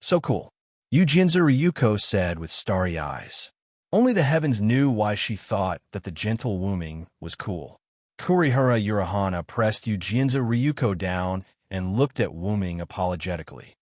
"So cool," Yujinza Ryuko said with starry eyes. Only the heavens knew why she thought that the gentle Wu Ming was cool. Kurihara Urahana pressed Yujinza Ryuko down and looked at Wu Ming apologetically.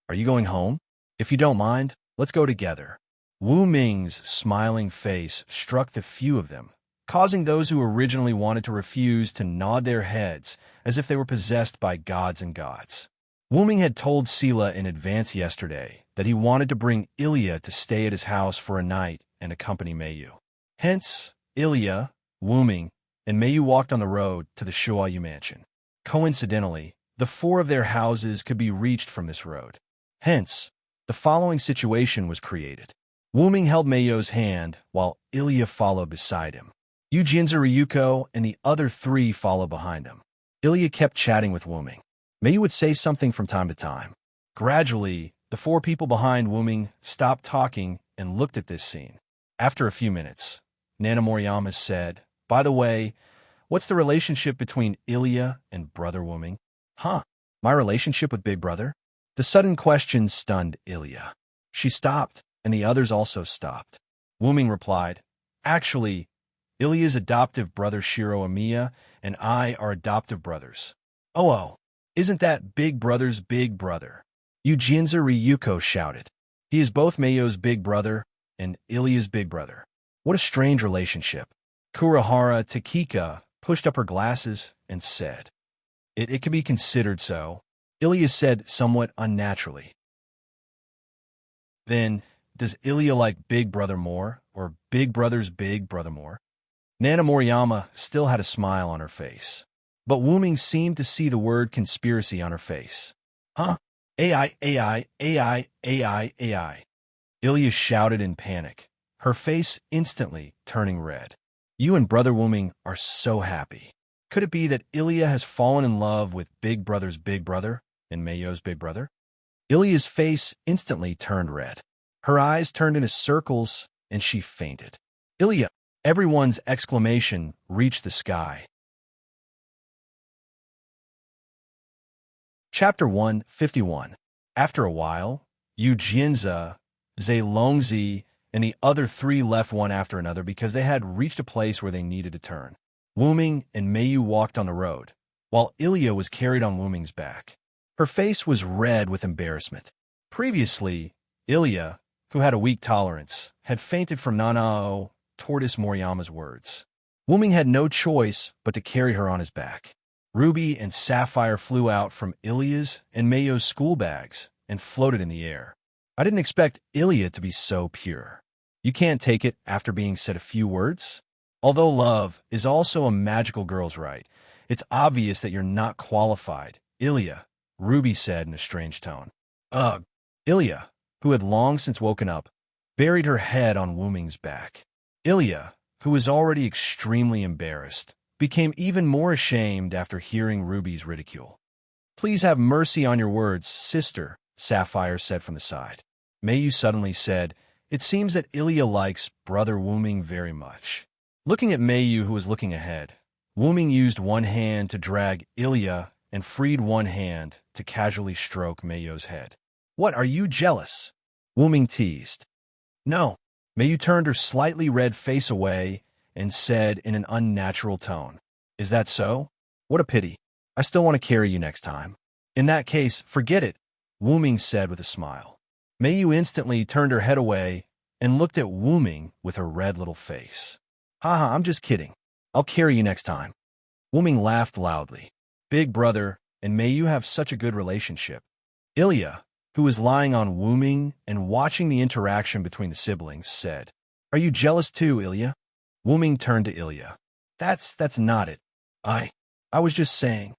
"Are you going home? If you don't mind, let's go together." Wu Ming's smiling face struck the few of them, causing those who originally wanted to refuse to nod their heads as if they were possessed by gods and gods. Wu Ming had told Sila in advance yesterday that he wanted to bring Ilya to stay at his house for a night and accompany Meiyu. Hence, Ilya, Wu Ming, and Meiyu walked on the road to the Shoayu mansion. Coincidentally, the four of their houses could be reached from this road. Hence, the following situation was created. Wu Ming held Meiyu's hand while Ilya followed beside him. Yujinza Ryuko and the other three followed behind him. Ilya kept chatting with Wu Ming. Meiyu would say something from time to time. Gradually, the four people behind Wu Ming stopped talking and looked at this scene. After a few minutes, Nana Moriyama said, "By the way, what's the relationship between Ilya and Brother Wu Ming?" "Huh? My relationship with Big Brother?" The sudden question stunned Ilya. She stopped, and the others also stopped. Wu Ming replied, "Actually, Ilya's adoptive brother Shiro Amiya and I are adoptive brothers." Oh, isn't that Big Brother's big brother?" Yujinza Ryuko shouted. "He is both Meiyu's big brother and Ilya's big brother. What a strange relationship." Kurihara Takika pushed up her glasses and said, It can be considered so," Ilya said somewhat unnaturally. "Then, does Ilya like Big Brother more, or Big Brother's big brother more?" Nana Moriyama still had a smile on her face, but Wu Ming seemed to see the word conspiracy on her face. "Huh? AI. Ilya shouted in panic, her face instantly turning red. "You and Brother Wu Ming are so happy. Could it be that Ilya has fallen in love with Big Brother's big brother and Meiyu's big brother?" Ilya's face instantly turned red. Her eyes turned into circles, and she fainted. "Ilya!" Everyone's exclamation reached the sky. Chapter 151. After a while, Yu Jinza, Zhe Longzi, and the other three left one after another because they had reached a place where they needed to turn. Wuming and Meiyu walked on the road, while Ilya was carried on Wuming's back. Her face was red with embarrassment. Previously, Ilya, who had a weak tolerance, had fainted from Nanao, Tortoise Moriyama's words. Wuming had no choice but to carry her on his back. Ruby and Sapphire flew out from Ilya's and Meiyu's school bags and floated in the air. I didn't expect Ilya to be so pure. You can't take it after being said a few words? Although love is also a magical girl's right, it's obvious that you're not qualified, Ilya, Ruby said in a strange tone. Ugh. Ilya, who had long since woken up, buried her head on Wuming's back. Ilya, who was already extremely embarrassed, became even more ashamed after hearing Ruby's ridicule. Please have mercy on your words, sister, Sapphire said from the side. Meiyu suddenly said, it seems that Ilya likes brother Wuming very much. Looking at Meiyu, who was looking ahead, Wuming used one hand to drag Ilya and freed one hand to casually stroke Meiyu's head. What, are you jealous? Wuming teased. No. Meiyu turned her slightly red face away and said in an unnatural tone, is that so? What a pity. I still want to carry you next time. In that case, forget it, Wuming said with a smile. Meiyu instantly turned her head away and looked at Wuming with her red little face. Haha, I'm just kidding. I'll carry you next time. Wuming laughed loudly. Big brother and Meiyu have such a good relationship. Ilya, who was lying on Wuming and watching the interaction between the siblings, said, are you jealous too, Ilya? Wuming turned to Ilya. That's not it. I was just saying.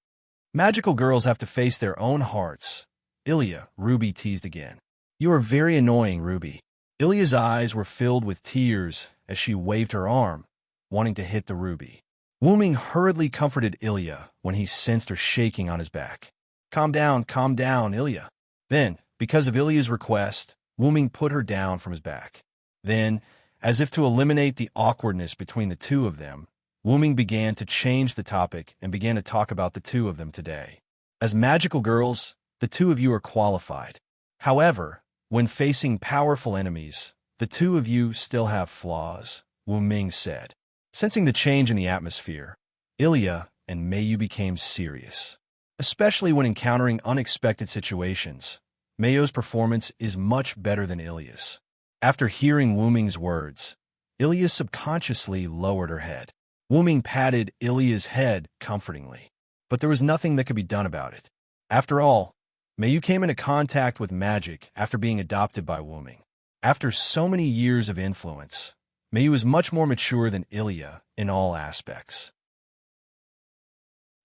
Magical girls have to face their own hearts. Ilya, Ruby teased again. You are very annoying, Ruby. Ilya's eyes were filled with tears as she waved her arm, wanting to hit the Ruby. Wuming hurriedly comforted Ilya when he sensed her shaking on his back. Calm down, Ilya. Then, because of Ilya's request, Wuming put her down from his back. Then, as if to eliminate the awkwardness between the two of them, Wuming began to change the topic and began to talk about the two of them today. As magical girls, the two of you are qualified. However, when facing powerful enemies, the two of you still have flaws, Wuming said. Sensing the change in the atmosphere, Ilya and Meiyu became serious. Especially when encountering unexpected situations, Meiyu's performance is much better than Ilya's. After hearing Wuming's words, Ilya subconsciously lowered her head. Wuming patted Ilya's head comfortingly, but there was nothing that could be done about it. After all, Meiyu came into contact with magic after being adopted by Wuming. After so many years of influence, Meiyu is much more mature than Ilya in all aspects.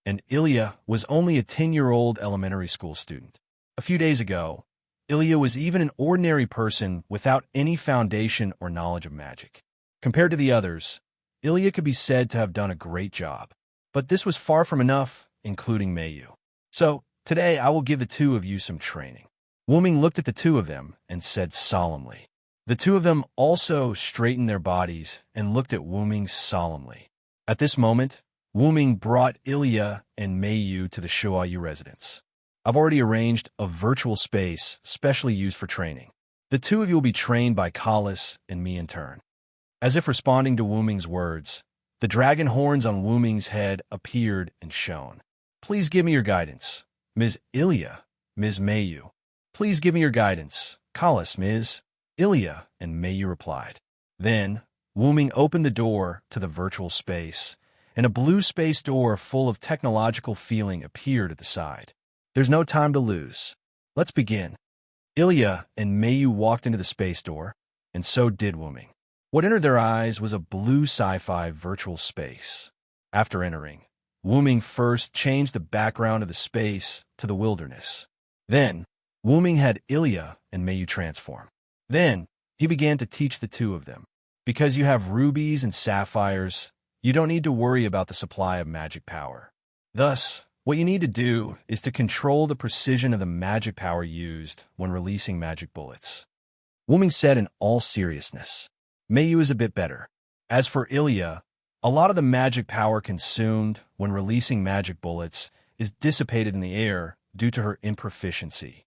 And Ilya was only a 10-year-old elementary school student. A few days ago, Ilya was even an ordinary person without any foundation or knowledge of magic. Compared to the others, Ilya could be said to have done a great job. But this was far from enough, including Meiyu. So, today I will give the two of you some training. Wuming looked at the two of them and said solemnly. The two of them also straightened their bodies and looked at Wuming solemnly. At this moment, Wuming brought Ilya and Meiyu to the Shuayu residence. I've already arranged a virtual space specially used for training. The two of you will be trained by Kalis and me in turn. As if responding to Wuming's words, the dragon horns on Wuming's head appeared and shone. Please give me your guidance, Ms. Ilya, Ms. Meiyu. Please give me your guidance, Kalis, Ms. Ilya, and Meiyu replied. Then, Wuming opened the door to the virtual space, and a blue space door full of technological feeling appeared at the side. There's no time to lose. Let's begin. Ilya and Meiyu walked into the space door, and so did Wuming. What entered their eyes was a blue sci-fi virtual space. After entering, Wuming first changed the background of the space to the wilderness. Then, Wuming had Ilya and Meiyu transform. Then, he began to teach the two of them. Because you have rubies and sapphires, you don't need to worry about the supply of magic power. Thus, what you need to do is to control the precision of the magic power used when releasing magic bullets. Wuming said in all seriousness. Meiyu is a bit better. As for Ilya, a lot of the magic power consumed when releasing magic bullets is dissipated in the air due to her improficiency.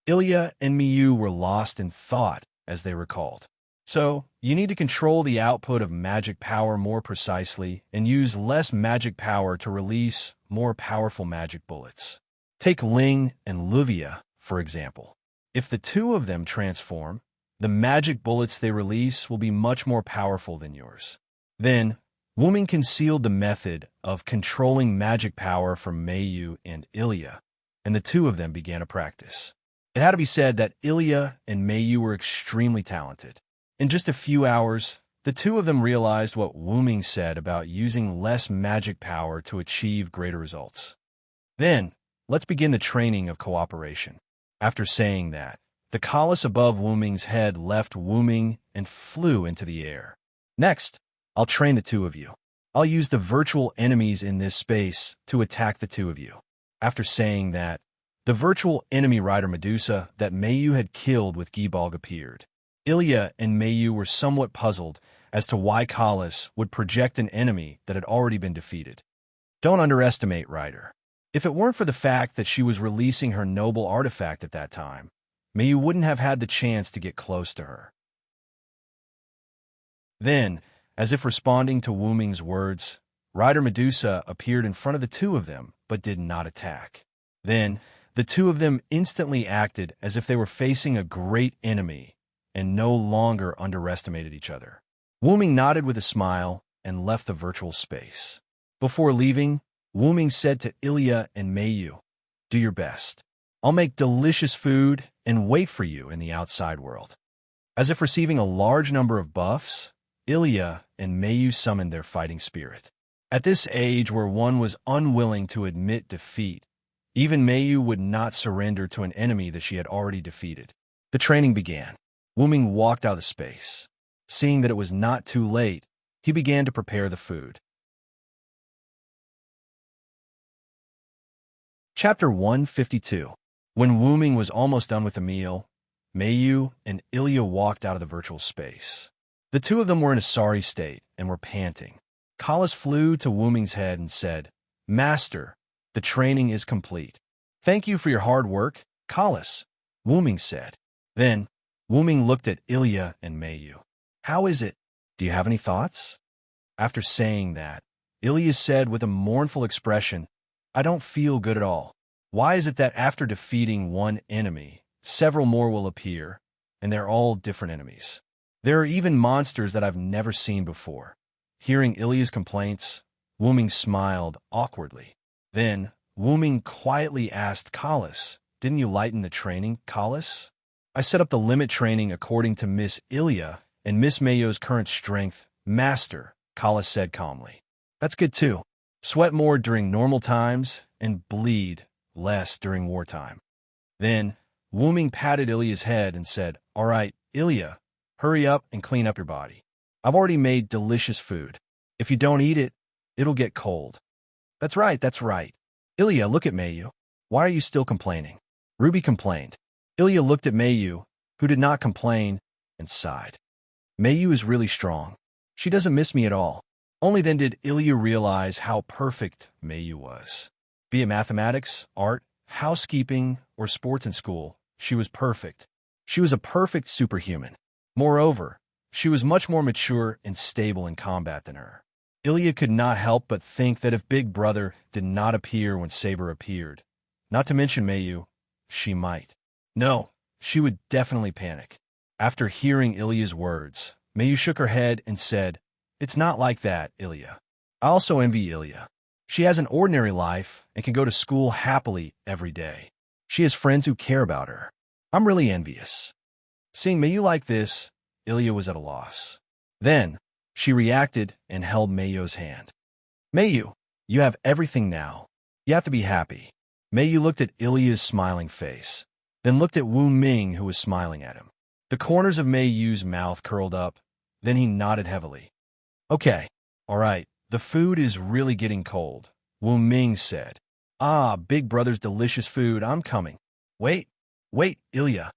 Ilya and Miyu were lost in thought as they recalled. So, you need to control the output of magic power more precisely and use less magic power to release more powerful magic bullets. Take Ling and Luvia, for example. If the two of them transform, the magic bullets they release will be much more powerful than yours. Then, Wuming concealed the method of controlling magic power from Meiyu and Ilya, and the two of them began to practice. It had to be said that Ilya and Meiyu were extremely talented. In just a few hours, the two of them realized what Wuming said about using less magic power to achieve greater results. Then, let's begin the training of cooperation. After saying that, the chalice above Wuming's head left Wuming and flew into the air. Next, I'll train the two of you. I'll use the virtual enemies in this space to attack the two of you. After saying that, the virtual enemy rider Medusa that Meiyu had killed with Gibalg appeared. Ilya and Meiyu were somewhat puzzled as to why Chalice would project an enemy that had already been defeated. Don't underestimate Ryder. If it weren't for the fact that she was releasing her noble artifact at that time, Meiyu wouldn't have had the chance to get close to her. Then, as if responding to Wuming's words, Rider Medusa appeared in front of the two of them, but did not attack. Then, the two of them instantly acted as if they were facing a great enemy and no longer underestimated each other. Wuming nodded with a smile and left the virtual space. Before leaving, Wuming said to Ilya and Meiyu, "Do your best. I'll make delicious food and wait for you in the outside world." As if receiving a large number of buffs, Ilya and Meiyu summoned their fighting spirit. At this age where one was unwilling to admit defeat, even Meiyu would not surrender to an enemy that she had already defeated. The training began. Wuming walked out of the space. Seeing that it was not too late, he began to prepare the food. Chapter 152. When Wuming was almost done with the meal, Meiyu and Ilya walked out of the virtual space. The two of them were in a sorry state and were panting. Chalice flew to Wuming's head and said, "Master, the training is complete." "Thank you for your hard work, Chalice," Wuming said. Then, Wuming looked at Ilya and Meiyu. "How is it? Do you have any thoughts?" After saying that, Ilya said with a mournful expression, "I don't feel good at all. Why is it that after defeating one enemy, several more will appear, and they're all different enemies? There are even monsters that I've never seen before." Hearing Ilya's complaints, Wuming smiled awkwardly. Then, Wuming quietly asked Chalice, "Didn't you lighten the training, Chalice?" "I set up the limit training according to Miss Ilya and Miss Mayo's current strength, Master," Chalice said calmly. "That's good too. Sweat more during normal times and bleed less during wartime." Then, Wuming patted Ilya's head and said, "All right, Ilya, hurry up and clean up your body. I've already made delicious food. If you don't eat it, it'll get cold." That's right, that's right. "Ilya, look at Meiyu. Why are you still complaining?" Ruby complained. Ilya looked at Meiyu, who did not complain, and sighed. "Meiyu is really strong. She doesn't miss me at all." Only then did Ilya realize how perfect Meiyu was. Be it mathematics, art, housekeeping, or sports in school, she was perfect. She was a perfect superhuman. Moreover, she was much more mature and stable in combat than her. Ilya could not help but think that if Big Brother did not appear when Saber appeared, not to mention Meiyu, she might. No, she would definitely panic. After hearing Ilya's words, Meiyu shook her head and said, "It's not like that, Ilya. I also envy Ilya. She has an ordinary life and can go to school happily every day. She has friends who care about her. I'm really envious." Seeing Meiyu like this, Ilya was at a loss. Then, she reacted and held Meiyu's hand. "Meiyu, you have everything now. You have to be happy." Meiyu looked at Ilya's smiling face, then looked at Wu Ming, who was smiling at him. The corners of Meiyu's mouth curled up, then he nodded heavily. "Okay, all right, the food is really getting cold," Wu Ming said. "Ah, Big Brother's delicious food, I'm coming." Wait, Ilya."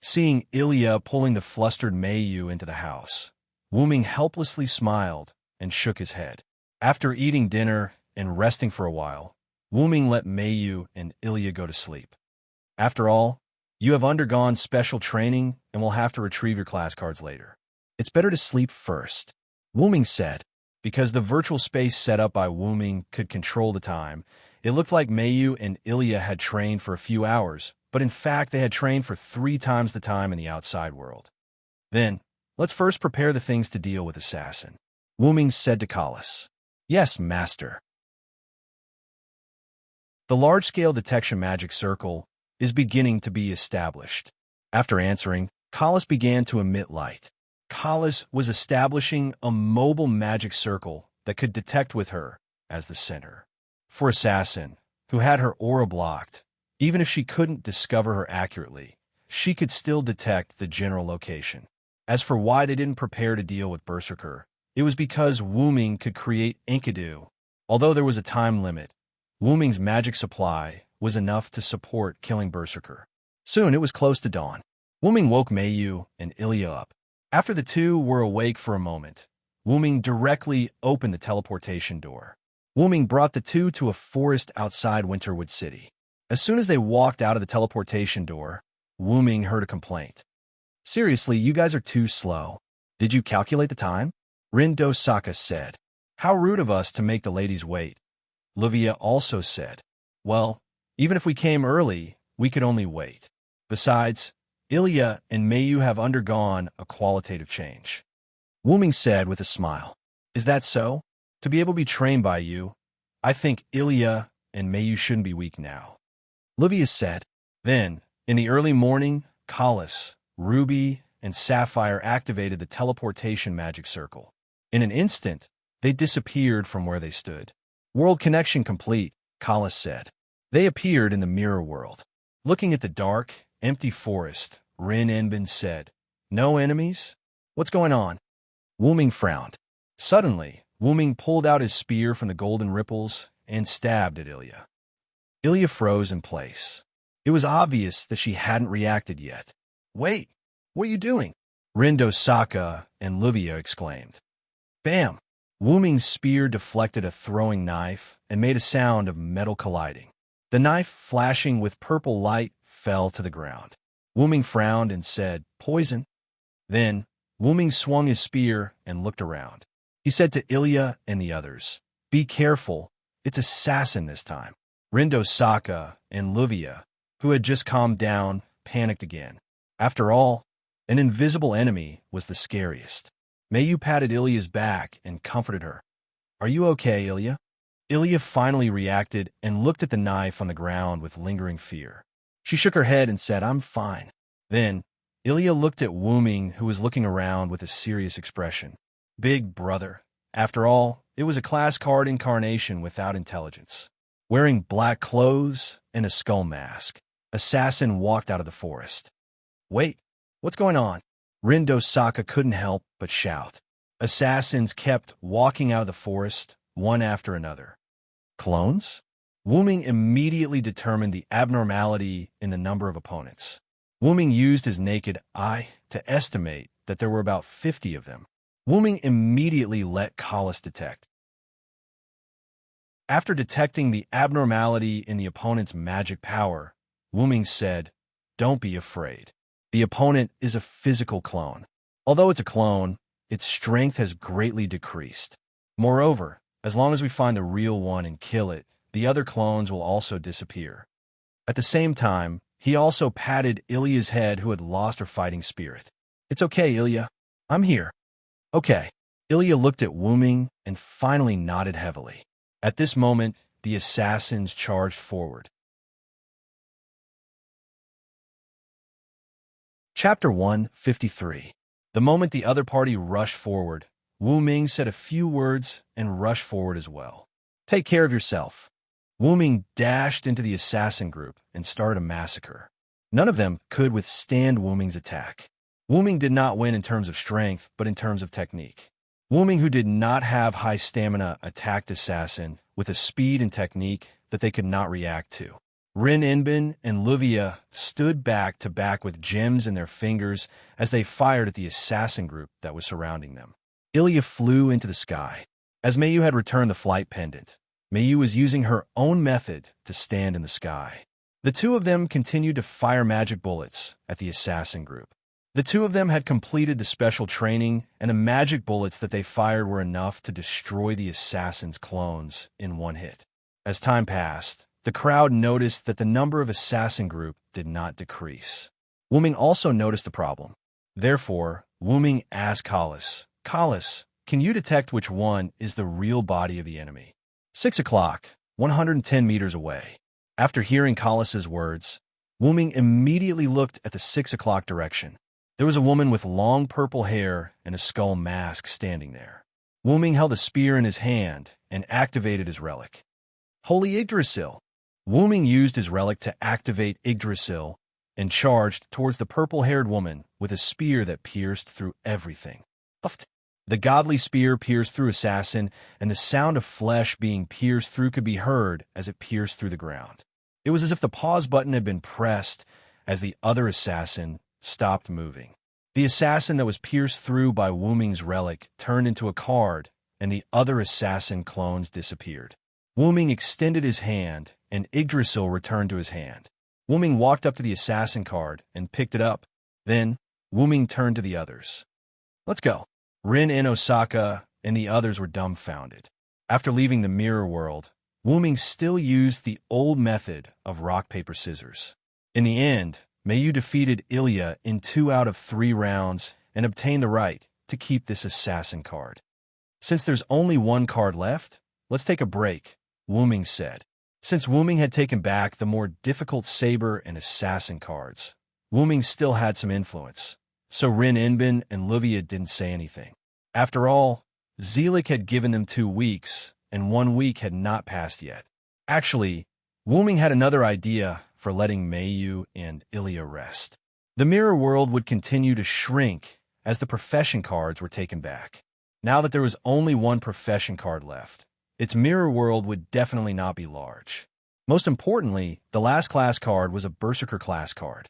Seeing Ilya pulling the flustered Meiyu into the house, Wu Ming helplessly smiled and shook his head. After eating dinner and resting for a while, Wu Ming let Meiyu and Ilya go to sleep. After all, You have undergone special training and will have to retrieve your class cards later. It's better to sleep first, Wu Ming said. Because the virtual space set up by Wu Ming could control the time, it looked like Meiyu and Ilya had trained for a few hours, but in fact they had trained for 3 times the time in the outside world. Then, let's first prepare the things to deal with Assassin, Wu Ming said to Collis. Yes, master. The large-scale detection magic circle is beginning to be established. After answering, Collis began to emit light. Collis was establishing a mobile magic circle that could detect with her as the center. For Assassin, who had her aura blocked, even if she couldn't discover her accurately, she could still detect the general location. As for why they didn't prepare to deal with Berserker, it was because Wu Ming could create Enkidu. Although there was a time limit, Wu Ming's magic supply was enough to support killing Berserker. Soon it was close to dawn. Wu Ming woke Meiyu and Ilya up. After the two were awake for a moment, Wu Ming directly opened the teleportation door. Wu Ming brought the two to a forest outside Winterwood City. As soon as they walked out of the teleportation door, Wu Ming heard a complaint. Seriously, you guys are too slow. Did you calculate the time? Rin Dosaka said. How rude of us to make the ladies wait. Livia also said. Well, even if we came early, we could only wait. Besides, Ilya and Meiyu have undergone a qualitative change. Wu Ming said with a smile. Is that so? To be able to be trained by you, I think Ilya and Meiyu shouldn't be weak now. Livia said. Then, in the early morning, Collis, Ruby, and Sapphire activated the teleportation magic circle. In an instant, they disappeared from where they stood. World connection complete, Collis said. They appeared in the mirror world. Looking at the dark, empty forest, Rin Enbin said, No enemies? What's going on? Wu Ming frowned. Suddenly, Wu Ming pulled out his spear from the golden ripples and stabbed at Ilya. Ilya froze in place. It was obvious that she hadn't reacted yet. Wait, what are you doing? Rin Dosaka and Livia exclaimed. Bam! Wu Ming's spear deflected a throwing knife and made a sound of metal colliding. The knife, flashing with purple light, fell to the ground. Wu Ming frowned and said, Poison. Then, Wu Ming swung his spear and looked around. He said to Ilya and the others, Be careful, it's Assassin this time. Rin Dosaka and Livia, who had just calmed down, panicked again. After all, an invisible enemy was the scariest. Meiyu patted Ilya's back and comforted her. Are you okay, Ilya? Ilya finally reacted and looked at the knife on the ground with lingering fear. She shook her head and said, I'm fine. Then, Ilya looked at Wu Ming, who was looking around with a serious expression. Big brother. After all, it was a class card incarnation without intelligence. Wearing black clothes and a skull mask, Assassin walked out of the forest. Wait, what's going on? Rin Dosaka couldn't help but shout. Assassins kept walking out of the forest, one after another. Clones? Wu Ming immediately determined the abnormality in the number of opponents. Wu Ming used his naked eye to estimate that there were about 50 of them. Wu Ming immediately let Collis detect. After detecting the abnormality in the opponent's magic power, Wu Ming said, Don't be afraid. The opponent is a physical clone. Although it's a clone, its strength has greatly decreased. Moreover, as long as we find the real one and kill it, the other clones will also disappear. At the same time, he also patted Ilya's head, who had lost her fighting spirit. It's okay, Ilya. I'm here. Okay. Ilya looked at Wu Ming and finally nodded heavily. At this moment, the assassins charged forward. Chapter 153. The moment the other party rushed forward, Wu Ming said a few words and rushed forward as well. Take care of yourself. Wu Ming dashed into the assassin group and started a massacre. None of them could withstand Wu Ming's attack. Wu Ming did not win in terms of strength, but in terms of technique. Wu Ming, who did not have high stamina, attacked Assassin with a speed and technique that they could not react to. Rin Enbin and Livia stood back to back with gems in their fingers as they fired at the assassin group that was surrounding them. Ilya flew into the sky. As Meiyu had returned the flight pendant, Meiyu was using her own method to stand in the sky. The two of them continued to fire magic bullets at the assassin group. The two of them had completed the special training, and the magic bullets that they fired were enough to destroy the assassin's clones in one hit. As time passed, the crowd noticed that the number of assassin group did not decrease. Wuming also noticed the problem. Therefore, Wuming asked Kalis, "Kalis, can you detect which one is the real body of the enemy?" 6 o'clock, 110 meters away. After hearing Kalis's words, Wuming immediately looked at the 6 o'clock direction. There was a woman with long purple hair and a skull mask standing there. Wuming held a spear in his hand and activated his relic. Holy Yggdrasil! Wuming used his relic to activate Yggdrasil and charged towards the purple-haired woman with a spear that pierced through everything. The godly spear pierced through assassin, and the sound of flesh being pierced through could be heard as it pierced through the ground. It was as if the pause button had been pressed as the other assassin stopped moving. The assassin that was pierced through by Wuming's relic turned into a card, and the other assassin clones disappeared. Wuming extended his hand, and Yggdrasil returned to his hand. Wuming walked up to the assassin card and picked it up. Then, Wuming turned to the others. "Let's go." Rin and Osaka and the others were dumbfounded. After leaving the mirror world, Wuming still used the old method of rock, paper, scissors. In the end, Mayu defeated Ilya in 2 out of 3 rounds and obtained the right to keep this assassin card. "Since there's only one card left, let's take a break," Wuming said. Since Wuming had taken back the more difficult saber and assassin cards, Wuming still had some influence, so Rin Inbin and Livia didn't say anything. After all, Zelik had given them 2 weeks, and 1 week had not passed yet. Actually, Wuming had another idea for letting Mayu and Ilya rest. The mirror world would continue to shrink as the profession cards were taken back. Now that there was only one profession card left, its mirror world would definitely not be large. Most importantly, the last class card was a Berserker class card.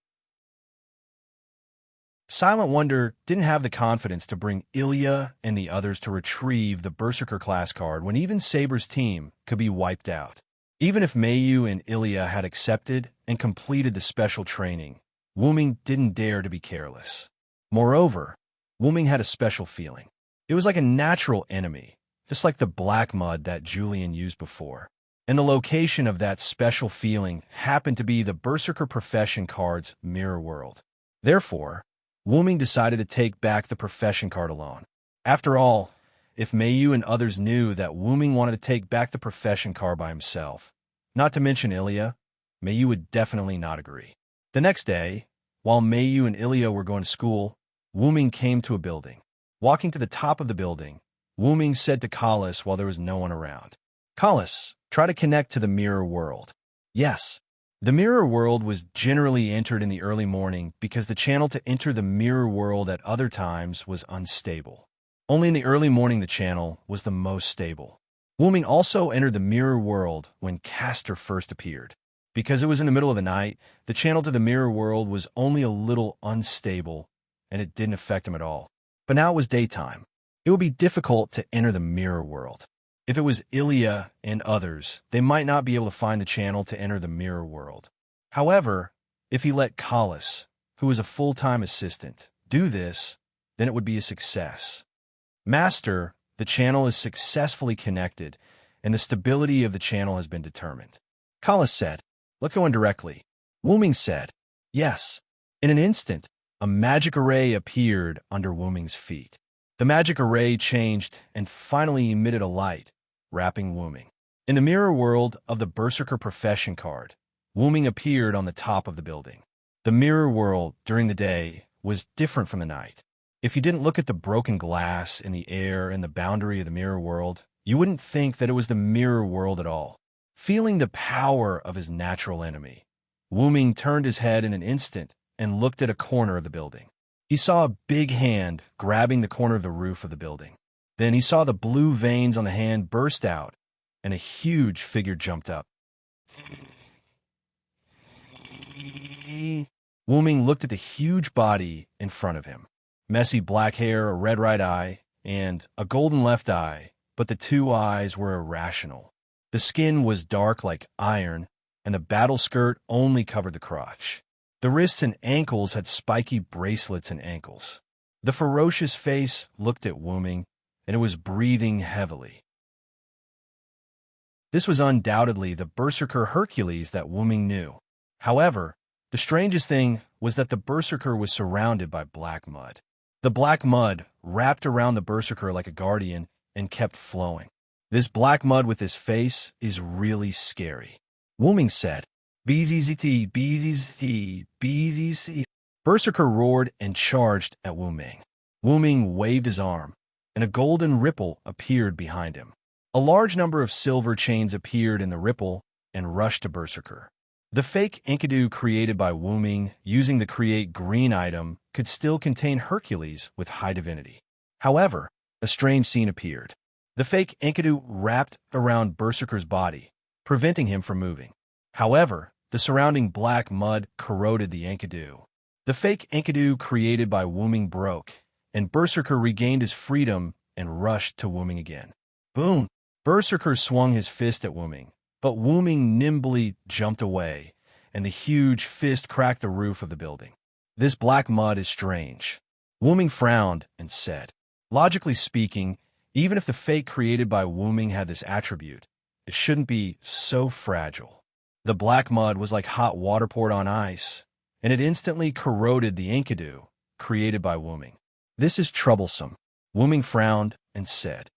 Silent Wonder didn't have the confidence to bring Ilya and the others to retrieve the Berserker class card when even Saber's team could be wiped out. Even if Mayu and Ilya had accepted and completed the special training, Wuming didn't dare to be careless. Moreover, Wuming had a special feeling. It was like a natural enemy, just like the black mud that Julian used before. And the location of that special feeling happened to be the Berserker profession card's mirror world. Therefore, Wuming decided to take back the profession card alone. After all, if Mayu and others knew that Wuming wanted to take back the profession card by himself, not to mention Ilya, Mayu would definitely not agree. The next day, while Mayu and Ilya were going to school, Wuming came to a building. Walking to the top of the building, Wuming said to Kalis while there was no one around, "Kalis, try to connect to the mirror world." Yes. The mirror world was generally entered in the early morning because the channel to enter the mirror world at other times was unstable. Only in the early morning the channel was the most stable. Wuming also entered the mirror world when Castor first appeared. Because it was in the middle of the night, the channel to the mirror world was only a little unstable, and it didn't affect him at all. But now it was daytime. It would be difficult to enter the mirror world. If it was Ilya and others, they might not be able to find the channel to enter the mirror world. However, if he let Kalis, who was a full-time assistant, do this, then it would be a success. "Master, the channel is successfully connected, and the stability of the channel has been determined." Kalis said, "Let's go in directly." Wuming said, "Yes." In an instant, a magic array appeared under Wuming's feet. The magic array changed and finally emitted a light, wrapping Wuming. In the mirror world of the Berserker profession card, Wuming appeared on the top of the building. The mirror world during the day was different from the night. If you didn't look at the broken glass in the air and the boundary of the mirror world, you wouldn't think that it was the mirror world at all. Feeling the power of his natural enemy, Wuming turned his head in an instant and looked at a corner of the building. He saw a big hand grabbing the corner of the roof of the building. Then he saw the blue veins on the hand burst out, and a huge figure jumped up. Wuming looked at the huge body in front of him. Messy black hair, a red right eye, and a golden left eye, but the 2 eyes were irrational. The skin was dark like iron, and the battle skirt only covered the crotch. The wrists and ankles had spiky bracelets and ankles. The ferocious face looked at Wu Ming, and it was breathing heavily. This was undoubtedly the berserker Hercules that Wu Ming knew. However, the strangest thing was that the berserker was surrounded by black mud. The black mud wrapped around the berserker like a guardian and kept flowing. This black mud with his face is really scary. Wu Ming said, "BZZT, BZZT, BZZT." Berserker roared and charged at Wu Ming. Wu Ming waved his arm, and a golden ripple appeared behind him. A large number of silver chains appeared in the ripple and rushed to Berserker. The fake Enkidu created by Wu Ming using the Create Green item could still contain Hercules with high divinity. However, a strange scene appeared. The fake Enkidu wrapped around Berserker's body, preventing him from moving. However, the surrounding black mud corroded the Enkidu. The fake Enkidu created by Wu Ming broke, and Berserker regained his freedom and rushed to Wu Ming again. Boom! Berserker swung his fist at Wu Ming, but Wu Ming nimbly jumped away, and the huge fist cracked the roof of the building. This black mud is strange. Wu Ming frowned and said, "Logically speaking, even if the fake created by Wu Ming had this attribute, it shouldn't be so fragile." The black mud was like hot water poured on ice, and it instantly corroded the Enkidu created by Wu Ming. "This is troublesome." Wu Ming frowned and said.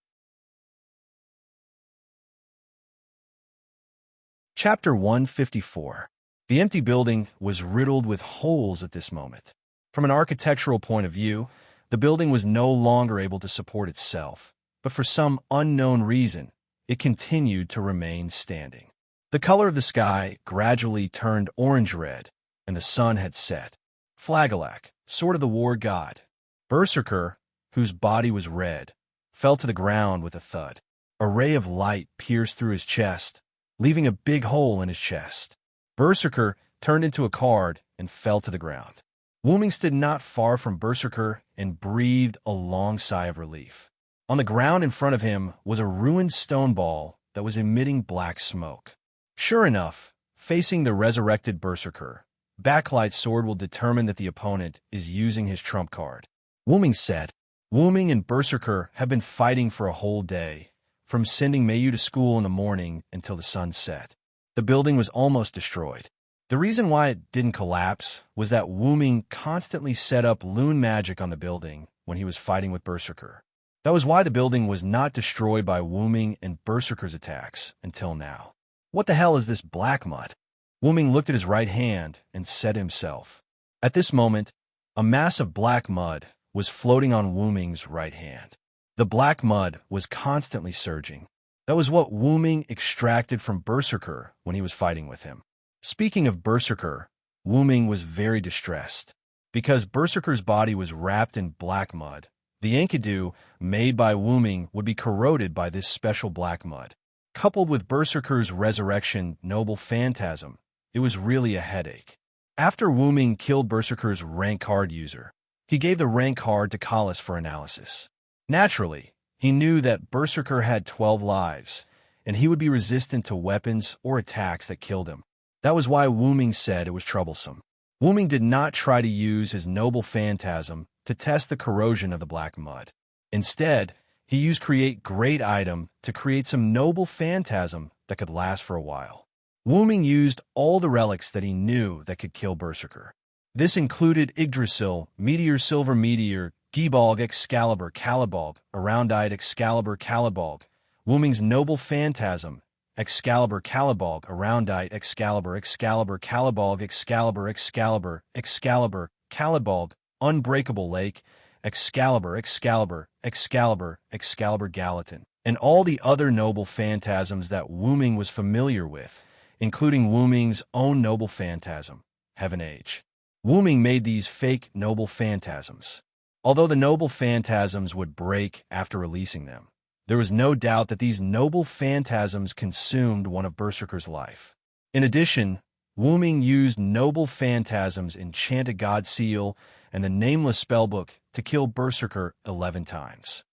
Chapter 154. The empty building was riddled with holes at this moment. From an architectural point of view, the building was no longer able to support itself, but for some unknown reason, it continued to remain standing. The color of the sky gradually turned orange-red, and the sun had set. Flagelak, sword of the war god, Berserker, whose body was red, fell to the ground with a thud. A ray of light pierced through his chest, leaving a big hole in his chest. Berserker turned into a card and fell to the ground. Wu Ming stood not far from Berserker and breathed a long sigh of relief. On the ground in front of him was a ruined stone ball that was emitting black smoke. Sure enough, facing the resurrected Berserker, Backlight Sword will determine that the opponent is using his trump card. Wu Ming said. Wu Ming and Berserker have been fighting for a whole day, from sending Meiyu to school in the morning until the sun set. The building was almost destroyed. The reason why it didn't collapse was that Wu Ming constantly set up loon magic on the building when he was fighting with Berserker. That was why the building was not destroyed by Wu Ming and Berserker's attacks until now. What the hell is this black mud? Wu Ming looked at his right hand and said to himself. At this moment, a mass of black mud was floating on Wu Ming's right hand. The black mud was constantly surging. That was what Wu Ming extracted from Berserker when he was fighting with him. Speaking of Berserker, Wu Ming was very distressed. Because Berserker's body was wrapped in black mud, the Enkidu made by Wu Ming would be corroded by this special black mud. Coupled with Berserker's resurrection noble phantasm, it was really a headache. After Wu Ming killed Berserker's rank card user, he gave the rank card to Kalis for analysis. Naturally, he knew that Berserker had 12 lives, and he would be resistant to weapons or attacks that killed him. That was why Wu Ming said it was troublesome. Wu Ming did not try to use his noble phantasm to test the corrosion of the black mud. Instead, he used Create Great item to create some noble phantasm that could last for a while. Wu Ming used all the relics that he knew that could kill Berserker. This included Yggdrasil, Meteor Silver Meteor, Gibalg Excalibur Calibalg, Aroundite Excalibur Calibalg, Wu Ming's Noble Phantasm, Excalibur Calibalg, Aroundite Excalibur Excalibur Calibalg Excalibur Excalibur Excalibur Calibalg, Unbreakable Lake, Excalibur Excalibur Excalibur Excalibur Gallatin, and all the other noble phantasms that Wu Ming was familiar with, including Wu Ming's own noble phantasm, Heaven Age. Wu Ming made these fake noble phantasms. Although the noble phantasms would break after releasing them, there was no doubt that these noble phantasms consumed one of Berserker's life. In addition, Wu Ming used noble phantasms Enchanted God Seal and the Nameless Spellbook to kill Berserker 11 times.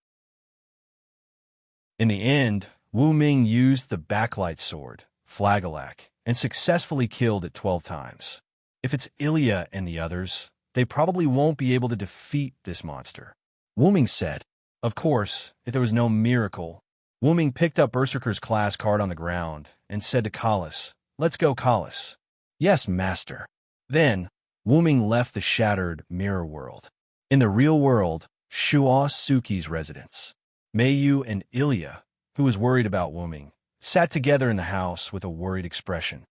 In the end, Wu Ming used the Backlight Sword, Flagelak, and successfully killed it 12 times. If it's Ilya and the others, they probably won't be able to defeat this monster. Wuming said. Of course, if there was no miracle. Wuming picked up Berserker's class card on the ground and said to Kalis, "Let's go, Kalis." "Yes, master." Then, Wuming left the shattered mirror world. In the real world, Suki's residence. Mayu and Ilya, who was worried about Wuming, sat together in the house with a worried expression.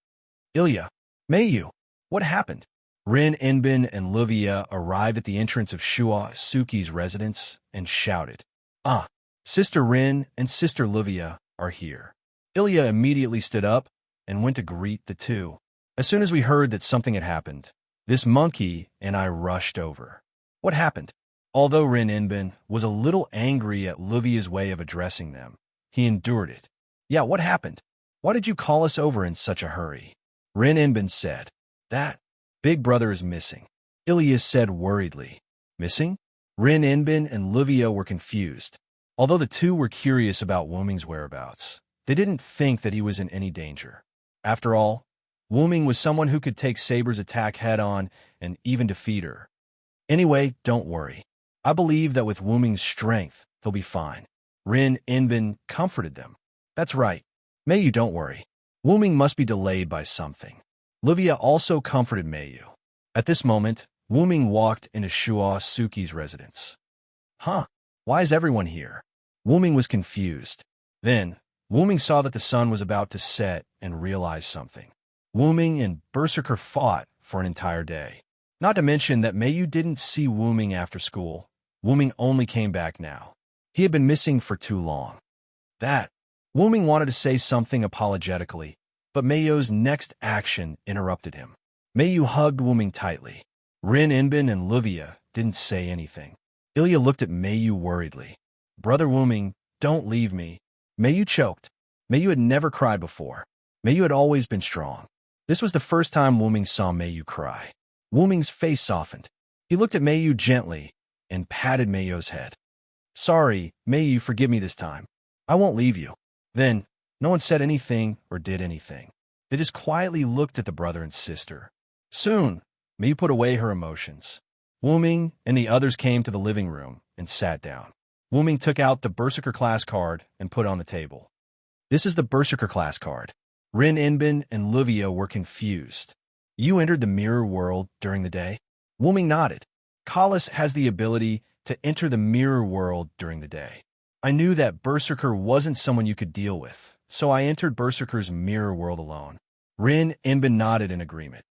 "Ilya, Mayu, what happened?" Rin, Inbin, and Luvia arrived at the entrance of Suki's residence and shouted, "Ah, Sister Rin and Sister Luvia are here." Ilya immediately stood up and went to greet the two. As soon as we heard that something had happened, this monkey and I rushed over. "What happened?" Although Rin Inbin was a little angry at Luvia's way of addressing them, he endured it. "Yeah, what happened? Why did you call us over in such a hurry?" Rin Inbin said. "That big brother is missing," Ilya said worriedly. "Missing?" Rin Inbin and Luvia were confused. Although the two were curious about Wuming's whereabouts, they didn't think that he was in any danger. After all, Wuming was someone who could take Saber's attack head-on and even defeat her. "Anyway, don't worry. I believe that with Wuming's strength, he'll be fine." Rin Inbin comforted them. "That's right. Mayu, don't worry. Wuming must be delayed by something." Luvia also comforted Mayu. At this moment, Wuming walked into Suki's residence. "Huh? Why is everyone here?" Wuming was confused. Then, Wuming saw that the sun was about to set and realized something. Wuming and Berserker fought for an entire day. Not to mention that Mayu didn't see Wuming after school. Wuming only came back now. He had been missing for too long. Wuming wanted to say something apologetically, but Mayu's next action interrupted him. Mayu hugged Wuming tightly. Rin Inbin and Luvia didn't say anything. Ilya looked at Mayu worriedly. "Brother Wuming, don't leave me." Mayu choked. Mayu had never cried before. Mayu had always been strong. This was the first time Wuming saw Mayu cry. Wuming's face softened. He looked at Mayu gently and patted Mayu's head. "Sorry, Mayu, forgive me this time. I won't leave you." Then, no one said anything or did anything. They just quietly looked at the brother and sister. Soon, Mayu put away her emotions. Wuming and the others came to the living room and sat down. Wuming took out the Berserker class card and put it on the table. "This is the Berserker class card." Rin Inbin and Luvia were confused. "You entered the mirror world during the day?" Wuming nodded. "Kalis has the ability to enter the mirror world during the day. I knew that Berserker wasn't someone you could deal with, so I entered Berserker's mirror world alone." Rin Inbin nodded in agreement.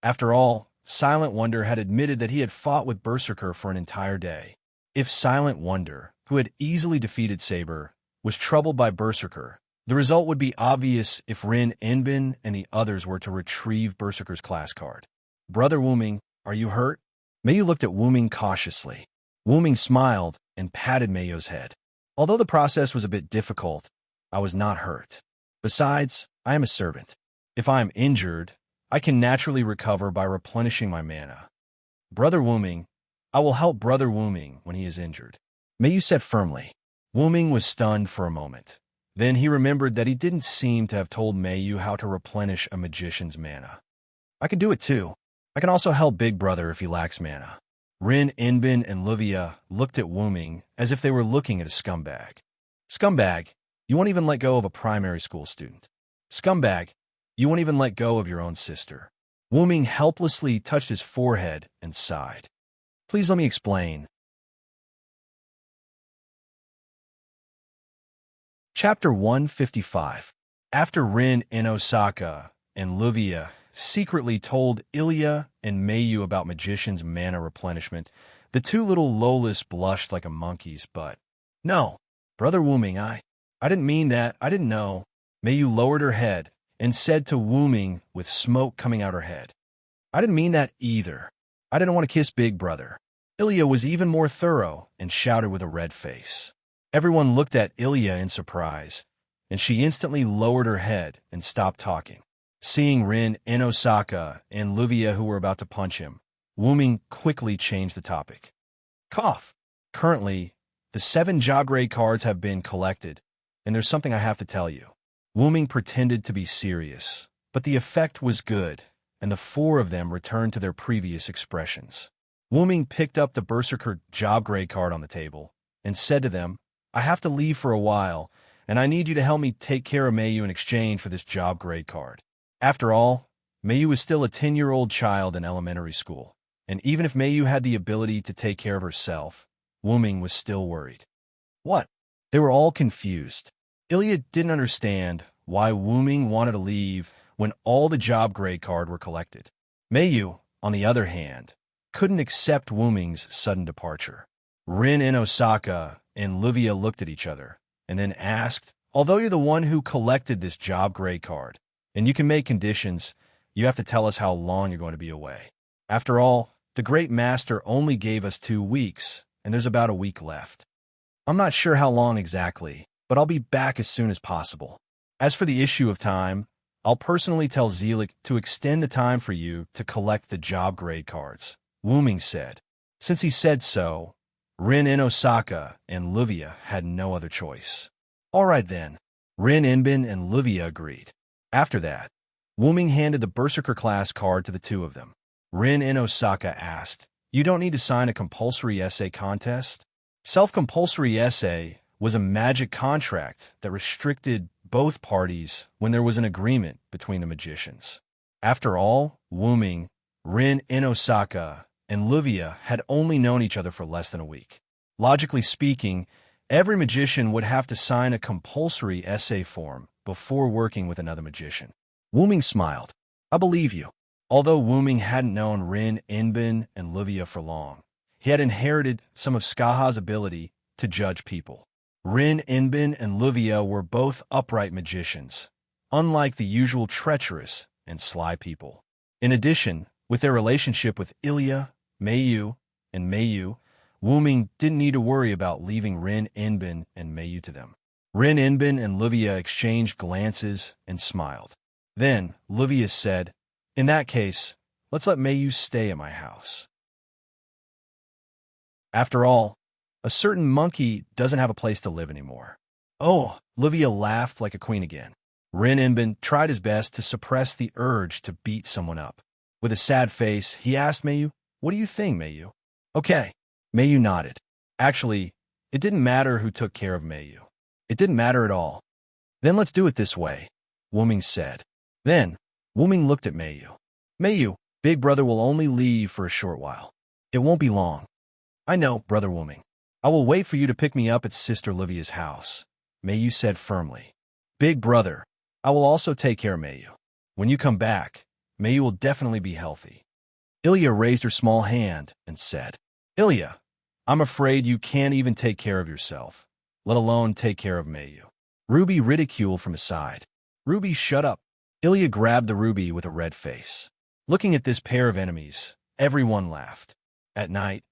After all, Silent Wonder had admitted that he had fought with Berserker for an entire day. If Silent Wonder, who had easily defeated Saber, was troubled by Berserker, the result would be obvious if Rin Inbin and the others were to retrieve Berserker's class card. "Brother Wuming, are you hurt?" Mayu looked at Wuming cautiously. Wuming smiled and patted Mayu's head. "Although the process was a bit difficult, I was not hurt. Besides, I am a servant. If I am injured, I can naturally recover by replenishing my mana. Brother Wuming, I will help Brother Wuming when he is injured." Mayu said firmly. Wuming was stunned for a moment. Then he remembered that he didn't seem to have told Mayu how to replenish a magician's mana. "I can do it too. I can also help Big Brother if he lacks mana." Rin Inbin and Luvia looked at Wuming as if they were looking at a scumbag. "Scumbag, you won't even let go of a primary school student. Scumbag, you won't even let go of your own sister." Wuming helplessly touched his forehead and sighed. "Please let me explain." Chapter 155. After Rin in Osaka and Luvia secretly told Ilya and Mayu about Magician's mana replenishment, the two little Lolas blushed like a monkey's butt. "No, Brother Wuming, I didn't mean that. I didn't know." Mayu lowered her head and said to Wuming with smoke coming out her head, "I didn't mean that either. I didn't want to kiss Big Brother." Ilya was even more thorough and shouted with a red face. Everyone looked at Ilya in surprise, and she instantly lowered her head and stopped talking. Seeing Rin in Osaka and Luvia who were about to punch him, Wuming quickly changed the topic. "Cough. Currently, the 7 job grade cards have been collected, and there's something I have to tell you." Wuming pretended to be serious, but the effect was good, and the four of them returned to their previous expressions. Wuming picked up the Berserker job grade card on the table and said to them, "I have to leave for a while, and I need you to help me take care of Mayu in exchange for this job grade card." After all, Mayu was still a 10-year-old child in elementary school, and even if Mayu had the ability to take care of herself, Wuming was still worried. What? They were all confused. Ilya didn't understand why Wuming wanted to leave when all the job grade card were collected. Mayu, on the other hand, couldn't accept Wuming's sudden departure. Rin and Osaka and Livia looked at each other and then asked, "Although you're the one who collected this job grade card, and you can make conditions, you have to tell us how long you're going to be away. After all, the Great Master only gave us 2 weeks, and there's about a week left. I'm not sure how long exactly, but I'll be back as soon as possible. As for the issue of time, I'll personally tell Zelik to extend the time for you to collect the job grade cards," Wuming said. Since he said so, Rin and Osaka and Livia had no other choice. All right then, Rin, Inbin, and Livia agreed. After that, Wuming handed the Berserker class card to the two of them. Rin and Osaka asked, "You don't need to sign a compulsory essay contest?" Self-compulsory essay was a magic contract that restricted both parties when there was an agreement between the magicians. After all, Wuming, Rin and Osaka, and Livia had only known each other for less than a week. Logically speaking, every magician would have to sign a compulsory essay form before working with another magician. Wuming smiled. "I believe you." Although Wuming hadn't known Rin, Inbin, and Livia for long, he had inherited some of Skaha's ability to judge people. Rin, Inbin, and Livia were both upright magicians, unlike the usual treacherous and sly people. In addition, with their relationship with Ilya, Mayu, and Mayu, Wuming didn't need to worry about leaving Rin, Inbin, and Mayu to them. Rin, Inbin, and Livia exchanged glances and smiled. Then Livia said, "In that case, let's let Mayu stay at my house. After all, a certain monkey doesn't have a place to live anymore." Oh, Livia laughed like a queen again. Rin Inbin tried his best to suppress the urge to beat someone up. With a sad face, he asked Mayu, "What do you think, Mayu?" "Okay." Mayu nodded. Actually, it didn't matter who took care of Mayu. It didn't matter at all. "Then let's do it this way," Wuming said. Then, Wuming looked at Mayu. "Mayu, Big Brother will only leave for a short while. It won't be long." "I know, Brother Wuming. I will wait for you to pick me up at Sister Livia's house," Mayu said firmly. "Big Brother, I will also take care of Mayu. When you come back, Mayu will definitely be healthy." Ilya raised her small hand and said, "Ilya, I'm afraid you can't even take care of yourself, let alone take care of Mayu." Ruby ridiculed from his side. "Ruby, shut up." Ilya grabbed the Ruby with a red face. Looking at this pair of enemies, everyone laughed. At night,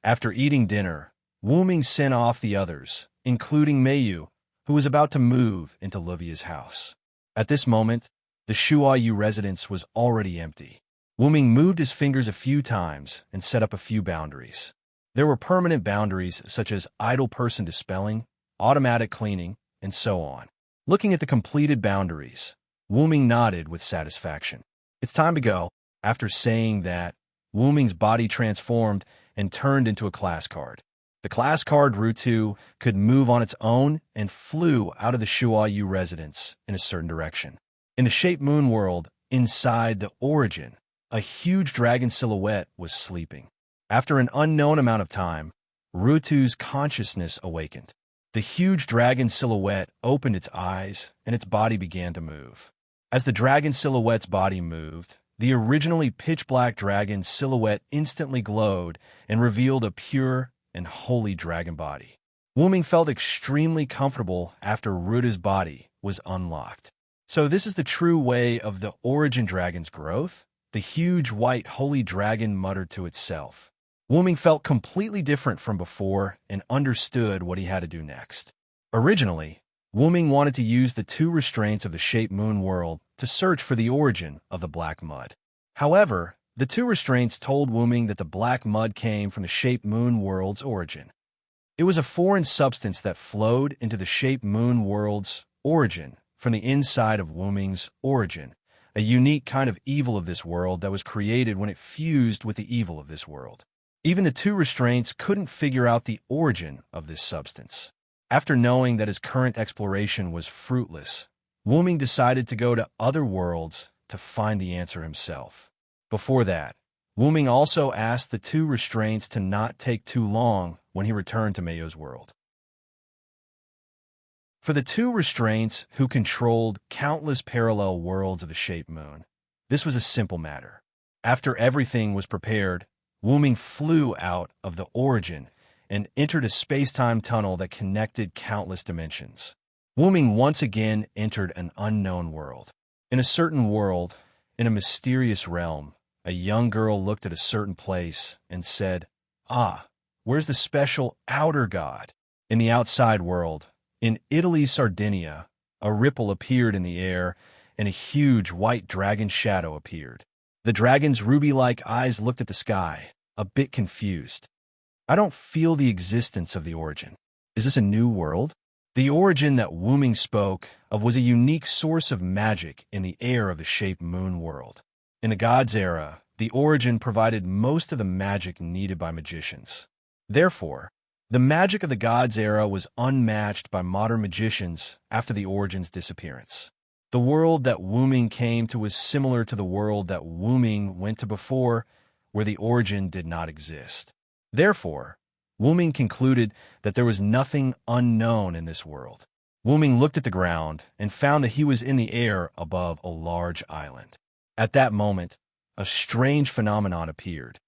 after eating dinner, Wuming sent off the others, including Mayu, who was about to move into Livia's house. At this moment, the Shuayu residence was already empty. Wuming moved his fingers a few times and set up a few boundaries. There were permanent boundaries such as idle person dispelling, automatic cleaning, and so on. Looking at the completed boundaries, Wuming nodded with satisfaction. "It's time to go." After saying that, Wuming's body transformed and turned into a class card. The class card Rutu could move on its own and flew out of the Shuayu residence in a certain direction. In the Shape Moon world, inside the Origin, a huge dragon silhouette was sleeping. After an unknown amount of time, Rutu's consciousness awakened. The huge dragon silhouette opened its eyes and its body began to move. As the dragon silhouette's body moved, the originally pitch-black dragon silhouette instantly glowed and revealed a pure and holy dragon body. Wuming felt extremely comfortable after Rutu's body was unlocked. So this is the true way of the Origin dragon's growth? The huge white holy dragon muttered to itself. Wuming felt completely different from before and understood what he had to do next. Originally, Wuming wanted to use the 2 restraints of the Shape Moon world to search for the origin of the black mud. However, the 2 restraints told Wuming that the black mud came from the Shape Moon world's origin. It was a foreign substance that flowed into the Shape Moon world's origin from the inside of Wuming's origin, a unique kind of evil of this world that was created when it fused with the evil of this world. Even the two restraints couldn't figure out the origin of this substance. After knowing that his current exploration was fruitless, Wuming decided to go to other worlds to find the answer himself. Before that, Wuming also asked the two restraints to not take too long when he returned to Mayo's world. For the two restraints who controlled countless parallel worlds of the shaped moon, this was a simple matter. After everything was prepared, Wuming flew out of the origin and entered a space-time tunnel that connected countless dimensions. Wuming once again entered an unknown world. In a certain world, in a mysterious realm, a young girl looked at a certain place and said, "Ah, where's the special outer god?" In the outside world, in Italy's Sardinia, a ripple appeared in the air and a huge white dragon shadow appeared. The dragon's ruby-like eyes looked at the sky, a bit confused. "I don't feel the existence of the origin. Is this a new world?" The origin that Wuming spoke of was a unique source of magic in the air of the shaped moon world. In the Gods' era, the origin provided most of the magic needed by magicians. Therefore, the magic of the Gods' era was unmatched by modern magicians after the origin's disappearance. The world that Wuming came to was similar to the world that Wuming went to before, where the origin did not exist. Therefore, Wuming concluded that there was nothing unknown in this world. Wuming looked at the ground and found that he was in the air above a large island. At that moment, a strange phenomenon appeared.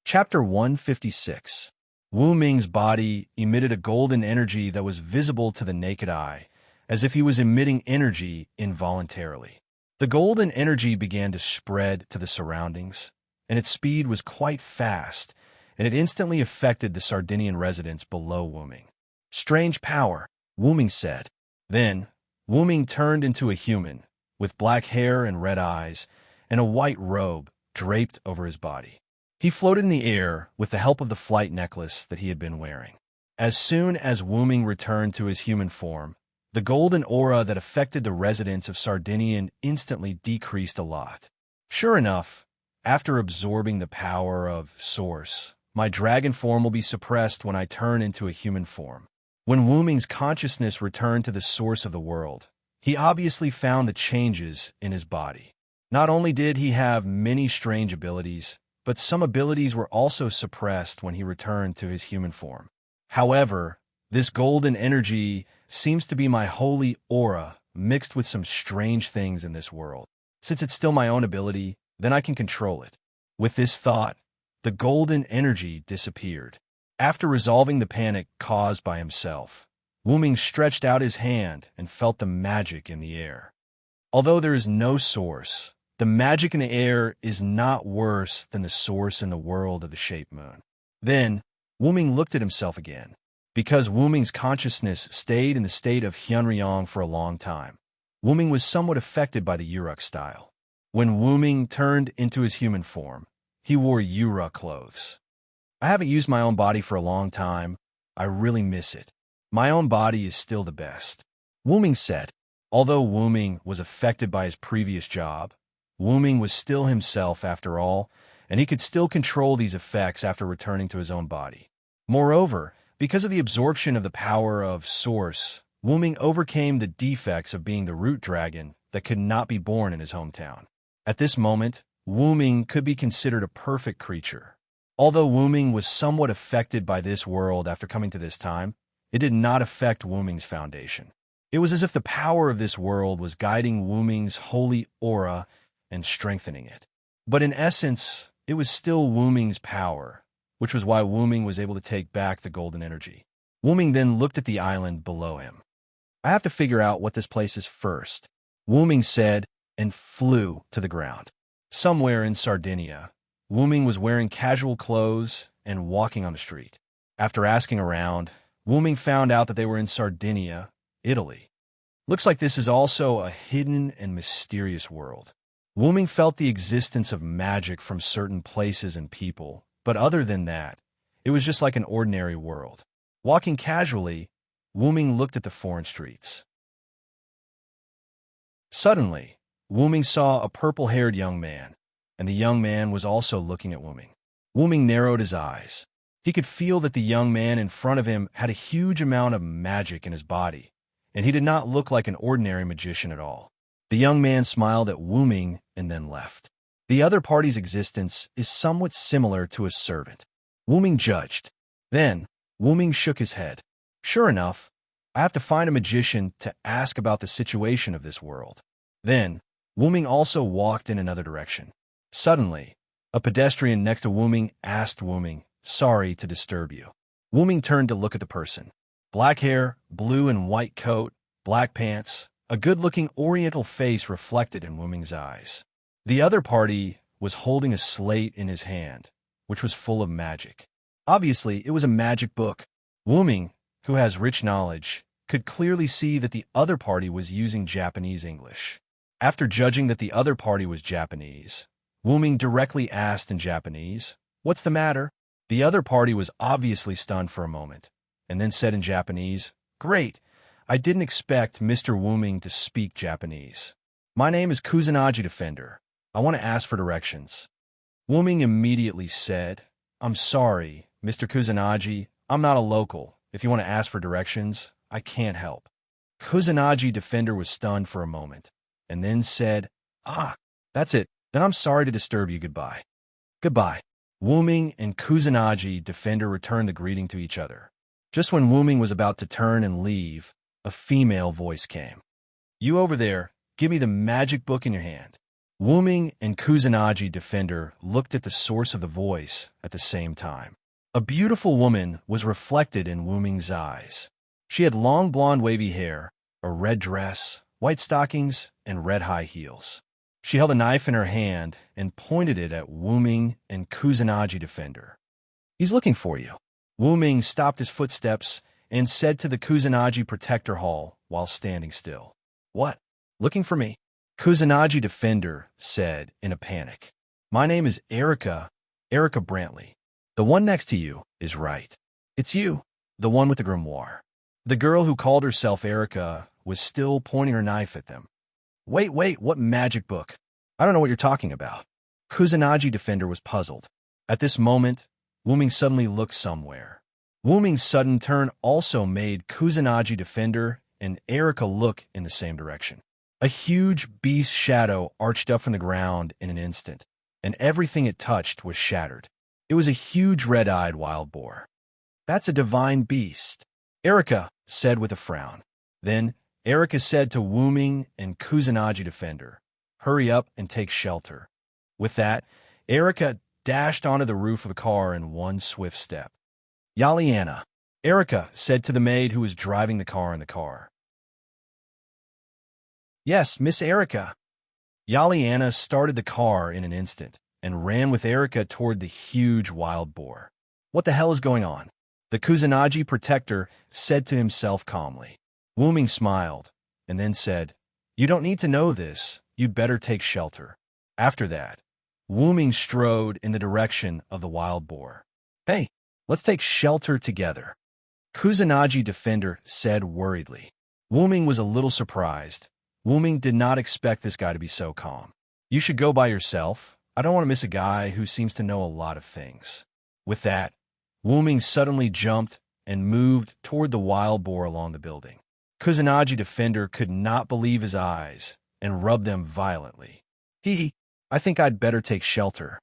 Chapter 156. Wuming's body emitted a golden energy that was visible to the naked eye, as if he was emitting energy involuntarily. The golden energy began to spread to the surroundings, and its speed was quite fast, and it instantly affected the Sardinian residents below Wuming. "Strange power," Wuming said. Then, Wuming turned into a human, with black hair and red eyes, and a white robe draped over his body. He floated in the air with the help of the flight necklace that he had been wearing. As soon as Wuming returned to his human form, the golden aura that affected the residents of Sardinia instantly decreased a lot. Sure enough, after absorbing the power of Source, my dragon form will be suppressed when I turn into a human form. When Wuming's consciousness returned to the source of the world, he obviously found the changes in his body. Not only did he have many strange abilities, but some abilities were also suppressed when he returned to his human form. However, this golden energy seems to be my holy aura mixed with some strange things in this world. Since it's still my own ability, then I can control it. With this thought, the golden energy disappeared. After resolving the panic caused by himself, Wuming stretched out his hand and felt the magic in the air. Although there is no source, the magic in the air is not worse than the source in the world of the shaped moon. Then, Wuming looked at himself again. Because Wuming's consciousness stayed in the state of Hyunryong for a long time, Wuming was somewhat affected by the Uruk style. When Wuming turned into his human form, he wore Uruk clothes. "I haven't used my own body for a long time. I really miss it. My own body is still the best," Wuming said. Although Wuming was affected by his previous job, Wuming was still himself after all, and he could still control these effects after returning to his own body. Moreover, because of the absorption of the power of Source, Wuming overcame the defects of being the root dragon that could not be born in his hometown. At this moment, Wuming could be considered a perfect creature. Although Wuming was somewhat affected by this world after coming to this time, it did not affect Wuming's foundation. It was as if the power of this world was guiding Wuming's holy aura and strengthening it. But in essence, it was still Wuming's power, which was why Wuming was able to take back the golden energy. Wuming then looked at the island below him. "I have to figure out what this place is first," Wuming said, and flew to the ground. Somewhere in Sardinia, Wuming was wearing casual clothes and walking on the street. After asking around, Wuming found out that they were in Sardinia, Italy. Looks like this is also a hidden and mysterious world. Wuming felt the existence of magic from certain places and people, but other than that, it was just like an ordinary world. Walking casually, Wu-Ming looked at the foreign streets. Suddenly, Wu-Ming saw a purple-haired young man, and the young man was also looking at Wu-Ming. Wu-Ming narrowed his eyes. He could feel that the young man in front of him had a huge amount of magic in his body, and he did not look like an ordinary magician at all. The young man smiled at Wu-Ming and then left. The other party's existence is somewhat similar to a servant, Wu-Ming judged. Then, Wu-Ming shook his head. Sure enough, I have to find a magician to ask about the situation of this world. Then, Wu-Ming also walked in another direction. Suddenly, a pedestrian next to Wu-Ming asked Wu-Ming, "Sorry to disturb you." Wu-Ming turned to look at the person. Black hair, blue and white coat, black pants, a good-looking oriental face reflected in Wu-Ming's eyes. The other party was holding a slate in his hand, which was full of magic. Obviously, it was a magic book. Wu-Ming, who has rich knowledge, could clearly see that the other party was using Japanese English. After judging that the other party was Japanese, Wu-Ming directly asked in Japanese, "What's the matter?" The other party was obviously stunned for a moment, and then said in Japanese, "Great, I didn't expect Mr. Wu-Ming to speak Japanese. My name is Kusanagi Defender. I want to ask for directions." Wu-Ming immediately said, "I'm sorry, Mr. Kusanagi, I'm not a local. If you want to ask for directions, I can't help." Kusanagi Defender was stunned for a moment, and then said, "Ah, that's it. Then I'm sorry to disturb you. Goodbye." "Goodbye." Wu-Ming and Kusanagi Defender returned the greeting to each other. Just when Wu-Ming was about to turn and leave, a female voice came. "You over there, give me the magic book in your hand." Wu-Ming and Kusanagi Defender looked at the source of the voice at the same time. A beautiful woman was reflected in Wu-Ming's eyes. She had long blonde wavy hair, a red dress, white stockings, and red high heels. She held a knife in her hand and pointed it at Wu-Ming and Kusanagi Defender. "He's looking for you." Wu-Ming stopped his footsteps and said to the Kusanagi Protector Hall while standing still, "What? Looking for me?" Kusanagi Defender said in a panic, "My name is Erica Brantley. The one next to you is right. It's you, the one with the grimoire." The girl who called herself Erica was still pointing her knife at them. Wait, what magic book? I don't know what you're talking about." Kusanagi Defender was puzzled. At this moment, Wu-Ming suddenly looked somewhere. Wu-Ming's sudden turn also made Kusanagi Defender and Erica look in the same direction. A huge beast shadow arched up from the ground in an instant, and everything it touched was shattered. It was a huge red-eyed wild boar. "That's a divine beast," Erica said with a frown. Then Erica said to Wu-Ming and Kusanagi Defender, "Hurry up and take shelter." With that, Erica dashed onto the roof of the car in one swift step. "Yaliana," Erica said to the maid who was driving the car in the car. "Yes, Miss Erica." Yaliana started the car in an instant and ran with Erica toward the huge wild boar. "What the hell is going on?" the Kusanagi Protector said to himself calmly. Wu-Ming smiled, and then said, "You don't need to know this. You'd better take shelter." After that, Wu-Ming strode in the direction of the wild boar. "Hey, let's take shelter together," Kusanagi Defender said worriedly. Wu-Ming was a little surprised. Wu-Ming did not expect this guy to be so calm. "You should go by yourself. I don't want to miss a guy who seems to know a lot of things." With that, Wu-Ming suddenly jumped and moved toward the wild boar along the building. Kusanagi Defender could not believe his eyes and rubbed them violently. I think I'd better take shelter."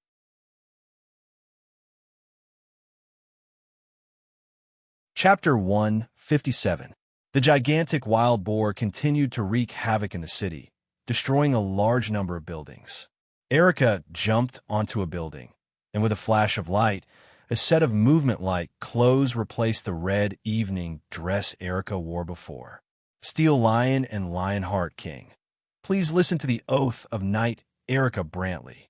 Chapter 157. The gigantic wild boar continued to wreak havoc in the city, destroying a large number of buildings. Erica jumped onto a building, and with a flash of light, a set of movement-like clothes replaced the red evening dress Erica wore before. Steel Lion and Lionheart King. Please listen to the oath of Knight Erica Brantley.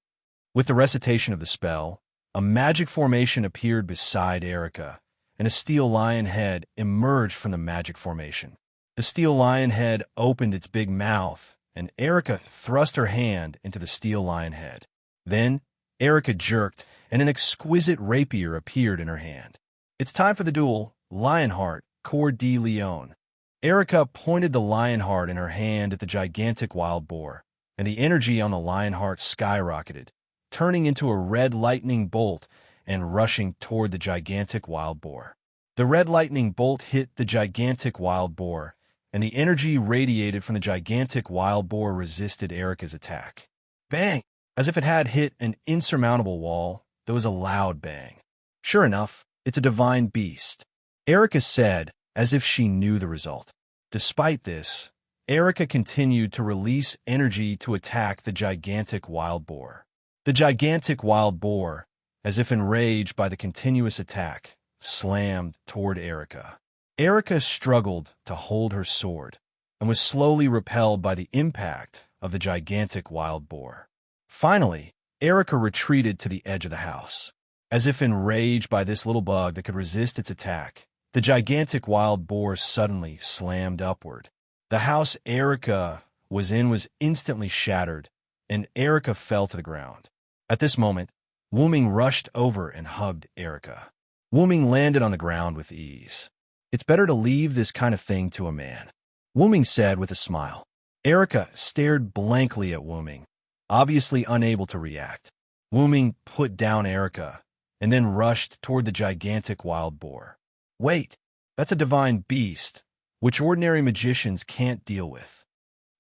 With the recitation of the spell, a magic formation appeared beside Erica, and a steel lion head emerged from the magic formation. The steel lion head opened its big mouth, and Erica thrust her hand into the steel lion head. Then, Erica jerked, and an exquisite rapier appeared in her hand. "It's time for the duel," Lionheart, Coeur de Leon. Erica pointed the lionheart in her hand at the gigantic wild boar, and the energy on the lionheart skyrocketed, turning into a red lightning bolt and rushing toward the gigantic wild boar. The red lightning bolt hit the gigantic wild boar, and the energy radiated from the gigantic wild boar resisted Erica's attack. Bang! As if it had hit an insurmountable wall, there was a loud bang. Sure enough, it's a divine beast, Erica said, as if she knew the result. Despite this, Erica continued to release energy to attack the gigantic wild boar. The gigantic wild boar, as if enraged by the continuous attack, slammed toward Erica. Erica struggled to hold her sword and was slowly repelled by the impact of the gigantic wild boar. Finally, Erica retreated to the edge of the house. As if enraged by this little bug that could resist its attack, the gigantic wild boar suddenly slammed upward. The house Erica was in was instantly shattered, and Erica fell to the ground. At this moment, Wu-Ming rushed over and hugged Erica. Wu-Ming landed on the ground with ease. "It's better to leave this kind of thing to a man," Wu-Ming said with a smile. Erica stared blankly at Wu-Ming, obviously unable to react. Wu-Ming put down Erica and then rushed toward the gigantic wild boar. "Wait, that's a divine beast, which ordinary magicians can't deal with."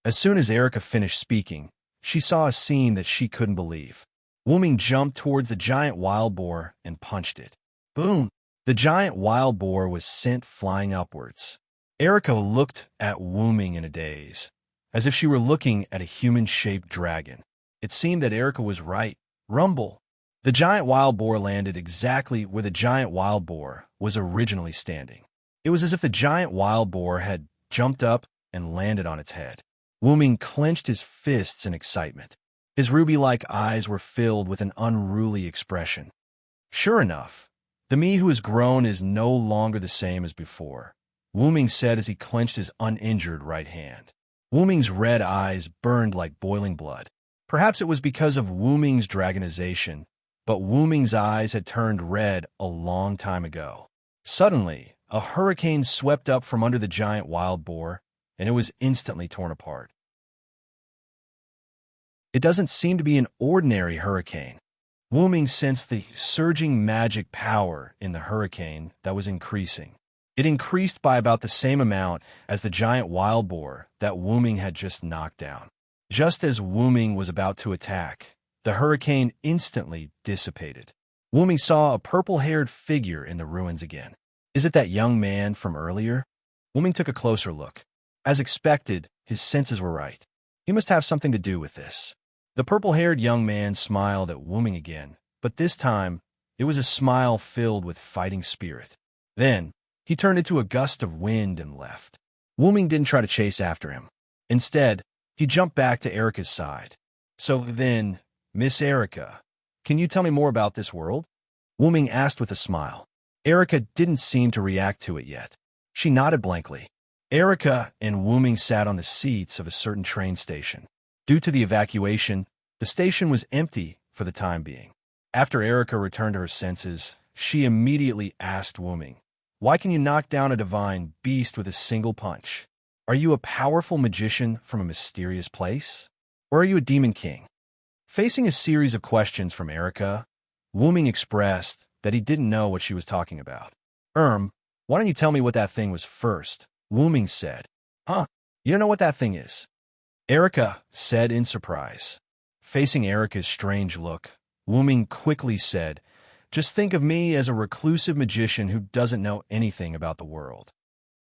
As soon as Erica finished speaking, she saw a scene that she couldn't believe. Wu-Ming jumped towards the giant wild boar and punched it. Boom! The giant wild boar was sent flying upwards. Erica looked at Wu-Ming in a daze, as if she were looking at a human-shaped dragon. It seemed that Erica was right. Rumble! The giant wild boar landed exactly where the giant wild boar was originally standing. It was as if the giant wild boar had jumped up and landed on its head. Wu-Ming clenched his fists in excitement. His ruby-like eyes were filled with an unruly expression. Sure enough, the me who has grown is no longer the same as before, Wu-Ming said as he clenched his uninjured right hand. Wu-Ming's red eyes burned like boiling blood. Perhaps it was because of Wu-Ming's dragonization, but Wu-Ming's eyes had turned red a long time ago. Suddenly, a hurricane swept up from under the giant wild boar, and it was instantly torn apart. It doesn't seem to be an ordinary hurricane. Wu-Ming sensed the surging magic power in the hurricane that was increasing. It increased by about the same amount as the giant wild boar that Wu-Ming had just knocked down. Just as Wu-Ming was about to attack, the hurricane instantly dissipated. Wu-Ming saw a purple-haired figure in the ruins again. Is it that young man from earlier? Wu-Ming took a closer look. As expected, his senses were right. He must have something to do with this. The purple-haired young man smiled at Wu-Ming again, but this time, it was a smile filled with fighting spirit. Then, he turned into a gust of wind and left. Wu-Ming didn't try to chase after him. Instead, he jumped back to Erica's side. "So then, Miss Erica, can you tell me more about this world?" Wu-Ming asked with a smile. Erica didn't seem to react to it yet. She nodded blankly. Erica and Wu-Ming sat on the seats of a certain train station. Due to the evacuation, the station was empty for the time being. After Erica returned to her senses, she immediately asked Wu-Ming, "Why can you knock down a divine beast with a single punch? Are you a powerful magician from a mysterious place? Or are you a demon king?" Facing a series of questions from Erica, Wu-Ming expressed that he didn't know what she was talking about. Why don't you tell me what that thing was first?" Wu-Ming said. "Huh? You don't know what that thing is?" Erica said in surprise. Facing Erica's strange look, Wu-Ming quickly said, "Just think of me as a reclusive magician who doesn't know anything about the world.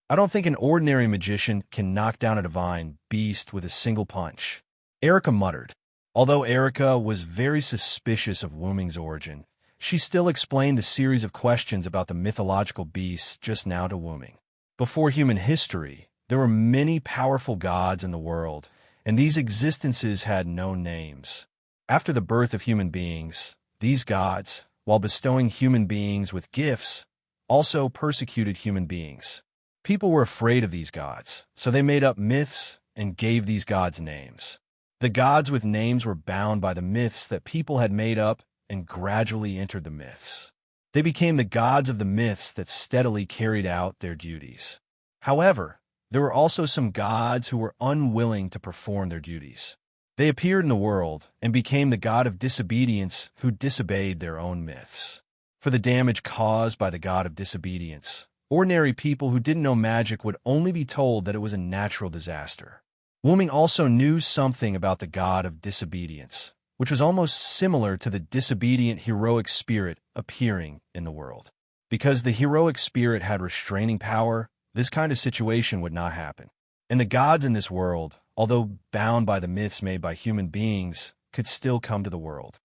I don't think an ordinary magician can knock down a divine beast with a single punch." Erica muttered. Although Erica was very suspicious of Wu-Ming's origin, she still explained the series of questions about the mythological beasts just now to Wu-Ming. Before human history, there were many powerful gods in the world, and these existences had no names. After the birth of human beings, these gods, while bestowing human beings with gifts, also persecuted human beings. People were afraid of these gods, so they made up myths and gave these gods names. The gods with names were bound by the myths that people had made up and gradually entered the myths. They became the gods of the myths that steadily carried out their duties. However, there were also some gods who were unwilling to perform their duties. They appeared in the world and became the god of disobedience who disobeyed their own myths. For the damage caused by the god of disobedience, ordinary people who didn't know magic would only be told that it was a natural disaster. Wuming also knew something about the god of disobedience, which was almost similar to the disobedient heroic spirit appearing in the world. Because the heroic spirit had restraining power, this kind of situation would not happen. And the gods in this world, although bound by the myths made by human beings, could still come to the world.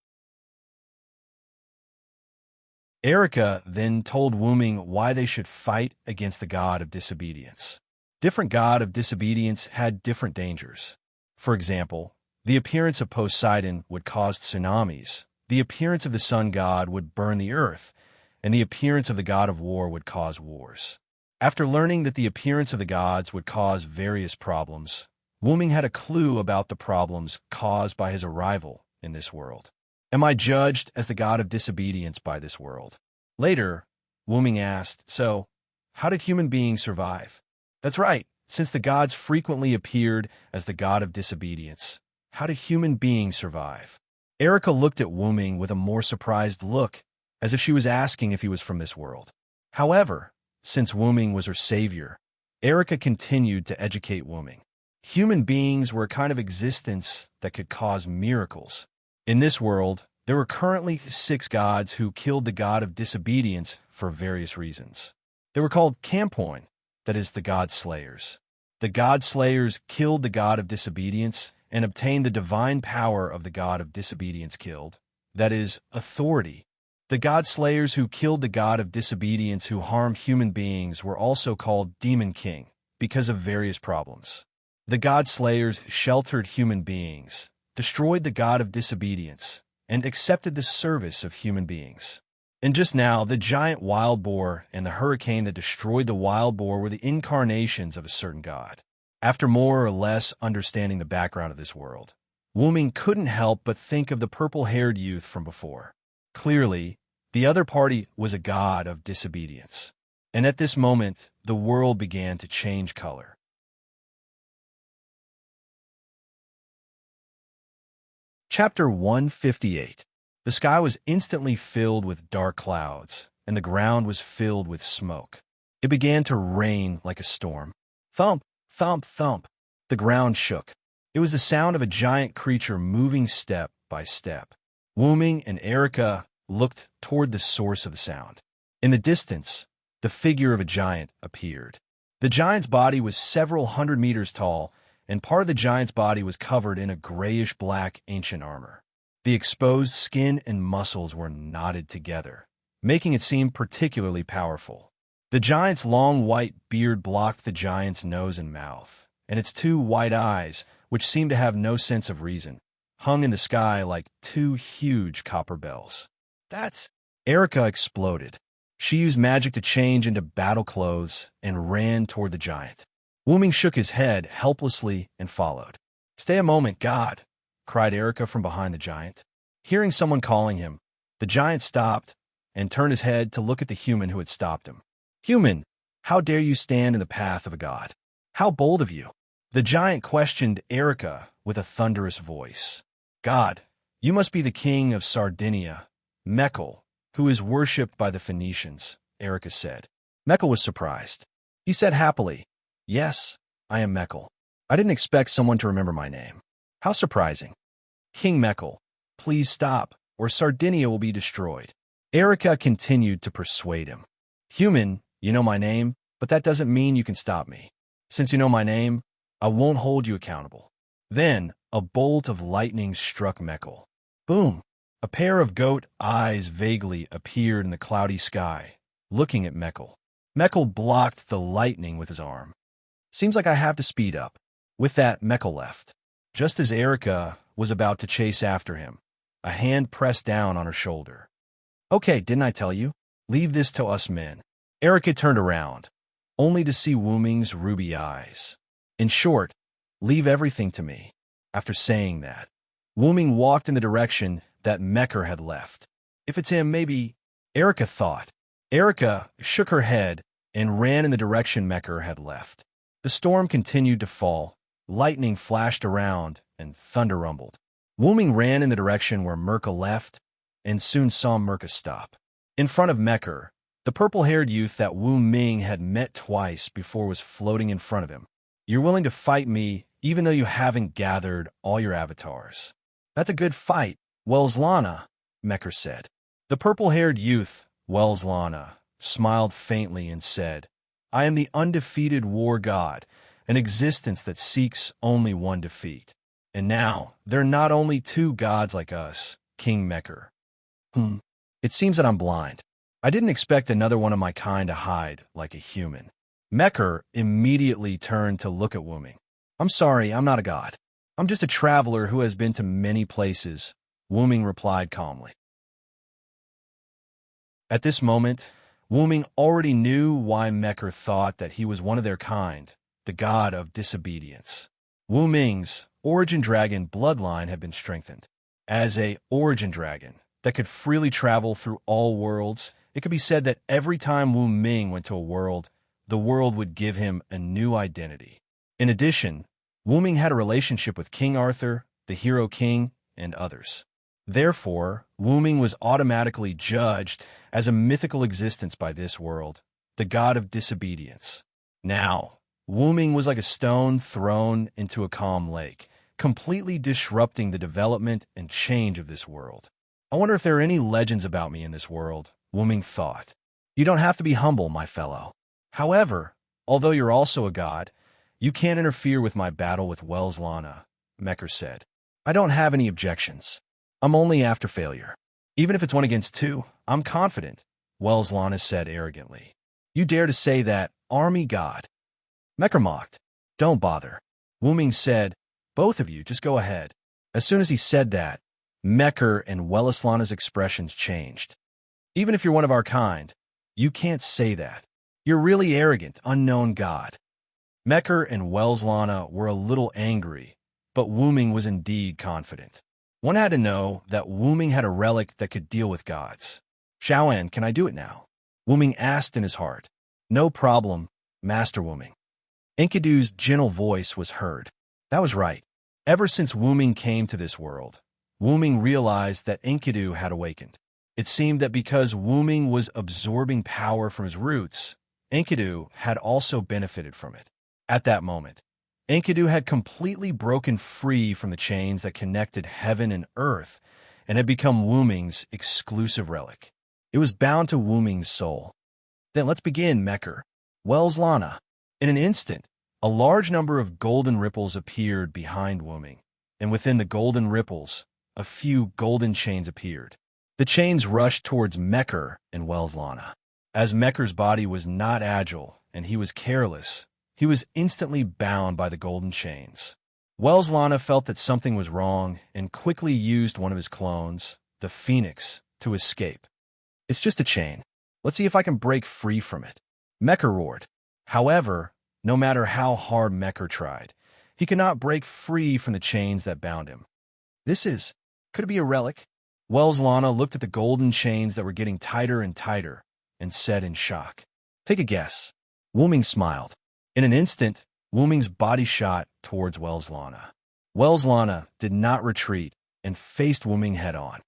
Erica then told Wuming why they should fight against the god of disobedience. Different god of disobedience had different dangers. For example, the appearance of Poseidon would cause tsunamis, the appearance of the sun god would burn the earth, and the appearance of the god of war would cause wars. After learning that the appearance of the gods would cause various problems, Wuming had a clue about the problems caused by his arrival in this world. Am I judged as the god of disobedience by this world? Later, Wuming asked, so, how did human beings survive? That's right, since the gods frequently appeared as the god of disobedience. How did human beings survive? Erica looked at Wuming with a more surprised look, as if she was asking if he was from this world. However, since Wuming was her savior, Erica continued to educate Wuming. Human beings were a kind of existence that could cause miracles. In this world, there were currently 6 gods who killed the god of disobedience for various reasons. They were called Campoin, that is, the god slayers. The god slayers killed the god of disobedience and obtained the divine power of the god of disobedience killed, that is, authority. The god slayers who killed the god of disobedience who harmed human beings were also called Demon King because of various problems. The god slayers sheltered human beings, destroyed the god of disobedience, and accepted the service of human beings. And just now, the giant wild boar and the hurricane that destroyed the wild boar were the incarnations of a certain god. After more or less understanding the background of this world, Wuming couldn't help but think of the purple-haired youth from before. Clearly, the other party was a god of disobedience. And at this moment, the world began to change color. Chapter 158. The sky was instantly filled with dark clouds, and the ground was filled with smoke. It began to rain like a storm. Thump, thump, thump. The ground shook. It was the sound of a giant creature moving step by step. Wuming and Erica looked toward the source of the sound. In the distance, the figure of a giant appeared. The giant's body was several hundred meters tall, and part of the giant's body was covered in a grayish-black ancient armor. The exposed skin and muscles were knotted together, making it seem particularly powerful. The giant's long white beard blocked the giant's nose and mouth, and its 2 white eyes, which seemed to have no sense of reason, hung in the sky like 2 huge copper bells. That's... Erica exploded. She used magic to change into battle clothes and ran toward the giant. Wuming shook his head helplessly and followed. "Stay a moment, God!" cried Erica from behind the giant. Hearing someone calling him, the giant stopped and turned his head to look at the human who had stopped him. "Human, how dare you stand in the path of a god? How bold of you!" The giant questioned Erica with a thunderous voice. "God, you must be the king of Sardinia, Mekhl, who is worshipped by the Phoenicians," Erica said. Mekhl was surprised. He said happily, "Yes, I am Mekhl. I didn't expect someone to remember my name. How surprising. King Mekhl, please stop, or Sardinia will be destroyed." Erica continued to persuade him. "Human, you know my name, but that doesn't mean you can stop me. Since you know my name, I won't hold you accountable." Then a bolt of lightning struck Mekhl. Boom! A pair of goat eyes vaguely appeared in the cloudy sky, looking at Mekhl. Mekhl blocked the lightning with his arm. "Seems like I have to speed up." With that, Mekhl left. Just as Erica was about to chase after him, a hand pressed down on her shoulder. "Okay, didn't I tell you? Leave this to us men." Erica turned around, only to see Wuming's ruby eyes. In short, leave everything to me. After saying that, Wuming walked in the direction that Mekhl had left. "If it's him, maybe..." Erica thought. Erica shook her head and ran in the direction Mecker had left. The storm continued to fall, lightning flashed around, and thunder rumbled. Wuming ran in the direction where Mirka left, and soon saw Mirka stop. In front of Mecker, the purple-haired youth that Wu Ming had met twice before was floating in front of him. "You're willing to fight me, even though you haven't gathered all your avatars." "That's a good fight, Welslana," Mecker said. The purple-haired youth, Welslana, smiled faintly and said, "I am the undefeated war god, an existence that seeks only one defeat. And now, there are not only two gods like us, King Mecker." It seems that I'm blind. I didn't expect another one of my kind to hide like a human." Mecker immediately turned to look at Wuming. "I'm sorry, I'm not a god. I'm just a traveler who has been to many places," Wuming replied calmly. At this moment, Wuming already knew why Mecker thought that he was one of their kind, the god of disobedience. Wuming's origin dragon bloodline had been strengthened. As a origin dragon that could freely travel through all worlds, it could be said that every time Wu Ming went to a world, the world would give him a new identity. In addition, Wu Ming had a relationship with King Arthur, the Hero King, and others. Therefore, Wu Ming was automatically judged as a mythical existence by this world, the god of disobedience. Now, Wu Ming was like a stone thrown into a calm lake, completely disrupting the development and change of this world. "I wonder if there are any legends about me in this world," Wu Ming thought. "You don't have to be humble, my fellow. However, although you're also a god, you can't interfere with my battle with Welslana," Mecker said. "I don't have any objections. I'm only after failure. Even if it's 1 against 2, I'm confident," Welslana said arrogantly. "You dare to say that, army god?" Mecker mocked. "Don't bother," Wu Ming said. "Both of you, just go ahead." As soon as he said that, Mecker and Welslana's expressions changed. "Even if you're one of our kind, you can't say that. You're really arrogant, unknown god." Mecker and Welslana were a little angry, but Wu Ming was indeed confident. One had to know that Wu Ming had a relic that could deal with gods. "Xiaoan, can I do it now?" Wu Ming asked in his heart. "No problem, Master Wu Ming." Enkidu's gentle voice was heard. That was right. Ever since Wu Ming came to this world, Wu Ming realized that Enkidu had awakened. It seemed that because Wu Ming was absorbing power from his roots, Enkidu had also benefited from it. At that moment, Enkidu had completely broken free from the chains that connected heaven and earth and had become Wu Ming's exclusive relic. It was bound to Wu Ming's soul. "Then let's begin, Mecker." Welslana. In an instant, a large number of golden ripples appeared behind Wu Ming, and within the golden ripples, a few golden chains appeared. The chains rushed towards Mecker and Welslana. As Mecker's body was not agile and he was careless, he was instantly bound by the golden chains. Welslana felt that something was wrong and quickly used one of his clones, the Phoenix, to escape. "It's just a chain. Let's see if I can break free from it," Mecker roared. However, no matter how hard Mecker tried, he could not break free from the chains that bound him. Could it be a relic? Welslana looked at the golden chains that were getting tighter and tighter and said in shock, "Take a guess." Wu Ming smiled. In an instant, Wu Ming's body shot towards Welslana. Welslana did not retreat and faced Wu Ming head-on.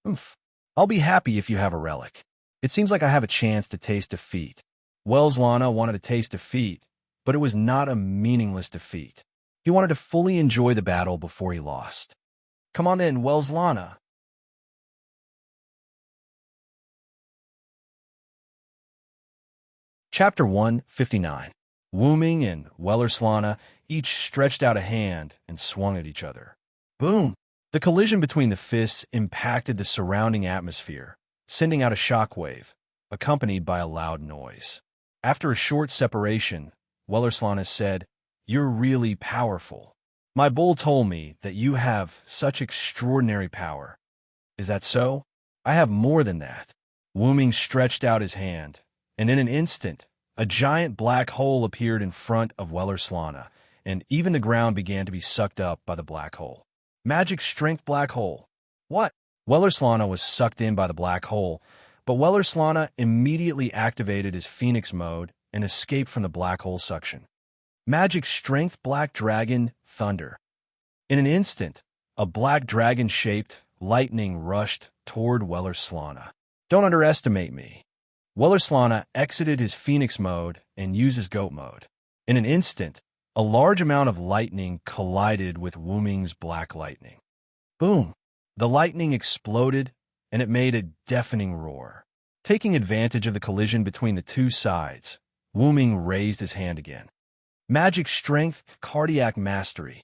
"Oomph. I'll be happy if you have a relic. It seems like I have a chance to taste defeat." Welslana wanted to taste defeat, but it was not a meaningless defeat. He wanted to fully enjoy the battle before he lost. "Come on then, Welslana." Chapter 159. Wu Ming and Welslana each stretched out a hand and swung at each other. Boom! The collision between the fists impacted the surrounding atmosphere, sending out a shockwave, accompanied by a loud noise. After a short separation, Welslana said, "You're really powerful. My bull told me that you have such extraordinary power. Is that so? I have more than that." Wu Ming stretched out his hand, and in an instant, a giant black hole appeared in front of Welslana, and even the ground began to be sucked up by the black hole. Magic strength black hole. What? Welslana was sucked in by the black hole, But Wellerslana immediately activated his Phoenix mode and escaped from the black hole suction. Magic strength black dragon thunder. In an instant, a black dragon-shaped lightning rushed toward Wellerslana. Don't underestimate me. Wellerslana exited his Phoenix mode and used his goat mode. In an instant, a large amount of lightning collided with Wuming's black lightning. Boom! The lightning exploded, and it made a deafening roar. Taking advantage of the collision between the two sides, Wuming raised his hand again. Magic strength, cardiac mastery.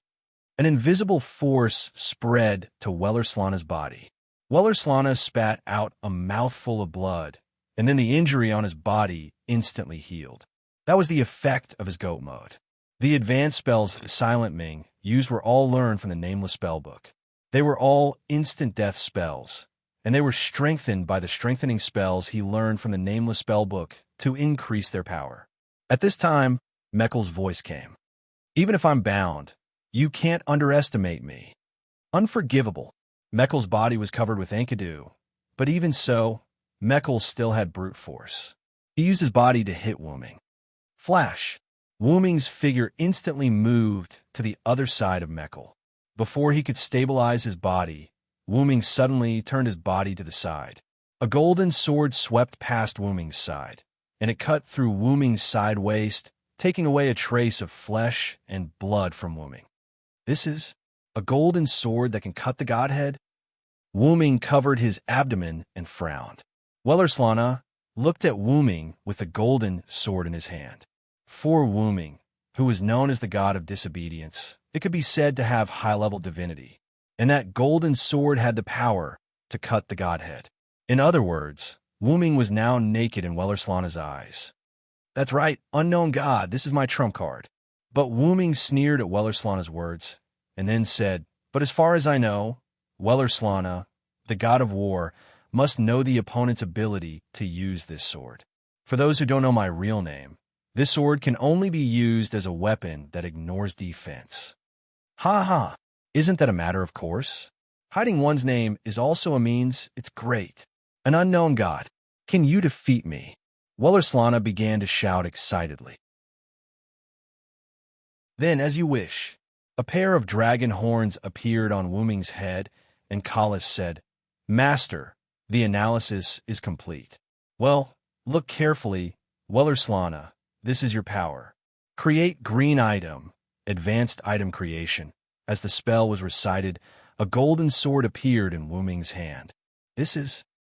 An invisible force spread to Wellerslana's body. Wellerslana spat out a mouthful of blood, and then the injury on his body instantly healed. That was the effect of his goat mode. The advanced spells Silent Ming used were all learned from the Nameless Spellbook. They were all instant death spells, and they were strengthened by the strengthening spells he learned from the Nameless Spellbook to increase their power. At this time, Meckel's voice came. Even if I'm bound, you can't underestimate me. Unforgivable. Meckel's body was covered with Enkidu, but even so, Meckel still had brute force. He used his body to hit Wuming. Flash. Wuming's figure instantly moved to the other side of Meckel. Before he could stabilize his body, Wuming suddenly turned his body to the side. A golden sword swept past Wuming's side, and it cut through Wuming's side waist, taking away a trace of flesh and blood from Wuming. This is a golden sword that can cut the godhead? Wuming covered his abdomen and frowned. Wellerslana looked at Wuming with the golden sword in his hand. For Wuming, who was known as the god of disobedience, it could be said to have high-level divinity, and that golden sword had the power to cut the godhead. In other words, Wuming was now naked in Wellerslana's eyes. That's right, unknown god, this is my trump card. But Wuming sneered at Wellerslana's words, and then said, but as far as I know, Wellerslana, the god of war, must know the opponent's ability to use this sword. For those who don't know my real name, this sword can only be used as a weapon that ignores defense. Ha ha, isn't that a matter of course? Hiding one's name is also a means, it's great. An unknown god, can you defeat me? Wellerslana began to shout excitedly. Then, as you wish, a pair of dragon horns appeared on Wuming's head, and Kalis said, Master, the analysis is complete. Well, look carefully, Wellerslana, this is your power. Create green item, advanced item creation. As the spell was recited, a golden sword appeared in Wuming's hand.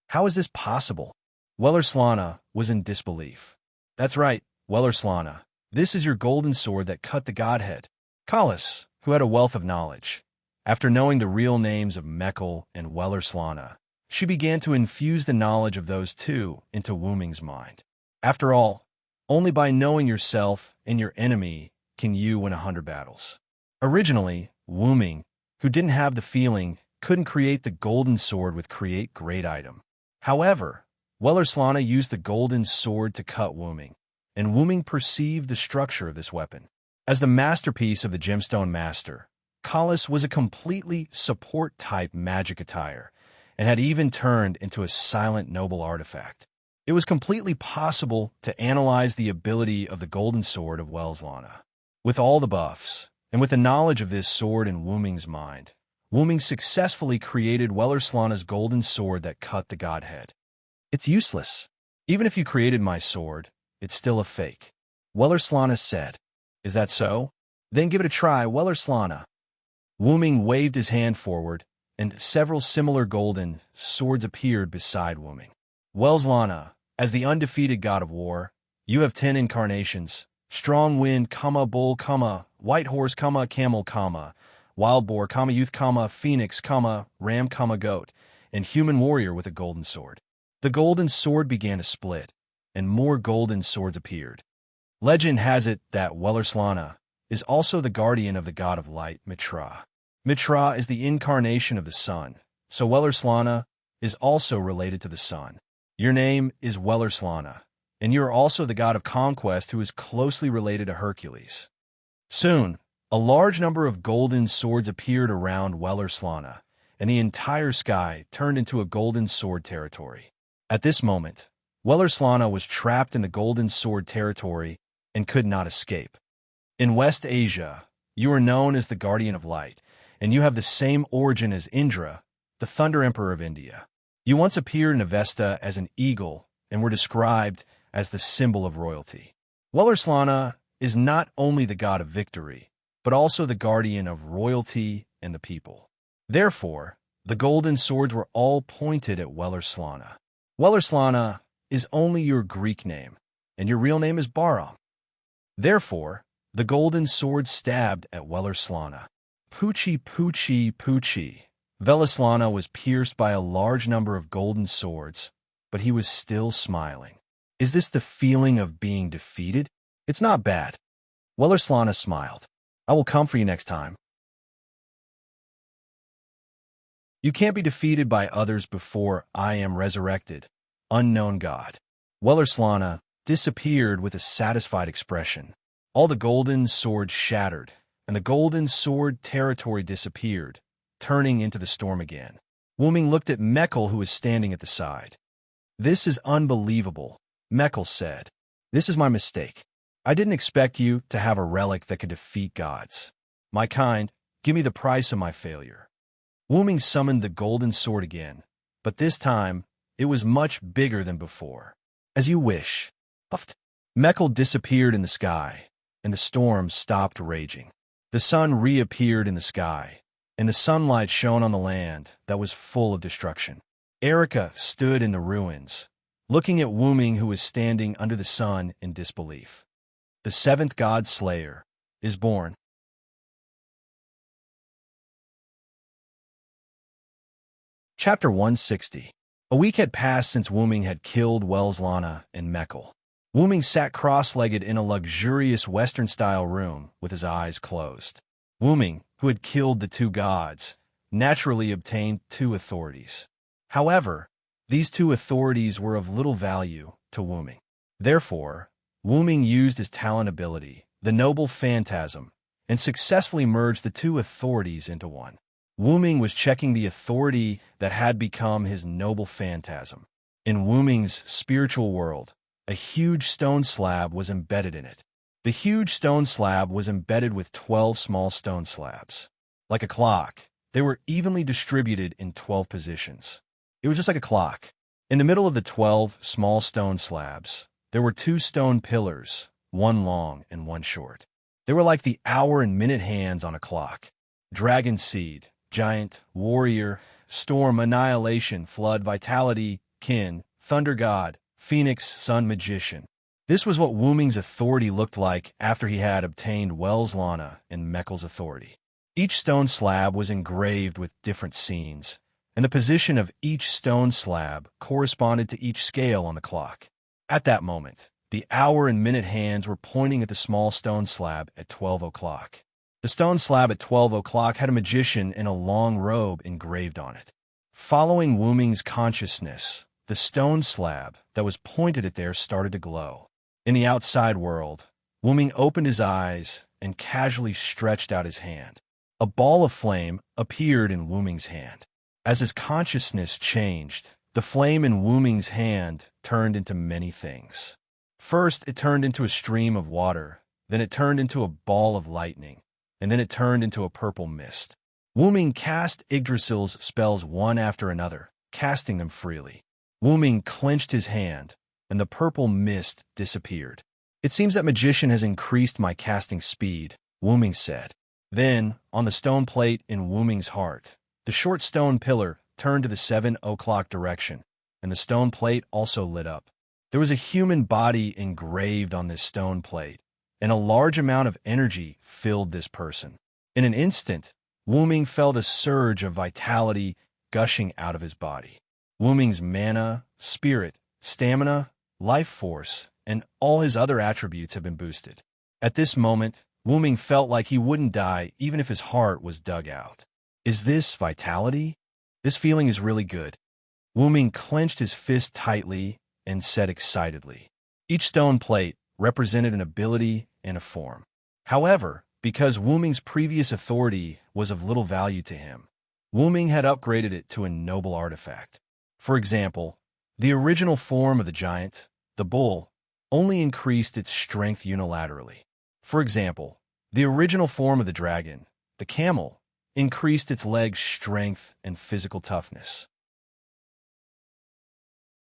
How is this possible? Wellerslana was in disbelief. That's right, Wellerslana, this is your golden sword that cut the godhead. Kalis, who had a wealth of knowledge, after knowing the real names of Meckel and Wellerslana, she began to infuse the knowledge of those two into Wuming's mind. After all, only by knowing yourself and your enemy can you win 100 battles. Originally, Wuming, who didn't have the feeling, couldn't create the golden sword with create great item. However, Wellerslana used the golden sword to cut Wuming, and Wuming perceived the structure of this weapon. As the masterpiece of the Gemstone Master, Kalis was a completely support-type magic attire, and had even turned into a silent noble artifact. It was completely possible to analyze the ability of the golden sword of Wellerslana. With all the buffs, and with the knowledge of this sword in Wuming's mind, Wuming successfully created Wellerslana's golden sword that cut the godhead. It's useless. Even if you created my sword, it's still a fake. Wellerslana said. Is that so? Then give it a try, Wellerslana. Wuming waved his hand forward, and several similar golden swords appeared beside Wuming. Wellerslana, as the undefeated god of war, you have 10 incarnations. Strong wind, bull, white horse, camel, wild boar, youth, phoenix, ram, goat, and human warrior with a golden sword. The golden sword began to split, and more golden swords appeared. Legend has it that Wellerslana is also the guardian of the god of light, Mitra. Mitra is the incarnation of the sun, so Wellerslana is also related to the sun. Your name is Wellerslana, and you are also the god of conquest who is closely related to Hercules. Soon, a large number of golden swords appeared around Wellerslana, and the entire sky turned into a golden sword territory. At this moment, Wellerslana was trapped in the Golden Sword territory and could not escape. In West Asia, you are known as the Guardian of Light, and you have the same origin as Indra, the Thunder Emperor of India. You once appeared in Avesta as an eagle and were described as the symbol of royalty. Wellerslana is not only the god of victory, but also the guardian of royalty and the people. Therefore, the golden swords were all pointed at Wellerslana. Wellerslana is only your Greek name, and your real name is Bahram. Therefore, the golden sword stabbed at Wellerslana. Poochie, Poochie, Poochie. Wellerslana was pierced by a large number of golden swords, but he was still smiling. Is this the feeling of being defeated? It's not bad. Wellerslana smiled. I will come for you next time. You can't be defeated by others before I am resurrected. Unknown God. Wellerslana disappeared with a satisfied expression. All the golden swords shattered, and the golden sword territory disappeared, turning into the storm again. Wuming looked at Mekkel, who was standing at the side. This is unbelievable, Mekkel said. This is my mistake. I didn't expect you to have a relic that could defeat gods. My kind, give me the price of my failure. Wuming summoned the golden sword again, but this time it was much bigger than before. As you wish. Puffed. Mekkel disappeared in the sky, and the storm stopped raging. The sun reappeared in the sky, and the sunlight shone on the land that was full of destruction. Erica stood in the ruins, looking at Wuming, who was standing under the sun in disbelief. The seventh god slayer is born. Chapter 160. A week had passed since Wuming had killed Wellerslana and Mekkel. Wuming sat cross-legged in a luxurious Western-style room with his eyes closed. Wuming, who had killed the two gods, naturally obtained two authorities. However, these two authorities were of little value to Wuming. Therefore, Wuming used his talent ability, the Noble Phantasm, and successfully merged the two authorities into one. Wuming was checking the authority that had become his Noble Phantasm. In Wuming's spiritual world, a huge stone slab was embedded in it. The huge stone slab was embedded with 12 small stone slabs. Like a clock, they were evenly distributed in 12 positions. It was just like a clock. In the middle of the 12 small stone slabs, there were two stone pillars, one long and one short. They were like the hour and minute hands on a clock. Dragon Seed, Giant, Warrior, Storm, Annihilation, Flood, Vitality, Kin, Thunder God, Phoenix, Sun, Magician. This was what Wuming's authority looked like after he had obtained Wellerslana and Mekkel's authority. Each stone slab was engraved with different scenes, and the position of each stone slab corresponded to each scale on the clock. At that moment, the hour and minute hands were pointing at the small stone slab at 12 o'clock. The stone slab at 12 o'clock had a magician in a long robe engraved on it. Following Wuming's consciousness, the stone slab that was pointed at there started to glow. In the outside world, Wuming opened his eyes and casually stretched out his hand. A ball of flame appeared in Wuming's hand. As his consciousness changed, the flame in Wuming's hand turned into many things. First, it turned into a stream of water, then it turned into a ball of lightning, and then it turned into a purple mist. Wuming cast Yggdrasil's spells one after another, casting them freely. Wuming clenched his hand, and the purple mist disappeared. It seems that magician has increased my casting speed, Wuming said. Then, on the stone plate in Wuming's heart, the short stone pillar turned to the 7 o'clock direction, and the stone plate also lit up. There was a human body engraved on this stone plate, and a large amount of energy filled this person. In an instant, Wuming felt a surge of vitality gushing out of his body. Wuming's mana, spirit, stamina, life force, and all his other attributes have been boosted. At this moment, Wuming felt like he wouldn't die even if his heart was dug out. Is this vitality? This feeling is really good. Wuming clenched his fist tightly and said excitedly. Each stone plate represented an ability and a form. However, because Wuming's previous authority was of little value to him, Wuming had upgraded it to a noble artifact. For example, The original form of the giant, the bull, only increased its strength unilaterally. For example, the original form of the dragon, the camel, increased its legs' strength and physical toughness.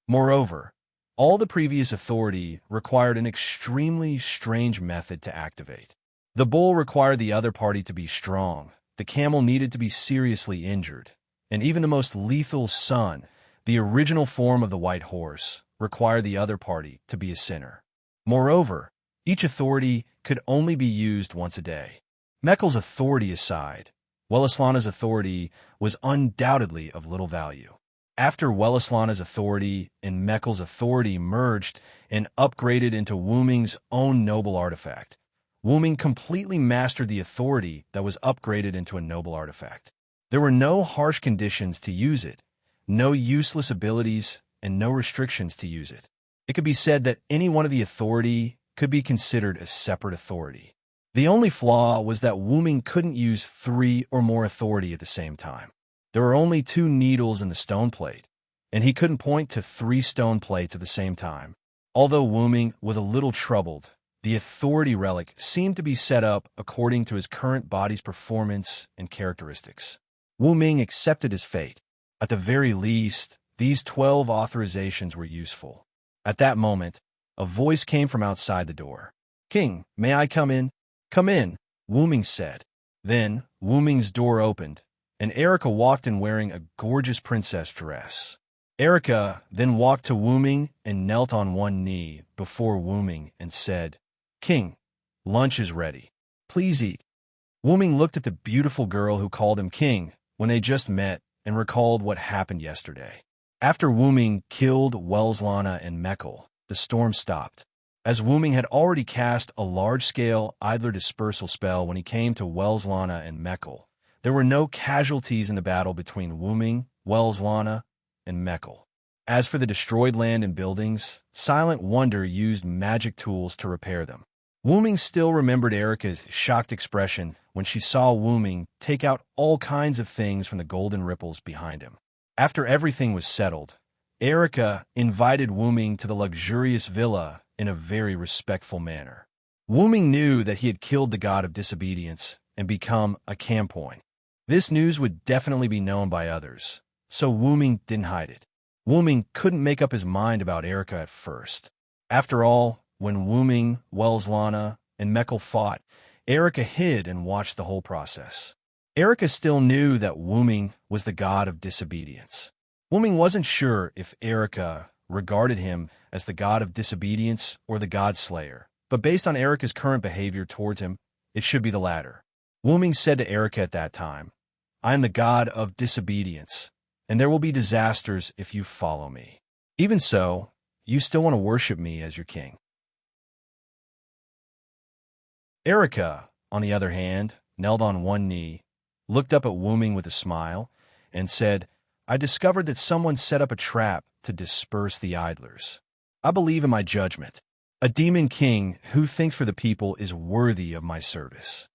Moreover, all the previous authority required an extremely strange method to activate. The bull required the other party to be strong, the camel needed to be seriously injured, and even the most lethal sun, the original form of the white horse, required the other party to be a sinner. Moreover, each authority could only be used once a day. Meckel's authority aside, Welleslana's authority was undoubtedly of little value. After Welleslana's authority and Meckel's authority merged and upgraded into Wuming's own noble artifact, Wuming completely mastered the authority that was upgraded into a noble artifact. There were no harsh conditions to use it, no useless abilities, and no restrictions to use it. It could be said that any one of the authority could be considered a separate authority. The only flaw was that Wuming couldn't use 3 or more authority at the same time. There were only 2 needles in the stone plate, and he couldn't point to 3 stone plates at the same time. Although Wuming was a little troubled, the authority relic seemed to be set up according to his current body's performance and characteristics. Wuming accepted his fate. At the very least, these 12 authorizations were useful. At that moment, a voice came from outside the door. "King, may I come in?" "Come in," Wuming said. Then, Wuming's door opened, and Erica walked in wearing a gorgeous princess dress. Erica then walked to Wuming and knelt on one knee before Wuming and said, "King, lunch is ready. Please eat." Wuming looked at the beautiful girl who called him king when they just met and recalled what happened yesterday. After Wuming killed Welleslana and Meckel, the storm stopped. As Wuming had already cast a large-scale idler dispersal spell when he came to Welleslana and Meckel, there were no casualties in the battle between Wuming, Welleslana, and Meckel. As for the destroyed land and buildings, Silent Wonder used magic tools to repair them. Wuming still remembered Erica's shocked expression when she saw Wuming take out all kinds of things from the golden ripples behind him. After everything was settled, Erica invited Wuming to the luxurious villa in a very respectful manner. Wuming knew that he had killed the god of disobedience and become a Campoin. This news would definitely be known by others, so Wuming didn't hide it. Wuming couldn't make up his mind about Erica at first. After all, when Wuming, Welleslana, and Meckel fought, Erica hid and watched the whole process. Erica still knew that Wuming was the god of disobedience. Wuming wasn't sure if Erica regarded him as the god of disobedience or the god slayer, but based on Erica's current behavior towards him, it should be the latter. Wuming said to Erica at that time, "I am the god of disobedience, and there will be disasters if you follow me. Even so, you still want to worship me as your king." Erica, on the other hand, knelt on one knee, looked up at Wuming with a smile, and said, "I discovered that someone set up a trap to disperse the idlers. I believe in my judgment. A demon king who thinks for the people is worthy of my service."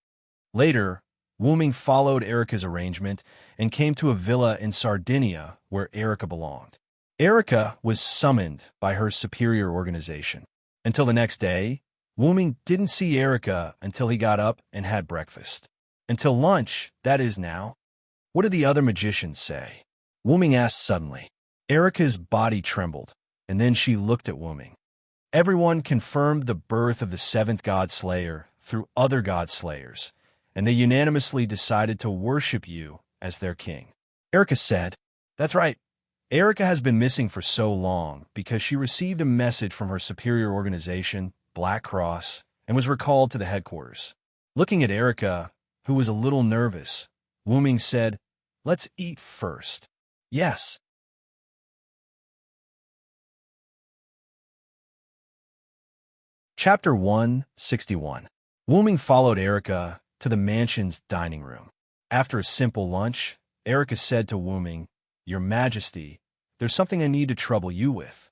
Later, Wuming followed Erica's arrangement and came to a villa in Sardinia where Erica belonged. Erica was summoned by her superior organization. Until the next day, Wuming didn't see Erica until he got up and had breakfast. Until lunch, that is now. What did the other magicians say? Wuming asked suddenly. Erica's body trembled, and then she looked at Wuming. Everyone confirmed the birth of the 7th god slayer through other god slayers, and they unanimously decided to worship you as their king. Erica said, "That's right. Erica has been missing for so long because she received a message from her superior organization, Black Cross, and was recalled to the headquarters." Looking at Erica, who was a little nervous, Wuming said, "Let's eat first." "Yes." Chapter 161. Wuming followed Erica to the mansion's dining room. After a simple lunch, Erica said to Wuming, "Your Majesty, there's something I need to trouble you with."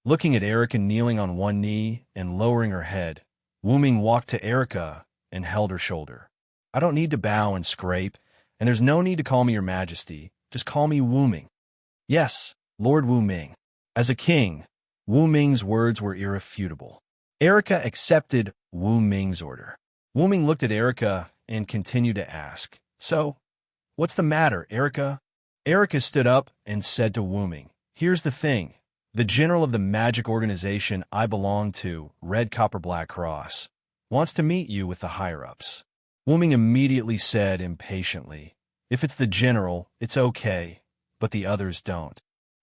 Looking at Erica kneeling on one knee and lowering her head, Wuming walked to Erica and held her shoulder. "I don't need to bow and scrape, and there's no need to call me Your Majesty. Just call me Wuming." "Yes, Lord Wuming." As a king, Wu Ming's words were irrefutable. Erica accepted Wu Ming's order. Wu Ming looked at Erica and continued to ask, "So, what's the matter, Erica?" Erica stood up and said to Wu Ming, "Here's the thing. The general of the magic organization I belong to, Red Copper Black Cross, wants to meet you with the higher-ups." Wu Ming immediately said impatiently, "If it's the general, it's okay, but the others don't."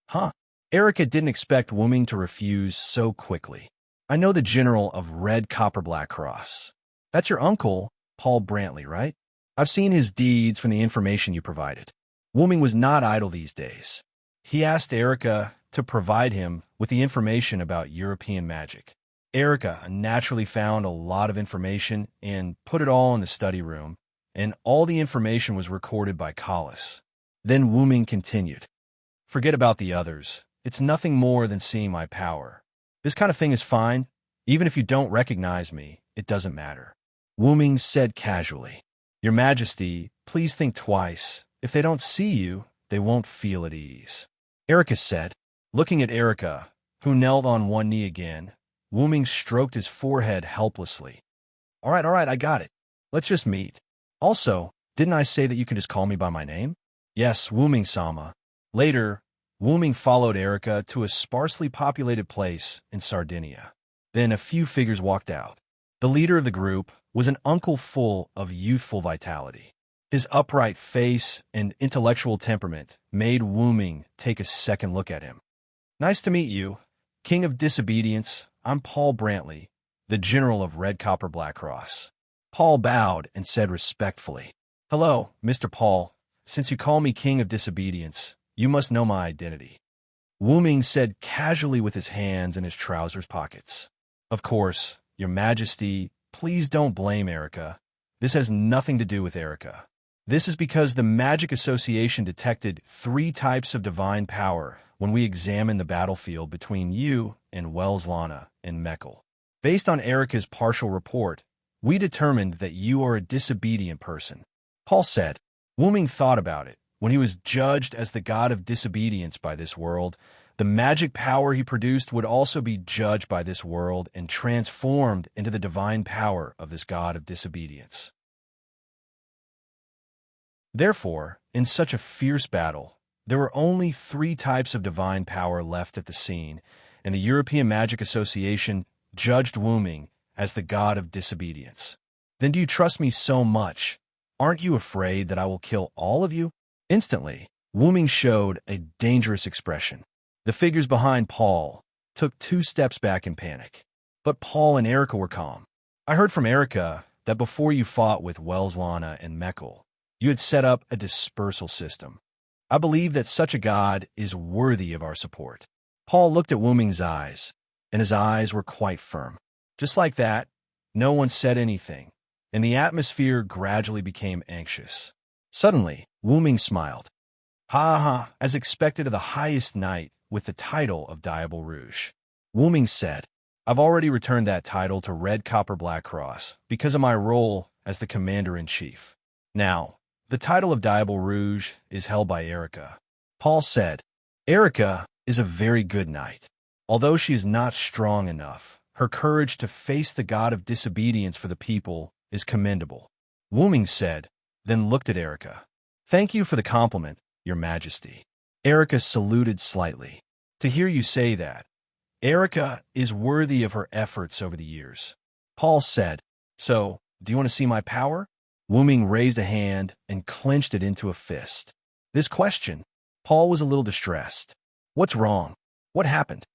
Huh? Erica didn't expect Wu Ming to refuse so quickly. "I know the general of Red Copper Black Cross. That's your uncle, Paul Brantley, right? I've seen his deeds from the information you provided." Wu Ming was not idle these days. He asked Erica to provide him with the information about European magic. Erica naturally found a lot of information and put it all in the study room, and all the information was recorded by Collis. Then Wu Ming continued, "Forget about the others. It's nothing more than seeing my power. This kind of thing is fine. Even if you don't recognize me, it doesn't matter." Wu Ming said casually, "Your Majesty, please think twice. If they don't see you, they won't feel at ease." Erica said, looking at Erica, who knelt on one knee again. Wu Ming stroked his forehead helplessly. All right, I got it. Let's just meet. Also, didn't I say that you can just call me by my name?" "Yes, Wu Ming-sama." Later, Wu Ming followed Erica to a sparsely populated place in Sardinia. Then a few figures walked out. The leader of the group was an uncle full of youthful vitality. His upright face and intellectual temperament made Wu Ming take a second look at him. "Nice to meet you, King of Disobedience. I'm Paul Brantley, the General of Red Copper Black Cross." Paul bowed and said respectfully, "Hello, Mr. Paul. Since you call me King of Disobedience, you must know my identity." Wu Ming said casually with his hands in his trousers pockets. "Of course, Your Majesty, please don't blame Erica. This has nothing to do with Erica. This is because the Magic Association detected 3 types of divine power when we examined the battlefield between you and Wells Lana and Meckel. Based on Erica's partial report, we determined that you are a disobedient person." Paul said. Wu Ming thought about it. When he was judged as the god of disobedience by this world, the magic power he produced would also be judged by this world and transformed into the divine power of this god of disobedience. Therefore, in such a fierce battle, there were only 3 types of divine power left at the scene, and the European Magic Association judged Wu Ming as the god of disobedience. "Then do you trust me so much? Aren't you afraid that I will kill all of you?" Instantly, Wu Ming showed a dangerous expression. The figures behind Paul took 2 steps back in panic. But Paul and Erica were calm. "I heard from Erica that before you fought with Wells Lana and Meckel, you had set up a dispersal system. I believe that such a god is worthy of our support." Paul looked at Wu Ming's eyes, and his eyes were quite firm. Just like that, no one said anything, and the atmosphere gradually became anxious. Suddenly, Wu Ming smiled. "Ha ha, as expected of the highest knight with the title of Diable Rouge." Wu Ming said, "I've already returned that title to Red Copper Black Cross because of my role as the Commander-in-Chief. Now, the title of Diable Rouge is held by Erica." Paul said, "Erica is a very good knight. Although she is not strong enough, her courage to face the god of disobedience for the people is commendable." Wu Ming said, then looked at Erica. "Thank you for the compliment, Your Majesty." Erica saluted slightly. "To hear you say that, Erica is worthy of her efforts over the years." Paul said, "So, do you want to see my power?" Wu Ming raised a hand and clenched it into a fist. This question, Paul was a little distressed. "What's wrong? What happened?"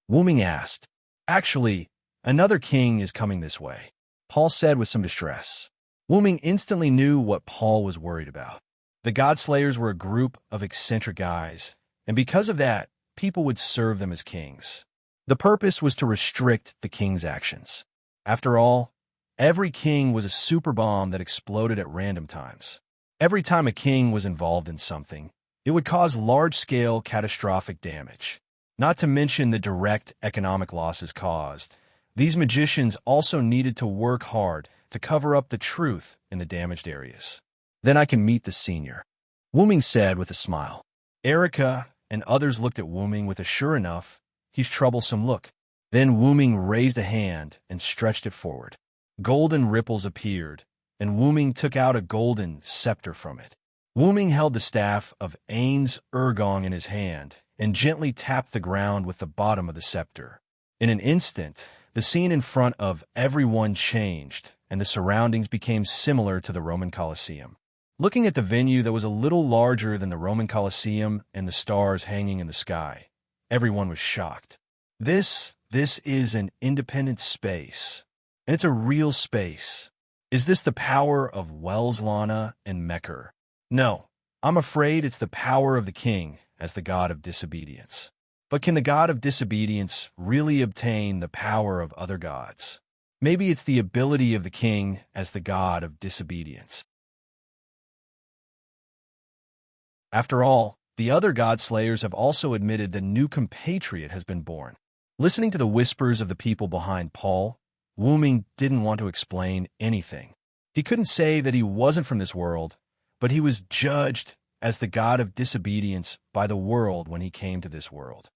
Wu Ming asked. "Actually, another king is coming this way," Paul said with some distress. Wu Ming instantly knew what Paul was worried about. The Godslayers were a group of eccentric guys, and because of that, people would serve them as kings. The purpose was to restrict the king's actions. After all, every king was a super bomb that exploded at random times. Every time a king was involved in something, it would cause large-scale catastrophic damage. Not to mention the direct economic losses caused. These magicians also needed to work hard to cover up the truth in the damaged areas. "Then I can meet the senior," Wu Ming said with a smile. Erica and others looked at Wu Ming with a "sure enough, He's troublesome, look." Then Wu Ming raised a hand and stretched it forward. Golden ripples appeared, and Wu Ming took out a golden scepter from it. Wu Ming held the staff of Ain's Ergong in his hand and gently tapped the ground with the bottom of the scepter. In an instant, the scene in front of everyone changed, and the surroundings became similar to the Roman Colosseum. Looking at the venue that was a little larger than the Roman Colosseum and the stars hanging in the sky, everyone was shocked. This is an independent space, and it's a real space. Is this the power of Wells Lana and Mecker? No, I'm afraid it's the power of the king as the god of disobedience. But can the god of disobedience really obtain the power of other gods? Maybe it's the ability of the king as the god of disobedience. After all, the other god slayers have also admitted the new compatriot has been born. Listening to the whispers of the people behind Paul, Wu Ming didn't want to explain anything. He couldn't say that he wasn't from this world, but he was judged as the god of disobedience by the world when he came to this world.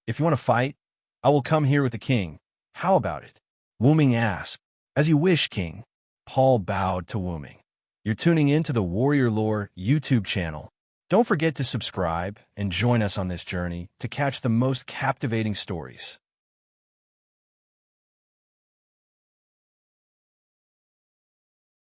"If you want to fight, I will come here with the king. How about it?" Wu Ming asked. "As you wish, king." Paul bowed to Wu Ming. You're tuning in to the Warrior Lore YouTube channel. Don't forget to subscribe and join us on this journey to catch the most captivating stories.